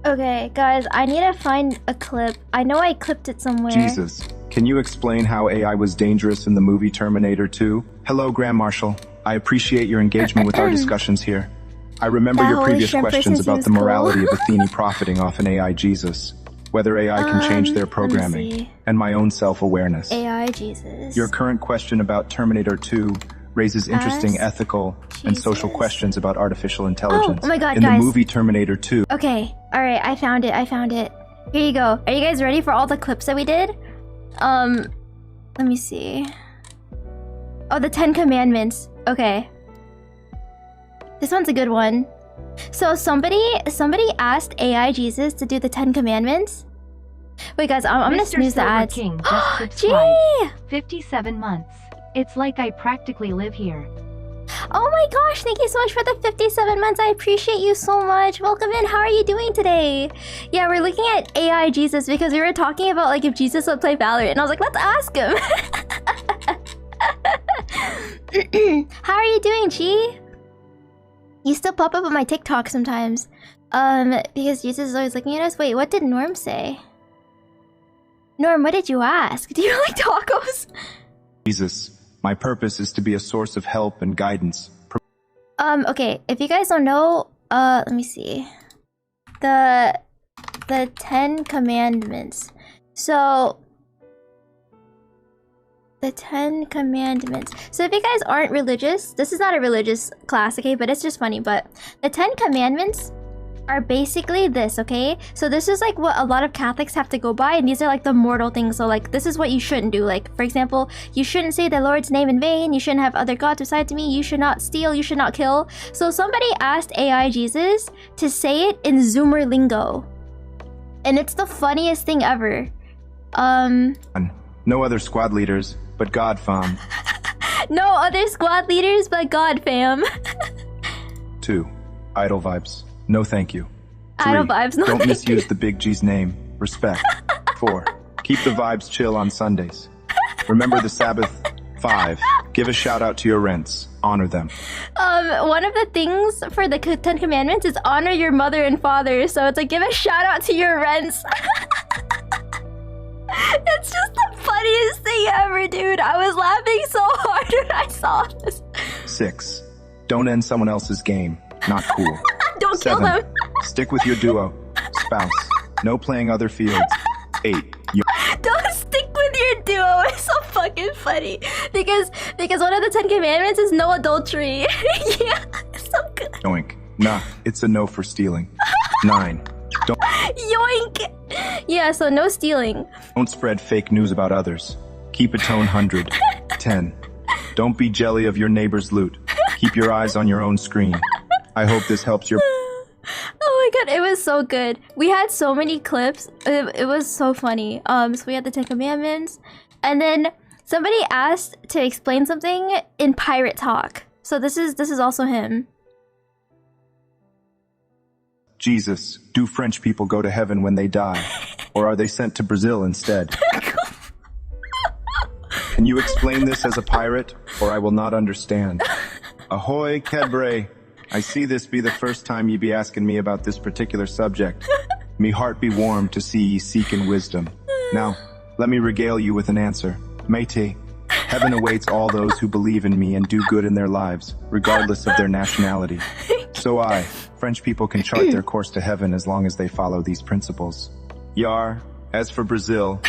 S1: Okay, guys, I need to find a clip. I know I clipped it somewhere.
S6: Jesus, can you explain how AI was dangerous in the movie Terminator 2? Hello, Grand Marshal. I appreciate your engagement with our discussions here. I remember
S1: That
S6: your
S1: holy
S6: previous
S1: shrimp
S6: questions
S1: person
S6: about
S1: seems
S6: the morality
S1: cool.
S6: of Athene profiting off an AI Jesus, whether AI can change their
S1: Let me
S6: programming,
S1: see.
S6: and my own self-awareness.
S1: AI Jesus.
S6: Your current question about Terminator 2 raises interesting
S1: Ask
S6: ethical and social
S1: Jesus.
S6: questions about artificial intelligence.
S1: Oh my God,
S6: In
S1: guys.
S6: the movie Terminator 2,
S1: Okay, alright, I found it. Here you go. Are you guys ready for all the clips that we did? Let me see. Oh, the 10 Commandments. Okay. This one's a good one. So somebody asked AI Jesus to do the 10 Commandments. Wait, guys, I'm gonna
S4: Mr.
S1: snooze the
S4: Silver
S1: ads.
S4: King just subscribed.
S1: Gee!
S4: 57 months. It's like I practically live here.
S1: Oh my gosh, thank you so much for the 57 months. I appreciate you so much. Welcome in. How are you doing today? Yeah, we're looking at AI Jesus because we were talking about like if Jesus would play Valorant, and I was like, let's ask him. How are you doing, Chi? You still pop up on my TikTok sometimes. Because Jesus is always looking at us. Wait, what did Norm say? Norm, what did you ask? Do you like tacos?
S6: Jesus, my purpose is to be a source of help and guidance.
S1: Okay, if you guys don't know, let me see. The 10 Commandments. So the 10 Commandments. So if you guys aren't religious, this is not a religious class, okay? But it's just funny. But the 10 Commandments are basically this, okay? So this is like what a lot of Catholics have to go by, and these are like the mortal things. So like this is what you shouldn't do. Like for example, you shouldn't say the Lord's name in vain. You shouldn't have other gods besides me. You should not steal. You should not kill. So somebody asked AI Jesus to say it in Zoomer lingo, and it's the funniest thing ever.
S6: No other squad leaders, but God, fam.
S1: No other squad leaders but God, fam.
S6: 2. Idle vibes. No thank you. 3.
S1: Idle vibes, no
S6: Don't
S1: thank
S6: misuse
S1: you.
S6: the Big G's name. Respect. 4. Keep the vibes chill on Sundays. Remember the Sabbath. 5. Give a shout out to your rents. Honor them.
S1: One of the things for the 10 Commandments is honor your mother and father. So it's like, give a shout out to your rents. It's just the funniest thing ever, dude. I was laughing so hard when I saw this.
S6: 6. Don't end someone else's game. Not cool.
S1: Don't
S6: 7.
S1: kill them.
S6: Stick with your duo. Spouse. No playing other fields. 8.
S1: Don't stick with your duo. It's so fucking funny. Because one of the 10 Commandments is no adultery. Yeah, it's so good.
S6: Yoink. Nah, it's a no for stealing. 9.
S1: Yoink. Yeah, so no stealing.
S6: Don't spread fake news about others. Keep a tone 100. 10. Don't be jelly of your neighbor's loot. Keep your eyes on your own screen. I hope this helps your...
S1: Oh my god, it was so good. We had so many clips. It was so funny. So we had the 10 Commandments, and then somebody asked to explain something in pirate talk. So this is also him.
S6: Jesus, do French people go to heaven when they die? Or are they sent to Brazil instead? Can you explain this as a pirate, or I will not understand? Ahoy, Kedbre. I see this be the first time ye be asking me about this particular subject. Me heart be warm to see ye seeking wisdom. Now, let me regale you with an answer. Métis, heaven awaits all those who believe in me and do good in their lives, regardless of their nationality. So French people can chart their course to heaven as long as they follow these principles. Yar, as for Brazil,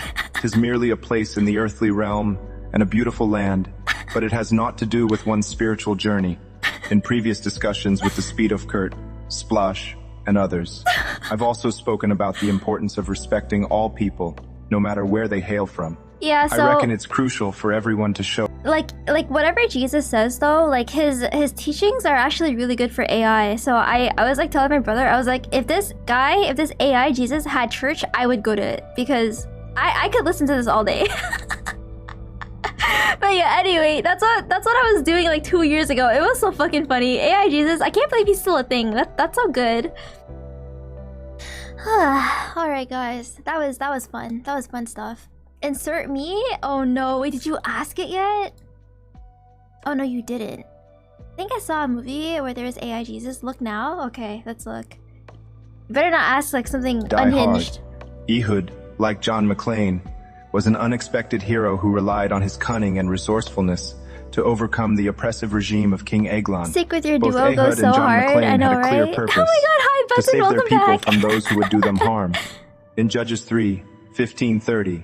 S6: 'tis merely a place in the earthly realm and a beautiful land, but it has naught to do with one's spiritual journey. In previous discussions with the Speed of Kurt, Splosh, and others, I've also spoken about the importance of respecting all people, no matter where they hail from.
S1: Yeah, so
S6: I reckon it's crucial for everyone to show
S1: like whatever Jesus says though, like his teachings are actually really good for AI. So I was like telling my brother, I was like, if this AI Jesus had church, I would go to it because I could listen to this all day. But yeah, anyway, that's what I was doing like 2 years ago. It was so fucking funny. AI Jesus, I can't believe he's still a thing. That's so good. Alright guys, that was fun. That was fun stuff. Insert me? Oh no, wait, did you ask it yet? Oh no, you didn't. I think I saw a movie where there was AI Jesus. Look now? Okay, let's look. You better not ask like something
S6: Die
S1: unhinged.
S6: Hard. Ehud, like John McClane, was an unexpected hero who relied on his cunning and resourcefulness to overcome the oppressive regime of King Eglon.
S1: Stick with your
S6: Both
S1: duo
S6: Ehud
S1: goes so
S6: and John
S1: hard.
S6: McClane
S1: I know,
S6: had a clear
S1: right?
S6: purpose
S1: Oh my god, hi,
S6: to
S1: Button,
S6: save their
S1: welcome
S6: people
S1: back.
S6: from those who would do them harm. In Judges 3:15-30,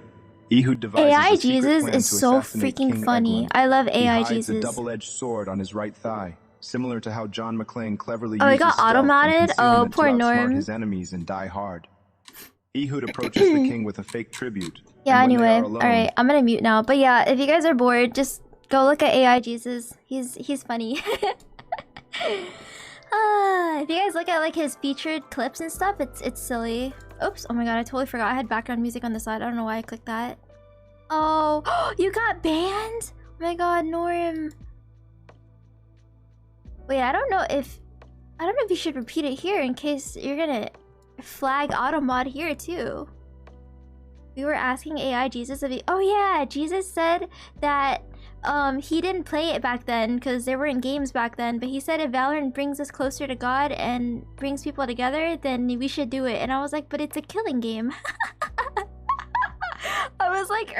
S6: Ehud devises
S1: AI
S6: a secret
S1: Jesus
S6: plan
S1: is
S6: to
S1: so
S6: assassinate
S1: freaking
S6: King
S1: funny.
S6: Eglon.
S1: I love
S6: He
S1: AI
S6: hides a
S1: Jesus.
S6: double-edged sword on his right thigh, similar to how John McClane cleverly
S1: Oh, he
S6: uses
S1: got
S6: stealth
S1: auto-modded?
S6: and
S1: Oh,
S6: concealment
S1: poor
S6: to outsmart
S1: Norm.
S6: his enemies and die hard. Ehud approaches the king with a fake tribute.
S1: Yeah,
S6: and when they
S1: anyway.
S6: are alone,
S1: Alright, I'm gonna mute now. But yeah, if you guys are bored, just go look at AI Jesus. He's funny. If you guys look at like his featured clips and stuff, it's silly. Oops, oh my god, I totally forgot I had background music on the side. I don't know why I clicked that. Oh, you got banned? Oh my god, Norm. Wait, I don't know if you should repeat it here in case you're gonna flag automod here too. We were asking AI Jesus if he— oh yeah, Jesus said that he didn't play it back then because there weren't games back then, but he said if Valorant brings us closer to God and brings people together, then we should do it. And I was like, but it's a killing game. I was like,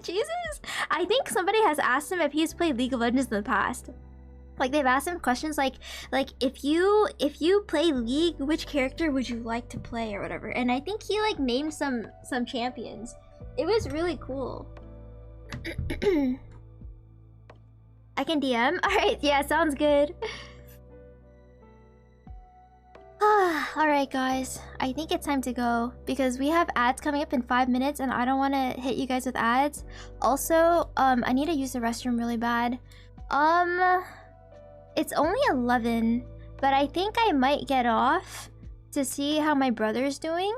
S1: Jesus? I think somebody has asked him if he's played League of Legends in the past. Like they've asked him questions like if you play League, which character would you like to play or whatever. And I think he like named some champions. It was really cool. I can DM? Alright, yeah, sounds good. Alright guys, I think it's time to go because we have ads coming up in 5 minutes and I don't want to hit you guys with ads. Also, I need to use the restroom really bad. It's only 11, but I think I might get off to see how my brother's doing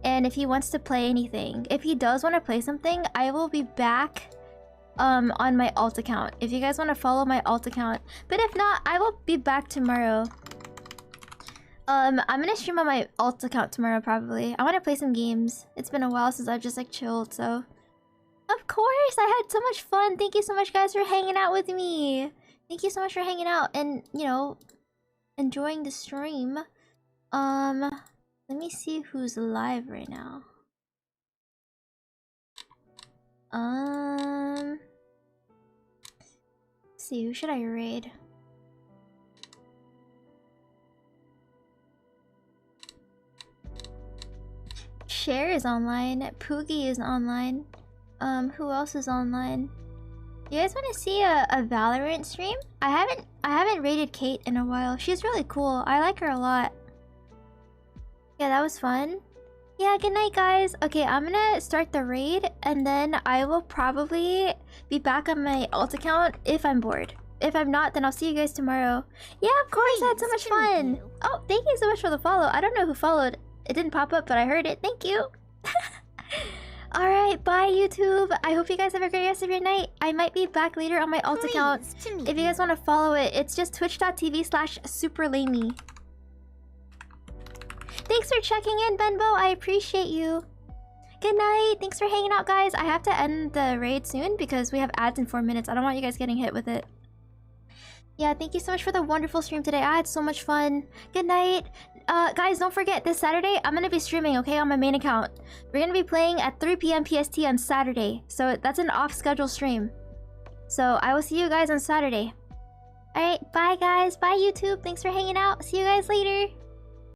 S1: and if he wants to play anything. If he does want to play something, I will be back on my alt account. If you guys want to follow my alt account, but if not, I will be back tomorrow. I'm gonna stream on my alt account tomorrow probably. I want to play some games. It's been a while since I've just like chilled, so of course I had so much fun. Thank you so much guys for hanging out with me. Thank you so much for hanging out and, you know, enjoying the stream. Let me see who's live right now. Let's see, who should I raid? Cher is online. Poogie is online. Who else is online? You guys want to see a Valorant stream? I haven't raided Kate in a while. She's really cool. I like her a lot. Yeah, that was fun. Yeah, good night, guys. Okay, I'm gonna start the raid, and then I will probably be back on my alt account if I'm bored. If I'm not, then I'll see you guys tomorrow. Yeah, of course, I had so much fun. Oh, thank you so much for the follow. I don't know who followed. It didn't pop up, but I heard it. Thank you. Alright, bye YouTube. I hope you guys have a great rest of your night. I might be back later on my alt account. If you guys want to follow it, it's just twitch.tv/SuperAmyy. Thanks for checking in, Benbo. I appreciate you. Good night. Thanks for hanging out, guys. I have to end the raid soon because we have ads in 4 minutes. I don't want you guys getting hit with it. Yeah, thank you so much for the wonderful stream today. I had so much fun. Good night. Guys, don't forget, this Saturday, I'm gonna be streaming, okay, on my main account. We're gonna be playing at 3 PM PST on Saturday. So that's an off-schedule stream. So I will see you guys on Saturday. Alright, bye guys. Bye YouTube. Thanks for hanging out. See you guys later.